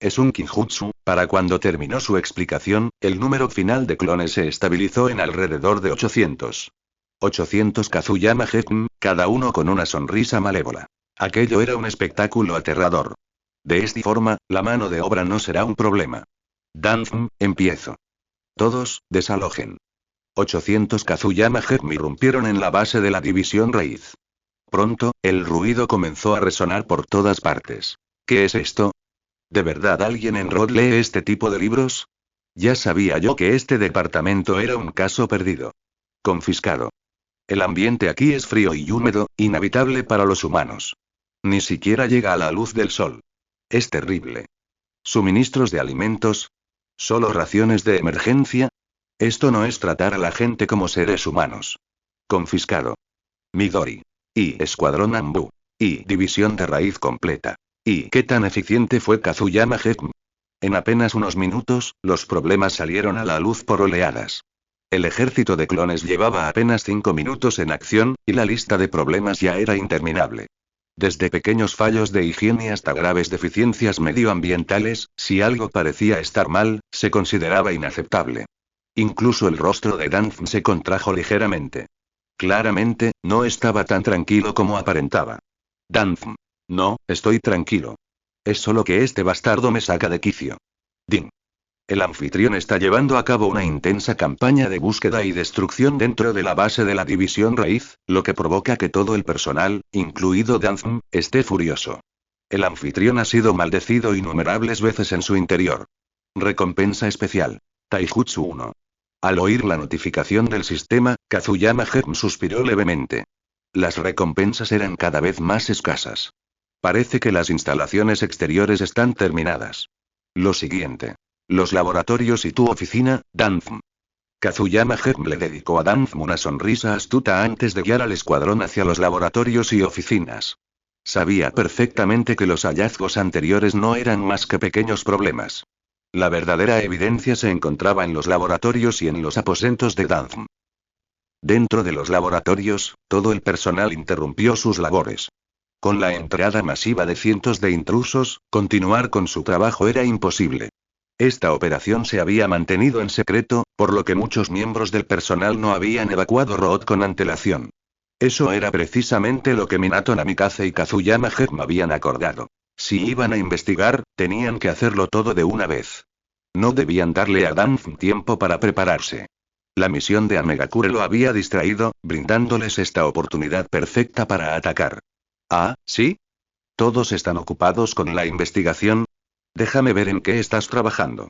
Es un kinjutsu. Para cuando terminó su explicación, el número final de clones se estabilizó en alrededor de 800. 800 Kazuyama Gekm, cada uno con una sonrisa malévola. Aquello era un espectáculo aterrador. De esta forma, la mano de obra no será un problema. Danzm, empiezo. Todos, desalojen. 800 Kazuyama Gekm irrumpieron en la base de la división raíz. Pronto, el ruido comenzó a resonar por todas partes. ¿Qué es esto? ¿De verdad alguien en Rod lee este tipo de libros? Ya sabía yo que este departamento era un caso perdido. Confiscado. El ambiente aquí es frío y húmedo, inhabitable para los humanos. Ni siquiera llega a la luz del sol. Es terrible. ¿Suministros de alimentos? ¿Solo raciones de emergencia? Esto no es tratar a la gente como seres humanos. Confiscado. Midori. Y Escuadrón Ambu. Y División de Raíz completa. ¿Y qué tan eficiente fue Kazuyama Gekm? En apenas unos minutos, los problemas salieron a la luz por oleadas. El ejército de clones llevaba apenas 5 minutos en acción, y la lista de problemas ya era interminable. Desde pequeños fallos de higiene hasta graves deficiencias medioambientales, si algo parecía estar mal, se consideraba inaceptable. Incluso el rostro de Danzm se contrajo ligeramente. Claramente, no estaba tan tranquilo como aparentaba. Danzm. No, estoy tranquilo. Es solo que este bastardo me saca de quicio. Ding. El anfitrión está llevando a cabo una intensa campaña de búsqueda y destrucción dentro de la base de la división raíz, lo que provoca que todo el personal, incluido Danzm, esté furioso. El anfitrión ha sido maldecido innumerables veces en su interior. Recompensa especial. Taijutsu 1. Al oír la notificación del sistema, Kazuyama Gekm suspiró levemente. Las recompensas eran cada vez más escasas. Parece que las instalaciones exteriores están terminadas. Lo siguiente. Los laboratorios y tu oficina, Danzm. Kazuyama Gekm le dedicó a Danzm una sonrisa astuta antes de guiar al escuadrón hacia los laboratorios y oficinas. Sabía perfectamente que los hallazgos anteriores no eran más que pequeños problemas. La verdadera evidencia se encontraba en los laboratorios y en los aposentos de Danzm. Dentro de los laboratorios, todo el personal interrumpió sus labores. Con la entrada masiva de cientos de intrusos, continuar con su trabajo era imposible. Esta operación se había mantenido en secreto, por lo que muchos miembros del personal no habían evacuado Road con antelación. Eso era precisamente lo que Minato Namikaze y Kazuyama Gekm habían acordado. Si iban a investigar, tenían que hacerlo todo de una vez. No debían darle a Danzm tiempo para prepararse. La misión de Amegakure lo había distraído, brindándoles esta oportunidad perfecta para atacar. Ah, ¿sí? ¿Todos están ocupados con la investigación? Déjame ver en qué estás trabajando.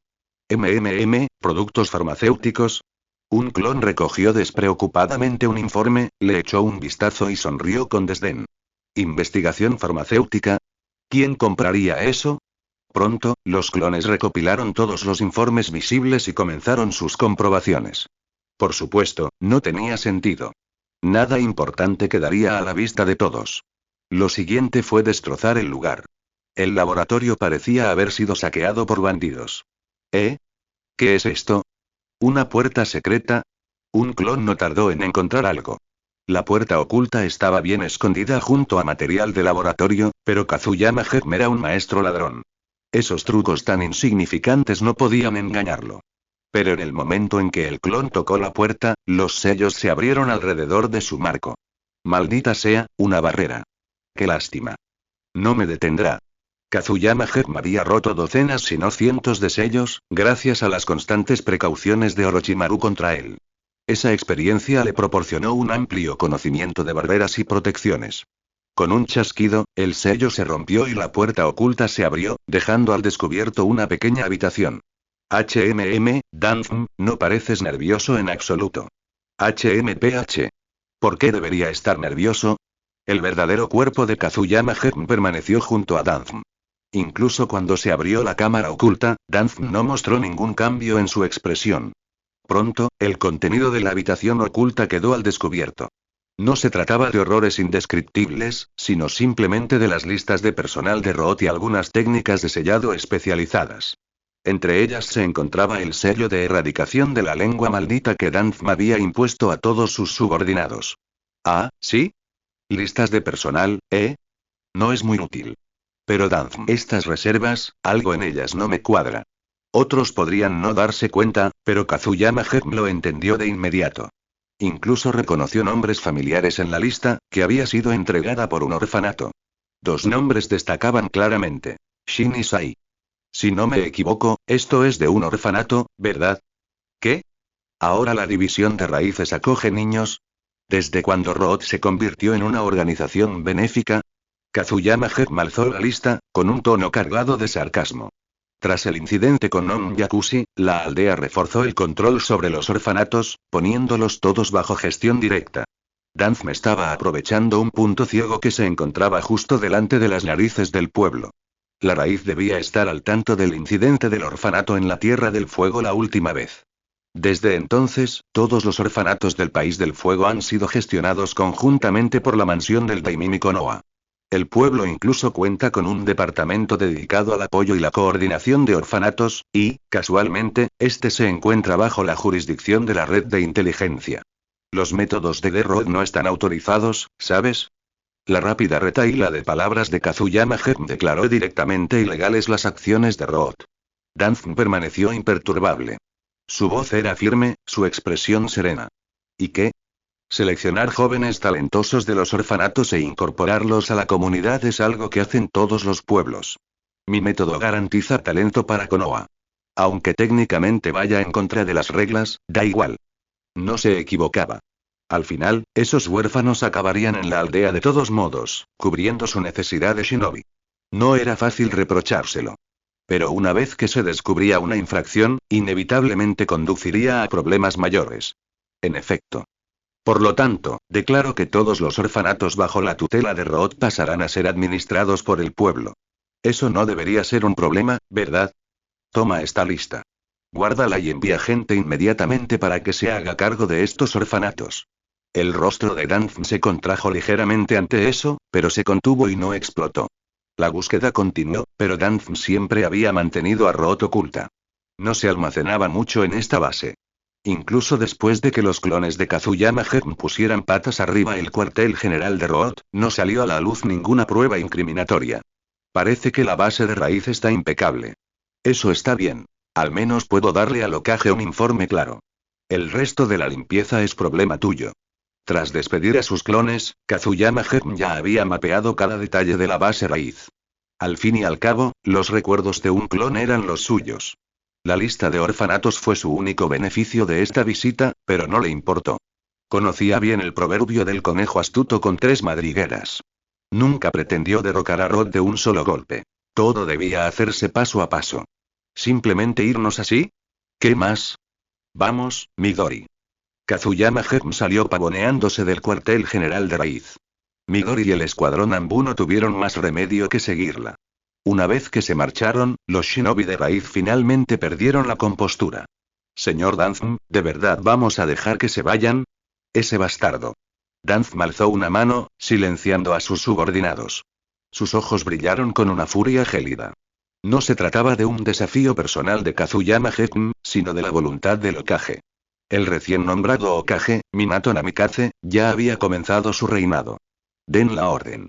Productos farmacéuticos. Un clon recogió despreocupadamente un informe, le echó un vistazo y sonrió con desdén. ¿Investigación farmacéutica? ¿Quién compraría eso? Pronto, los clones recopilaron todos los informes visibles y comenzaron sus comprobaciones. Por supuesto, no tenía sentido. Nada importante quedaría a la vista de todos. Lo siguiente fue destrozar el lugar. El laboratorio parecía haber sido saqueado por bandidos. ¿Eh? ¿Qué es esto? ¿Una puerta secreta? Un clon no tardó en encontrar algo. La puerta oculta estaba bien escondida junto a material de laboratorio, pero Kazuyama Gekm era un maestro ladrón. Esos trucos tan insignificantes no podían engañarlo. Pero en el momento en que el clon tocó la puerta, los sellos se abrieron alrededor de su marco. Maldita sea, una barrera. ¡Qué lástima! No me detendrá. Kazuyama Gekm había roto docenas si no cientos de sellos, gracias a las constantes precauciones de Orochimaru contra él. Esa experiencia le proporcionó un amplio conocimiento de barreras y protecciones. Con un chasquido, el sello se rompió y la puerta oculta se abrió, dejando al descubierto una pequeña habitación. Danzm, no pareces nervioso en absoluto. HMPH. ¿Por qué debería estar nervioso? El verdadero cuerpo de Kazuyama Gekm permaneció junto a Danzm. Incluso cuando se abrió la cámara oculta, Danzm no mostró ningún cambio en su expresión. Pronto, el contenido de la habitación oculta quedó al descubierto. No se trataba de horrores indescriptibles, sino simplemente de las listas de personal de Root y algunas técnicas de sellado especializadas. Entre ellas se encontraba el sello de erradicación de la lengua maldita que Danzm había impuesto a todos sus subordinados. Ah, ¿sí? Listas de personal, ¿eh? No es muy útil. Pero Danzm, estas reservas, algo en ellas no me cuadra. Otros podrían no darse cuenta, pero Kazuyama Gem lo entendió de inmediato. Incluso reconoció nombres familiares en la lista, que había sido entregada por un orfanato. Dos nombres destacaban claramente: Shin y Sai. Si no me equivoco, esto es de un orfanato, ¿verdad? ¿Qué? ¿Ahora la división de raíces acoge niños? ¿Desde cuando Root se convirtió en una organización benéfica? Kazuyama Gem alzó la lista, con un tono cargado de sarcasmo. Tras el incidente con Onyakushi, la aldea reforzó el control sobre los orfanatos, poniéndolos todos bajo gestión directa. Danzm estaba aprovechando un punto ciego que se encontraba justo delante de las narices del pueblo. La raíz debía estar al tanto del incidente del orfanato en la Tierra del Fuego la última vez. Desde entonces, todos los orfanatos del País del Fuego han sido gestionados conjuntamente por la mansión del Daimimi Konoha. El pueblo incluso cuenta con un departamento dedicado al apoyo y la coordinación de orfanatos, y, casualmente, este se encuentra bajo la jurisdicción de la red de inteligencia. Los métodos de Root no están autorizados, ¿sabes? La rápida retahíla de palabras de Kazuyama Gem declaró directamente ilegales las acciones de Root. Danzm permaneció imperturbable. Su voz era firme, su expresión serena. ¿Y qué? Seleccionar jóvenes talentosos de los orfanatos e incorporarlos a la comunidad es algo que hacen todos los pueblos. Mi método garantiza talento para Konoha. Aunque técnicamente vaya en contra de las reglas, da igual. No se equivocaba. Al final, esos huérfanos acabarían en la aldea de todos modos, cubriendo su necesidad de shinobi. No era fácil reprochárselo. Pero una vez que se descubría una infracción, inevitablemente conduciría a problemas mayores. En efecto. Por lo tanto, declaro que todos los orfanatos bajo la tutela de Root pasarán a ser administrados por el pueblo. Eso no debería ser un problema, ¿verdad? Toma esta lista. Guárdala y envía gente inmediatamente para que se haga cargo de estos orfanatos. El rostro de Danzm se contrajo ligeramente ante eso, pero se contuvo y no explotó. La búsqueda continuó, pero Danzm siempre había mantenido a Root oculta. No se almacenaba mucho en esta base. Incluso después de que los clones de Kazuyama Gem pusieran patas arriba el cuartel general de Root, no salió a la luz ninguna prueba incriminatoria. Parece que la base de raíz está impecable. Eso está bien. Al menos puedo darle al Hokage un informe claro. El resto de la limpieza es problema tuyo. Tras despedir a sus clones, Kazuyama Gem ya había mapeado cada detalle de la base raíz. Al fin y al cabo, los recuerdos de un clon eran los suyos. La lista de orfanatos fue su único beneficio de esta visita, pero no le importó. Conocía bien el proverbio del conejo astuto con 3 madrigueras. Nunca pretendió derrocar a Root de un solo golpe. Todo debía hacerse paso a paso. ¿Simplemente irnos así? ¿Qué más? Vamos, Midori. Kazuyama Gem salió pavoneándose del cuartel general de raíz. Midori y el escuadrón Anbu no tuvieron más remedio que seguirla. Una vez que se marcharon, los shinobi de raíz finalmente perdieron la compostura. Señor Danzm, ¿de verdad vamos a dejar que se vayan? Ese bastardo. Danzm alzó una mano, silenciando a sus subordinados. Sus ojos brillaron con una furia gélida. No se trataba de un desafío personal de Kazuyama Gem, sino de la voluntad del Hokage. El recién nombrado Hokage, Minato Namikaze, ya había comenzado su reinado. Den la orden.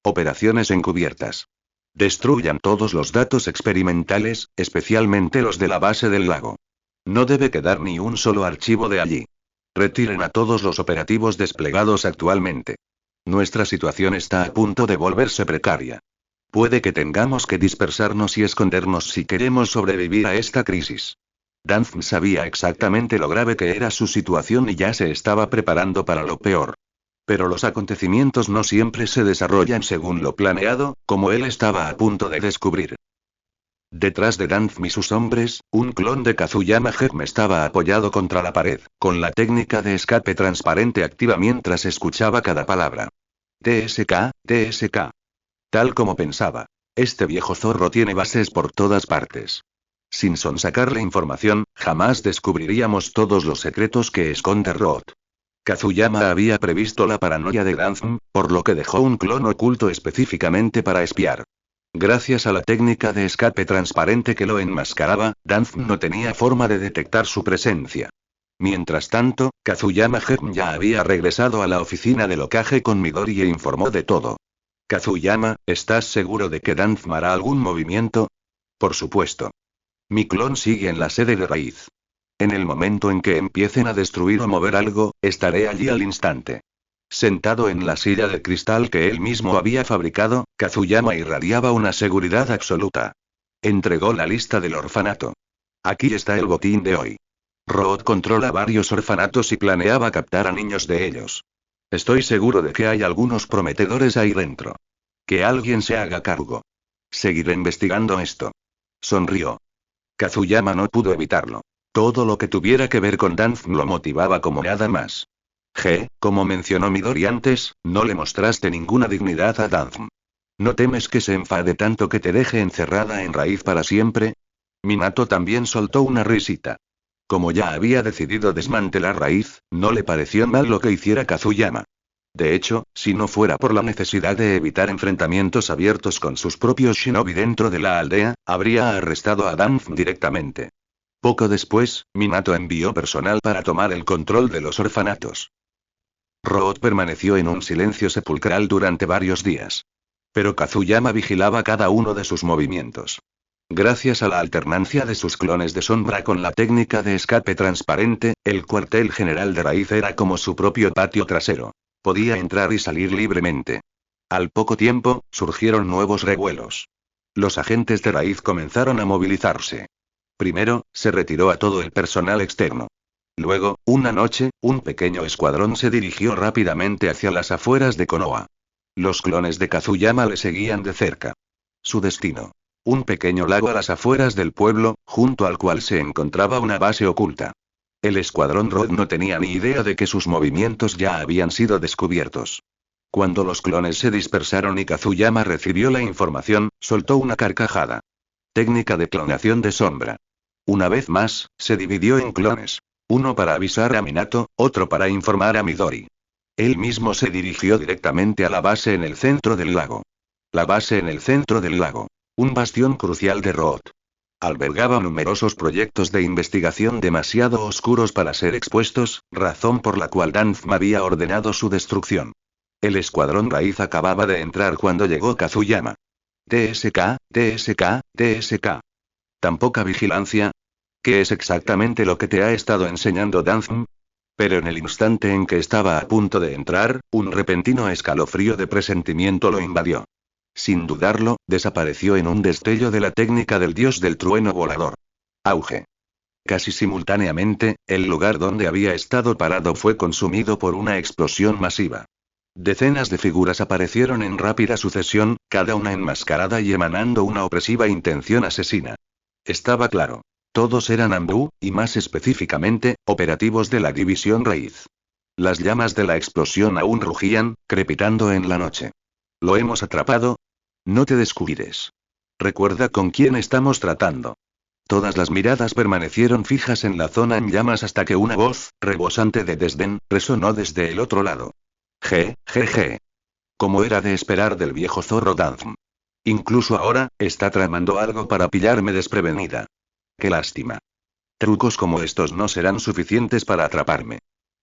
Operaciones encubiertas. Destruyan todos los datos experimentales, especialmente los de la base del lago. No debe quedar ni un solo archivo de allí. Retiren a todos los operativos desplegados actualmente. Nuestra situación está a punto de volverse precaria. Puede que tengamos que dispersarnos y escondernos si queremos sobrevivir a esta crisis. Danzm sabía exactamente lo grave que era su situación y ya se estaba preparando para lo peor. Pero los acontecimientos no siempre se desarrollan según lo planeado, como él estaba a punto de descubrir. Detrás de Danzm y sus hombres, un clon de Kazuyama Gem estaba apoyado contra la pared, con la técnica de escape transparente activa mientras escuchaba cada palabra. TSK, TSK. Tal como pensaba. Este viejo zorro tiene bases por todas partes. Sin sonsacarle información, jamás descubriríamos todos los secretos que esconde Root. Kazuyama había previsto la paranoia de Danzm, por lo que dejó un clon oculto específicamente para espiar. Gracias a la técnica de escape transparente que lo enmascaraba, Danzm no tenía forma de detectar su presencia. Mientras tanto, Kazuyama ya había regresado a la oficina de locaje con Midori e informó de todo. Kazuyama, ¿estás seguro de que Danzm hará algún movimiento? Por supuesto. Mi clon sigue en la sede de raíz. En el momento en que empiecen a destruir o mover algo, estaré allí al instante. Sentado en la silla de cristal que él mismo había fabricado, Kazuyama irradiaba una seguridad absoluta. Entregó la lista del orfanato. Aquí está el botín de hoy. Root controla varios orfanatos y planeaba captar a niños de ellos. Estoy seguro de que hay algunos prometedores ahí dentro. Que alguien se haga cargo. Seguiré investigando esto. Sonrió. Kazuyama no pudo evitarlo. Todo lo que tuviera que ver con Danzm lo motivaba como nada más. Como mencionó Midori antes, no le mostraste ninguna dignidad a Danzm. ¿No temes que se enfade tanto que te deje encerrada en raíz para siempre? Minato también soltó una risita. Como ya había decidido desmantelar raíz, no le pareció mal lo que hiciera Kazuyama. De hecho, si no fuera por la necesidad de evitar enfrentamientos abiertos con sus propios shinobi dentro de la aldea, habría arrestado a Danzm directamente. Poco después, Minato envió personal para tomar el control de los orfanatos. Root permaneció en un silencio sepulcral durante varios días. Pero Kazuyama vigilaba cada uno de sus movimientos. Gracias a la alternancia de sus clones de sombra con la técnica de escape transparente, el cuartel general de raíz era como su propio patio trasero. Podía entrar y salir libremente. Al poco tiempo, surgieron nuevos revuelos. Los agentes de raíz comenzaron a movilizarse. Primero, se retiró a todo el personal externo. Luego, una noche, un pequeño escuadrón se dirigió rápidamente hacia las afueras de Konoha. Los clones de Kazuyama le seguían de cerca. Su destino. Un pequeño lago a las afueras del pueblo, junto al cual se encontraba una base oculta. El escuadrón Root no tenía ni idea de que sus movimientos ya habían sido descubiertos. Cuando los clones se dispersaron y Kazuyama recibió la información, soltó una carcajada. Técnica de clonación de sombra. Una vez más, se dividió en clones. Uno para avisar a Minato, otro para informar a Midori. Él mismo se dirigió directamente a la base en el centro del lago. La base en el centro del lago. Un bastión crucial de Root. Albergaba numerosos proyectos de investigación demasiado oscuros para ser expuestos, razón por la cual Danzm había ordenado su destrucción. El escuadrón raíz acababa de entrar cuando llegó Kazuyama. TSK, TSK, TSK. ¿Tan poca vigilancia? ¿Qué es exactamente lo que te ha estado enseñando Danzm? Pero en el instante en que estaba a punto de entrar, un repentino escalofrío de presentimiento lo invadió. Sin dudarlo, desapareció en un destello de la técnica del dios del trueno volador. Auge. Casi simultáneamente, el lugar donde había estado parado fue consumido por una explosión masiva. Decenas de figuras aparecieron en rápida sucesión, cada una enmascarada y emanando una opresiva intención asesina. Estaba claro. Todos eran Anbu, y más específicamente, operativos de la División Raíz. Las llamas de la explosión aún rugían, crepitando en la noche. ¿Lo hemos atrapado? No te descuides. Recuerda con quién estamos tratando. Todas las miradas permanecieron fijas en la zona en llamas hasta que una voz, rebosante de desdén, resonó desde el otro lado. Como era de esperar del viejo zorro Danzm. Incluso ahora, está tramando algo para pillarme desprevenida. Qué lástima. Trucos como estos no serán suficientes para atraparme.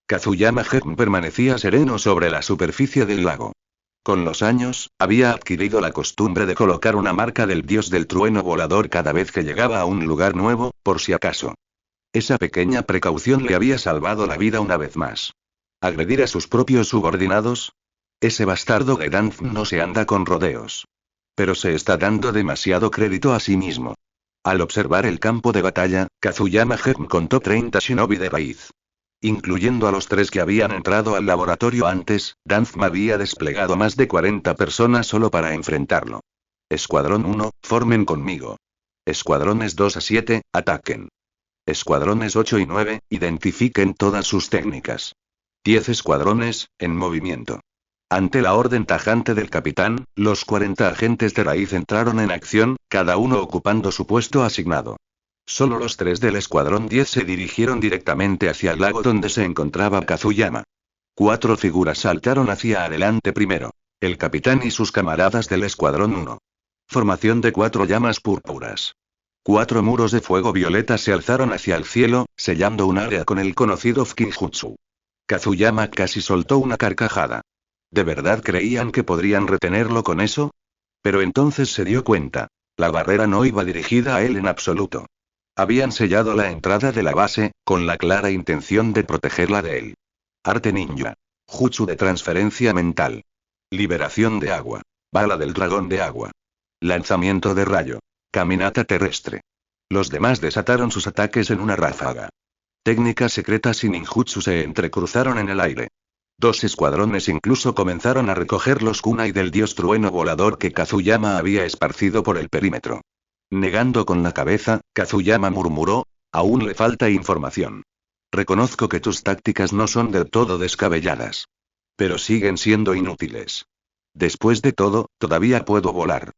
Kazuyama permanecía sereno sobre la superficie del lago. Con los años, había adquirido la costumbre de colocar una marca del dios del trueno volador cada vez que llegaba a un lugar nuevo, por si acaso. Esa pequeña precaución le había salvado la vida una vez más. ¿Agredir a sus propios subordinados? Ese bastardo de Danzm no se anda con rodeos. Pero se está dando demasiado crédito a sí mismo. Al observar el campo de batalla, Kazuyama contó 30 shinobi de raíz. Incluyendo a los 3 que habían entrado al laboratorio antes, Danzm había desplegado más de 40 personas solo para enfrentarlo. Escuadrón 1, formen conmigo. Escuadrones 2 a 7, ataquen. Escuadrones 8 y 9, identifiquen todas sus técnicas. 10 escuadrones, en movimiento. Ante la orden tajante del capitán, los 40 agentes de raíz entraron en acción, cada uno ocupando su puesto asignado. Solo los 3 del escuadrón 10 se dirigieron directamente hacia el lago donde se encontraba Kazuyama. 4 figuras saltaron hacia adelante primero. El capitán y sus camaradas del escuadrón 1. Formación de 4 llamas púrpuras. 4 muros de fuego violeta se alzaron hacia el cielo, sellando un área con el conocido Fukinjutsu. Kazuyama casi soltó una carcajada. ¿De verdad creían que podrían retenerlo con eso? Pero entonces se dio cuenta. La barrera no iba dirigida a él en absoluto. Habían sellado la entrada de la base, con la clara intención de protegerla de él. Arte ninja. Jutsu de transferencia mental. Liberación de agua. Bala del dragón de agua. Lanzamiento de rayo. Caminata terrestre. Los demás desataron sus ataques en una ráfaga. Técnicas secretas y ninjutsu se entrecruzaron en el aire. 2 escuadrones incluso comenzaron a recoger los kunai del dios trueno volador que Kazuyama había esparcido por el perímetro. Negando con la cabeza, Kazuyama murmuró, aún le falta información. Reconozco que tus tácticas no son del todo descabelladas. Pero siguen siendo inútiles. Después de todo, todavía puedo volar.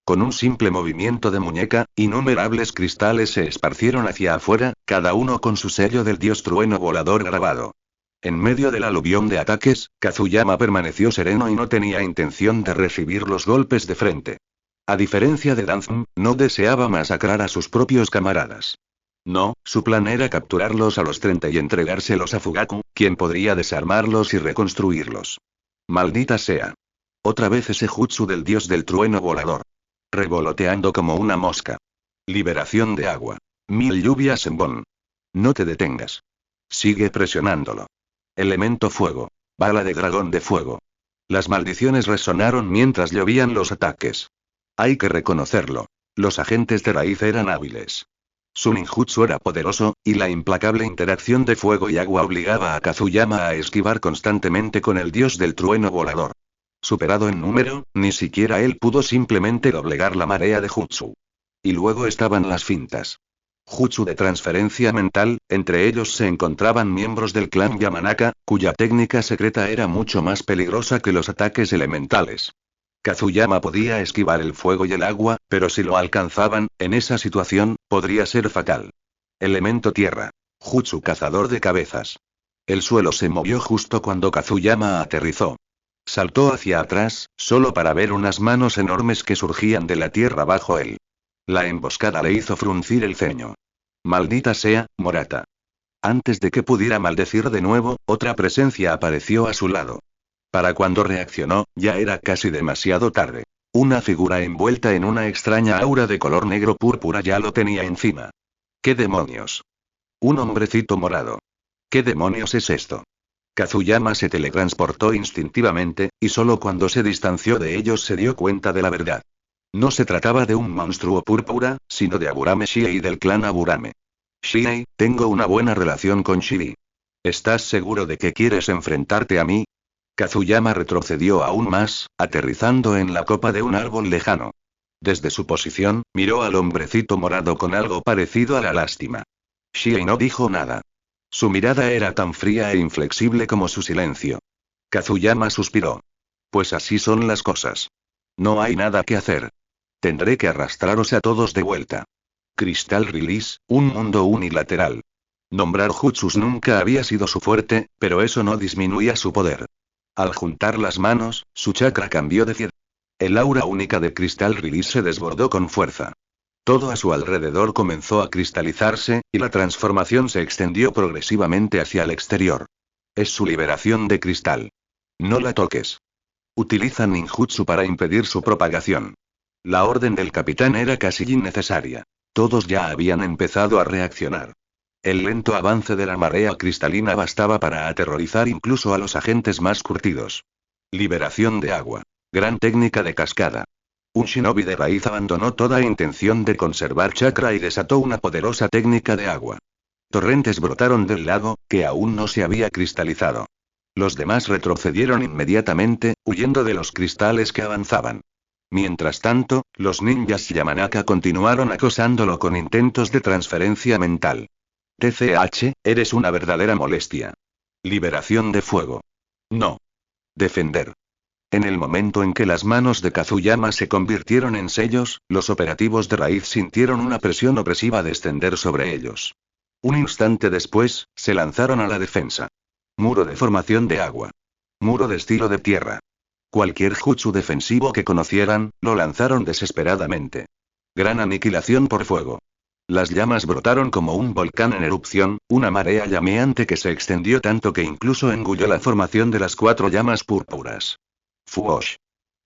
Con un simple movimiento de muñeca, innumerables cristales se esparcieron hacia afuera, cada uno con su sello del dios trueno volador grabado. En medio del aluvión de ataques, Kazuyama permaneció sereno y no tenía intención de recibir los golpes de frente. A diferencia de Danzum, no deseaba masacrar a sus propios camaradas. No, su plan era capturarlos a los 30 y entregárselos a Fugaku, quien podría desarmarlos y reconstruirlos. Maldita sea. Otra vez ese jutsu del dios del trueno volador. Revoloteando como una mosca. Liberación de agua. 1000 lluvias en Bon. No te detengas. Sigue presionándolo. Elemento fuego. Bala de dragón de fuego. Las maldiciones resonaron mientras llovían los ataques. Hay que reconocerlo. Los agentes de raíz eran hábiles. Su ninjutsu era poderoso, y la implacable interacción de fuego y agua obligaba a Kazuyama a esquivar constantemente con el dios del trueno volador. Superado en número, ni siquiera él pudo simplemente doblegar la marea de jutsu. Y luego estaban las fintas. Jutsu de transferencia mental, entre ellos se encontraban miembros del clan Yamanaka, cuya técnica secreta era mucho más peligrosa que los ataques elementales. Kazuyama podía esquivar el fuego y el agua, pero si lo alcanzaban, en esa situación, podría ser fatal. Elemento tierra. Jutsu cazador de cabezas. El suelo se movió justo cuando Kazuyama aterrizó. Saltó hacia atrás, solo para ver unas manos enormes que surgían de la tierra bajo él. La emboscada le hizo fruncir el ceño. Maldita sea, Morata. Antes de que pudiera maldecir de nuevo, otra presencia apareció a su lado. Para cuando reaccionó, ya era casi demasiado tarde. Una figura envuelta en una extraña aura de color negro púrpura ya lo tenía encima. ¿Qué demonios? Un hombrecito morado. ¿Qué demonios es esto? Kazuyama se teletransportó instintivamente, y solo cuando se distanció de ellos se dio cuenta de la verdad. No se trataba de un monstruo púrpura, sino de Aburame Shiei del clan Aburame. Shiei, tengo una buena relación con Shiri. ¿Estás seguro de que quieres enfrentarte a mí? Kazuyama retrocedió aún más, aterrizando en la copa de un árbol lejano. Desde su posición, miró al hombrecito morado con algo parecido a la lástima. Shiei no dijo nada. Su mirada era tan fría e inflexible como su silencio. Kazuyama suspiró. Pues así son las cosas. No hay nada que hacer. Tendré que arrastraros a todos de vuelta. Crystal Release, un mundo unilateral. Nombrar jutsus nunca había sido su fuerte, pero eso no disminuía su poder. Al juntar las manos, su chakra cambió de fiel. El aura única de Crystal Release se desbordó con fuerza. Todo a su alrededor comenzó a cristalizarse, y la transformación se extendió progresivamente hacia el exterior. Es su liberación de cristal. No la toques. Utiliza ninjutsu para impedir su propagación. La orden del capitán era casi innecesaria. Todos ya habían empezado a reaccionar. El lento avance de la marea cristalina bastaba para aterrorizar incluso a los agentes más curtidos. Liberación de agua. Gran técnica de cascada. Un shinobi de raíz abandonó toda intención de conservar chakra y desató una poderosa técnica de agua. Torrentes brotaron del lago, que aún no se había cristalizado. Los demás retrocedieron inmediatamente, huyendo de los cristales que avanzaban. Mientras tanto, los ninjas Yamanaka continuaron acosándolo con intentos de transferencia mental. TCH, eres una verdadera molestia. Liberación de fuego. No. Defender. En el momento en que las manos de Kazuyama se convirtieron en sellos, los operativos de raíz sintieron una presión opresiva descender sobre ellos. Un instante después, se lanzaron a la defensa. Muro de formación de agua. Muro de estilo de tierra. Cualquier jutsu defensivo que conocieran, lo lanzaron desesperadamente. Gran aniquilación por fuego. Las llamas brotaron como un volcán en erupción, una marea llameante que se extendió tanto que incluso engulló la formación de las 4 llamas púrpuras. Fuosh.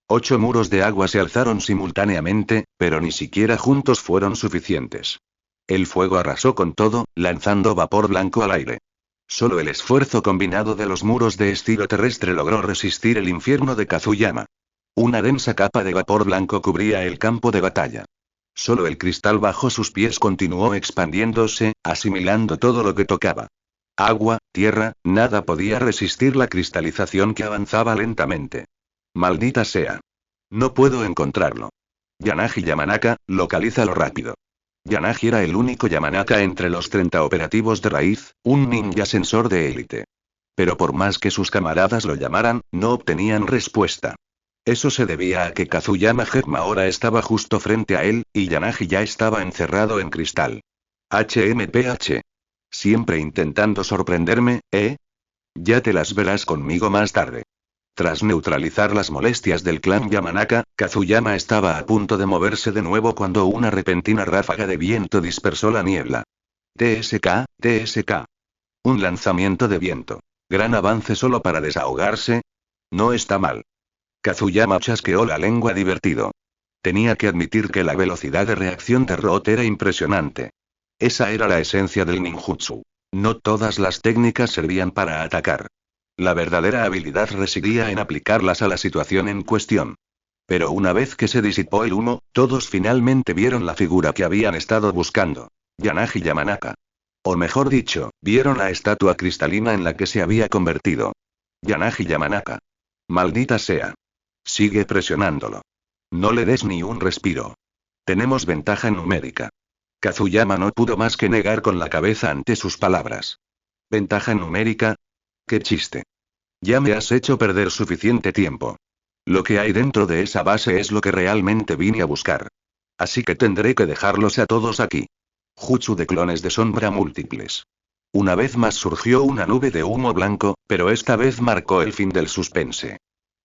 8 muros de agua se alzaron simultáneamente, pero ni siquiera juntos fueron suficientes. El fuego arrasó con todo, lanzando vapor blanco al aire. Solo el esfuerzo combinado de los muros de estilo terrestre logró resistir el infierno de Kazuyama. Una densa capa de vapor blanco cubría el campo de batalla. Solo el cristal bajo sus pies continuó expandiéndose, asimilando todo lo que tocaba. Agua, tierra, nada podía resistir la cristalización que avanzaba lentamente. Maldita sea. No puedo encontrarlo. Yanagi Yamanaka, localízalo rápido. Yanagi era el único Yamanaka entre los 30 operativos de raíz, un ninja sensor de élite. Pero por más que sus camaradas lo llamaran, no obtenían respuesta. Eso se debía a que Kazuyama Germa ahora estaba justo frente a él, y Yanagi ya estaba encerrado en cristal. HMPH. Siempre intentando sorprenderme, ¿eh? Ya te las verás conmigo más tarde. Tras neutralizar las molestias del clan Yamanaka, Kazuyama estaba a punto de moverse de nuevo cuando una repentina ráfaga de viento dispersó la niebla. TSK, TSK. Un lanzamiento de viento. Gran avance solo para desahogarse. No está mal. Kazuyama chasqueó la lengua divertido. Tenía que admitir que la velocidad de reacción de Root era impresionante. Esa era la esencia del ninjutsu. No todas las técnicas servían para atacar. La verdadera habilidad residía en aplicarlas a la situación en cuestión. Pero una vez que se disipó el humo, todos finalmente vieron la figura que habían estado buscando. Yanagi Yamanaka. O mejor dicho, vieron la estatua cristalina en la que se había convertido. Yanagi Yamanaka. Maldita sea. Sigue presionándolo. No le des ni un respiro. Tenemos ventaja numérica. Kazuyama no pudo más que negar con la cabeza ante sus palabras. ¿Ventaja numérica? ¡Qué chiste! Ya me has hecho perder suficiente tiempo. Lo que hay dentro de esa base es lo que realmente vine a buscar. Así que tendré que dejarlos a todos aquí. Jutsu de clones de sombra múltiples. Una vez más surgió una nube de humo blanco, pero esta vez marcó el fin del suspense.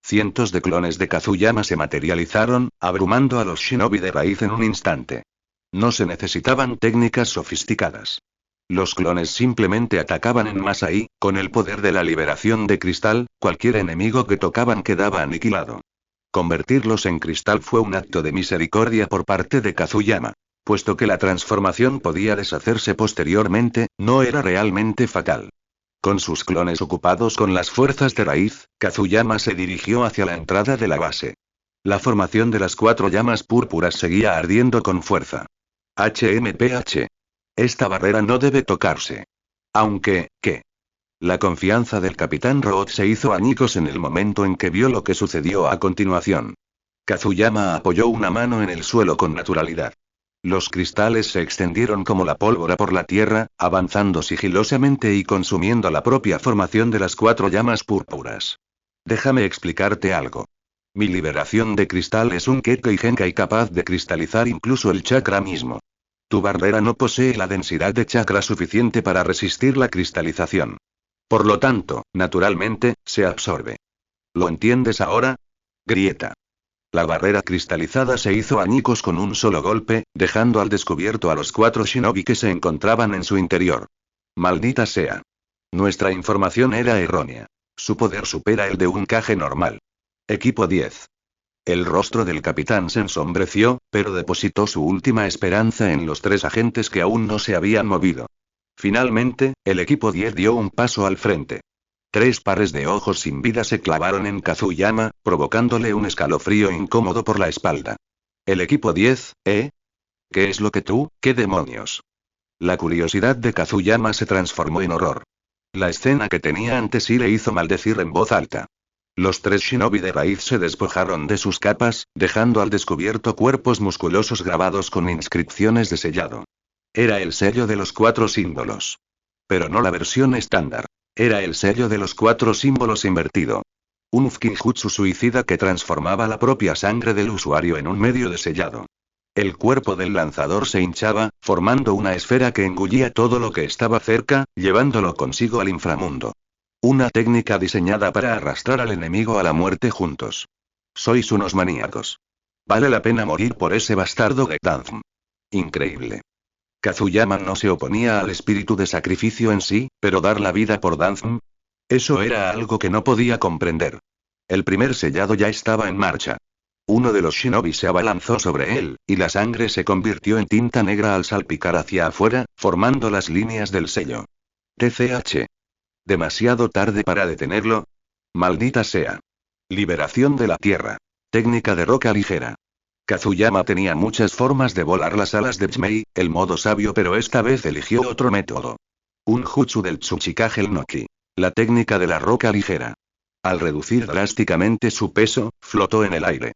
Cientos de clones de Kazuyama se materializaron, abrumando a los shinobi de raíz en un instante. No se necesitaban técnicas sofisticadas. Los clones simplemente atacaban en masa y, con el poder de la liberación de cristal, cualquier enemigo que tocaban quedaba aniquilado. Convertirlos en cristal fue un acto de misericordia por parte de Kazuyama. Puesto que la transformación podía deshacerse posteriormente, no era realmente fatal. Con sus clones ocupados con las fuerzas de raíz, Kazuyama se dirigió hacia la entrada de la base. La formación de las 4 llamas púrpuras seguía ardiendo con fuerza. HMPH. Esta barrera no debe tocarse. Aunque, ¿qué? La confianza del capitán Root se hizo añicos en el momento en que vio lo que sucedió a continuación. Kazuyama apoyó una mano en el suelo con naturalidad. Los cristales se extendieron como la pólvora por la tierra, avanzando sigilosamente y consumiendo la propia formación de las 4 llamas púrpuras. Déjame explicarte algo. Mi liberación de cristal es un Kekkei Genkai capaz de cristalizar incluso el chakra mismo. Tu barrera no posee la densidad de chakra suficiente para resistir la cristalización. Por lo tanto, naturalmente, se absorbe. ¿Lo entiendes ahora? Grieta. La barrera cristalizada se hizo añicos con un solo golpe, dejando al descubierto a los 4 shinobi que se encontraban en su interior. Maldita sea. Nuestra información era errónea. Su poder supera el de un Kage normal. Equipo 10. El rostro del capitán se ensombreció, pero depositó su última esperanza en los 3 agentes que aún no se habían movido. Finalmente, el equipo 10 dio un paso al frente. 3 pares de ojos sin vida se clavaron en Kazuyama, provocándole un escalofrío incómodo por la espalda. El equipo 10, ¿eh? ¿Qué es lo que tú, qué demonios? La curiosidad de Kazuyama se transformó en horror. La escena que tenía ante sí le hizo maldecir en voz alta. Los 3 shinobi de raíz se despojaron de sus capas, dejando al descubierto cuerpos musculosos grabados con inscripciones de sellado. Era el sello de los 4 símbolos. Pero no la versión estándar. Era el sello de los 4 símbolos invertido. Un Fukinjutsu suicida que transformaba la propia sangre del usuario en un medio de sellado. El cuerpo del lanzador se hinchaba, formando una esfera que engullía todo lo que estaba cerca, llevándolo consigo al inframundo. Una técnica diseñada para arrastrar al enemigo a la muerte juntos. Sois unos maníacos. Vale la pena morir por ese bastardo de Danzm. Increíble. Kazuyama no se oponía al espíritu de sacrificio en sí, pero dar la vida por Danzm. Eso era algo que no podía comprender. El primer sellado ya estaba en marcha. Uno de los shinobi se abalanzó sobre él, y la sangre se convirtió en tinta negra al salpicar hacia afuera, formando las líneas del sello. TCH. ¿Demasiado tarde para detenerlo? Maldita sea. Liberación de la Tierra. Técnica de roca ligera. Kazuyama tenía muchas formas de volar las alas de Chmei, el modo sabio, pero esta vez eligió otro método. Un jutsu del Tsuchikage Noki. La técnica de la roca ligera. Al reducir drásticamente su peso, flotó en el aire.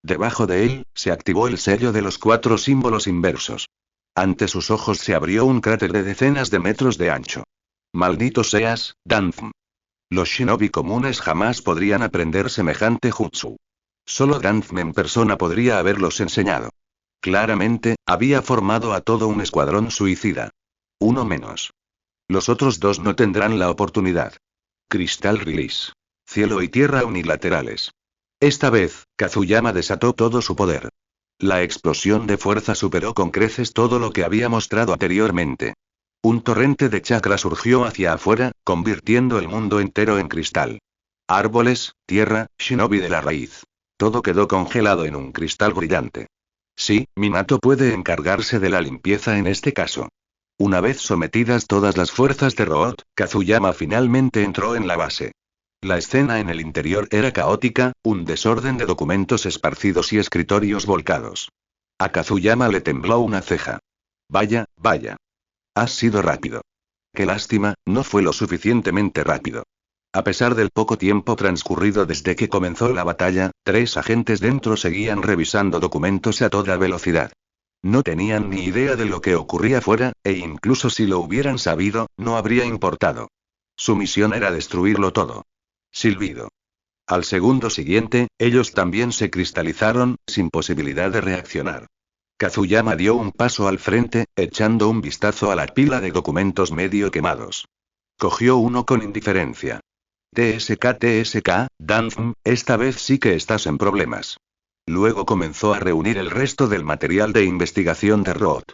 Debajo de él, se activó el sello de los 4 símbolos inversos. Ante sus ojos se abrió un cráter de decenas de metros de ancho. Maldito seas, Danzm. Los shinobi comunes jamás podrían aprender semejante jutsu. Solo Danzm en persona podría haberlos enseñado. Claramente, había formado a todo un escuadrón suicida. Uno menos. Los otros 2 no tendrán la oportunidad. Crystal Release. Cielo y tierra unilaterales. Esta vez, Kazuyama desató todo su poder. La explosión de fuerza superó con creces todo lo que había mostrado anteriormente. Un torrente de chakra surgió hacia afuera, convirtiendo el mundo entero en cristal. Árboles, tierra, shinobi de la raíz. Todo quedó congelado en un cristal brillante. Sí, Minato puede encargarse de la limpieza en este caso. Una vez sometidas todas las fuerzas de Root, Kazuyama finalmente entró en la base. La escena en el interior era caótica, un desorden de documentos esparcidos y escritorios volcados. A Kazuyama le tembló una ceja. Vaya, vaya. Has sido rápido. Qué lástima, no fue lo suficientemente rápido. A pesar del poco tiempo transcurrido desde que comenzó la batalla, 3 agentes dentro seguían revisando documentos a toda velocidad. No tenían ni idea de lo que ocurría fuera, e incluso si lo hubieran sabido, no habría importado. Su misión era destruirlo todo. Silbido. Al segundo siguiente, ellos también se cristalizaron, sin posibilidad de reaccionar. Kazuyama dio un paso al frente, echando un vistazo a la pila de documentos medio quemados. Cogió uno con indiferencia. TSK, Danzm, esta vez sí que estás en problemas. Luego comenzó a reunir el resto del material de investigación de Roth.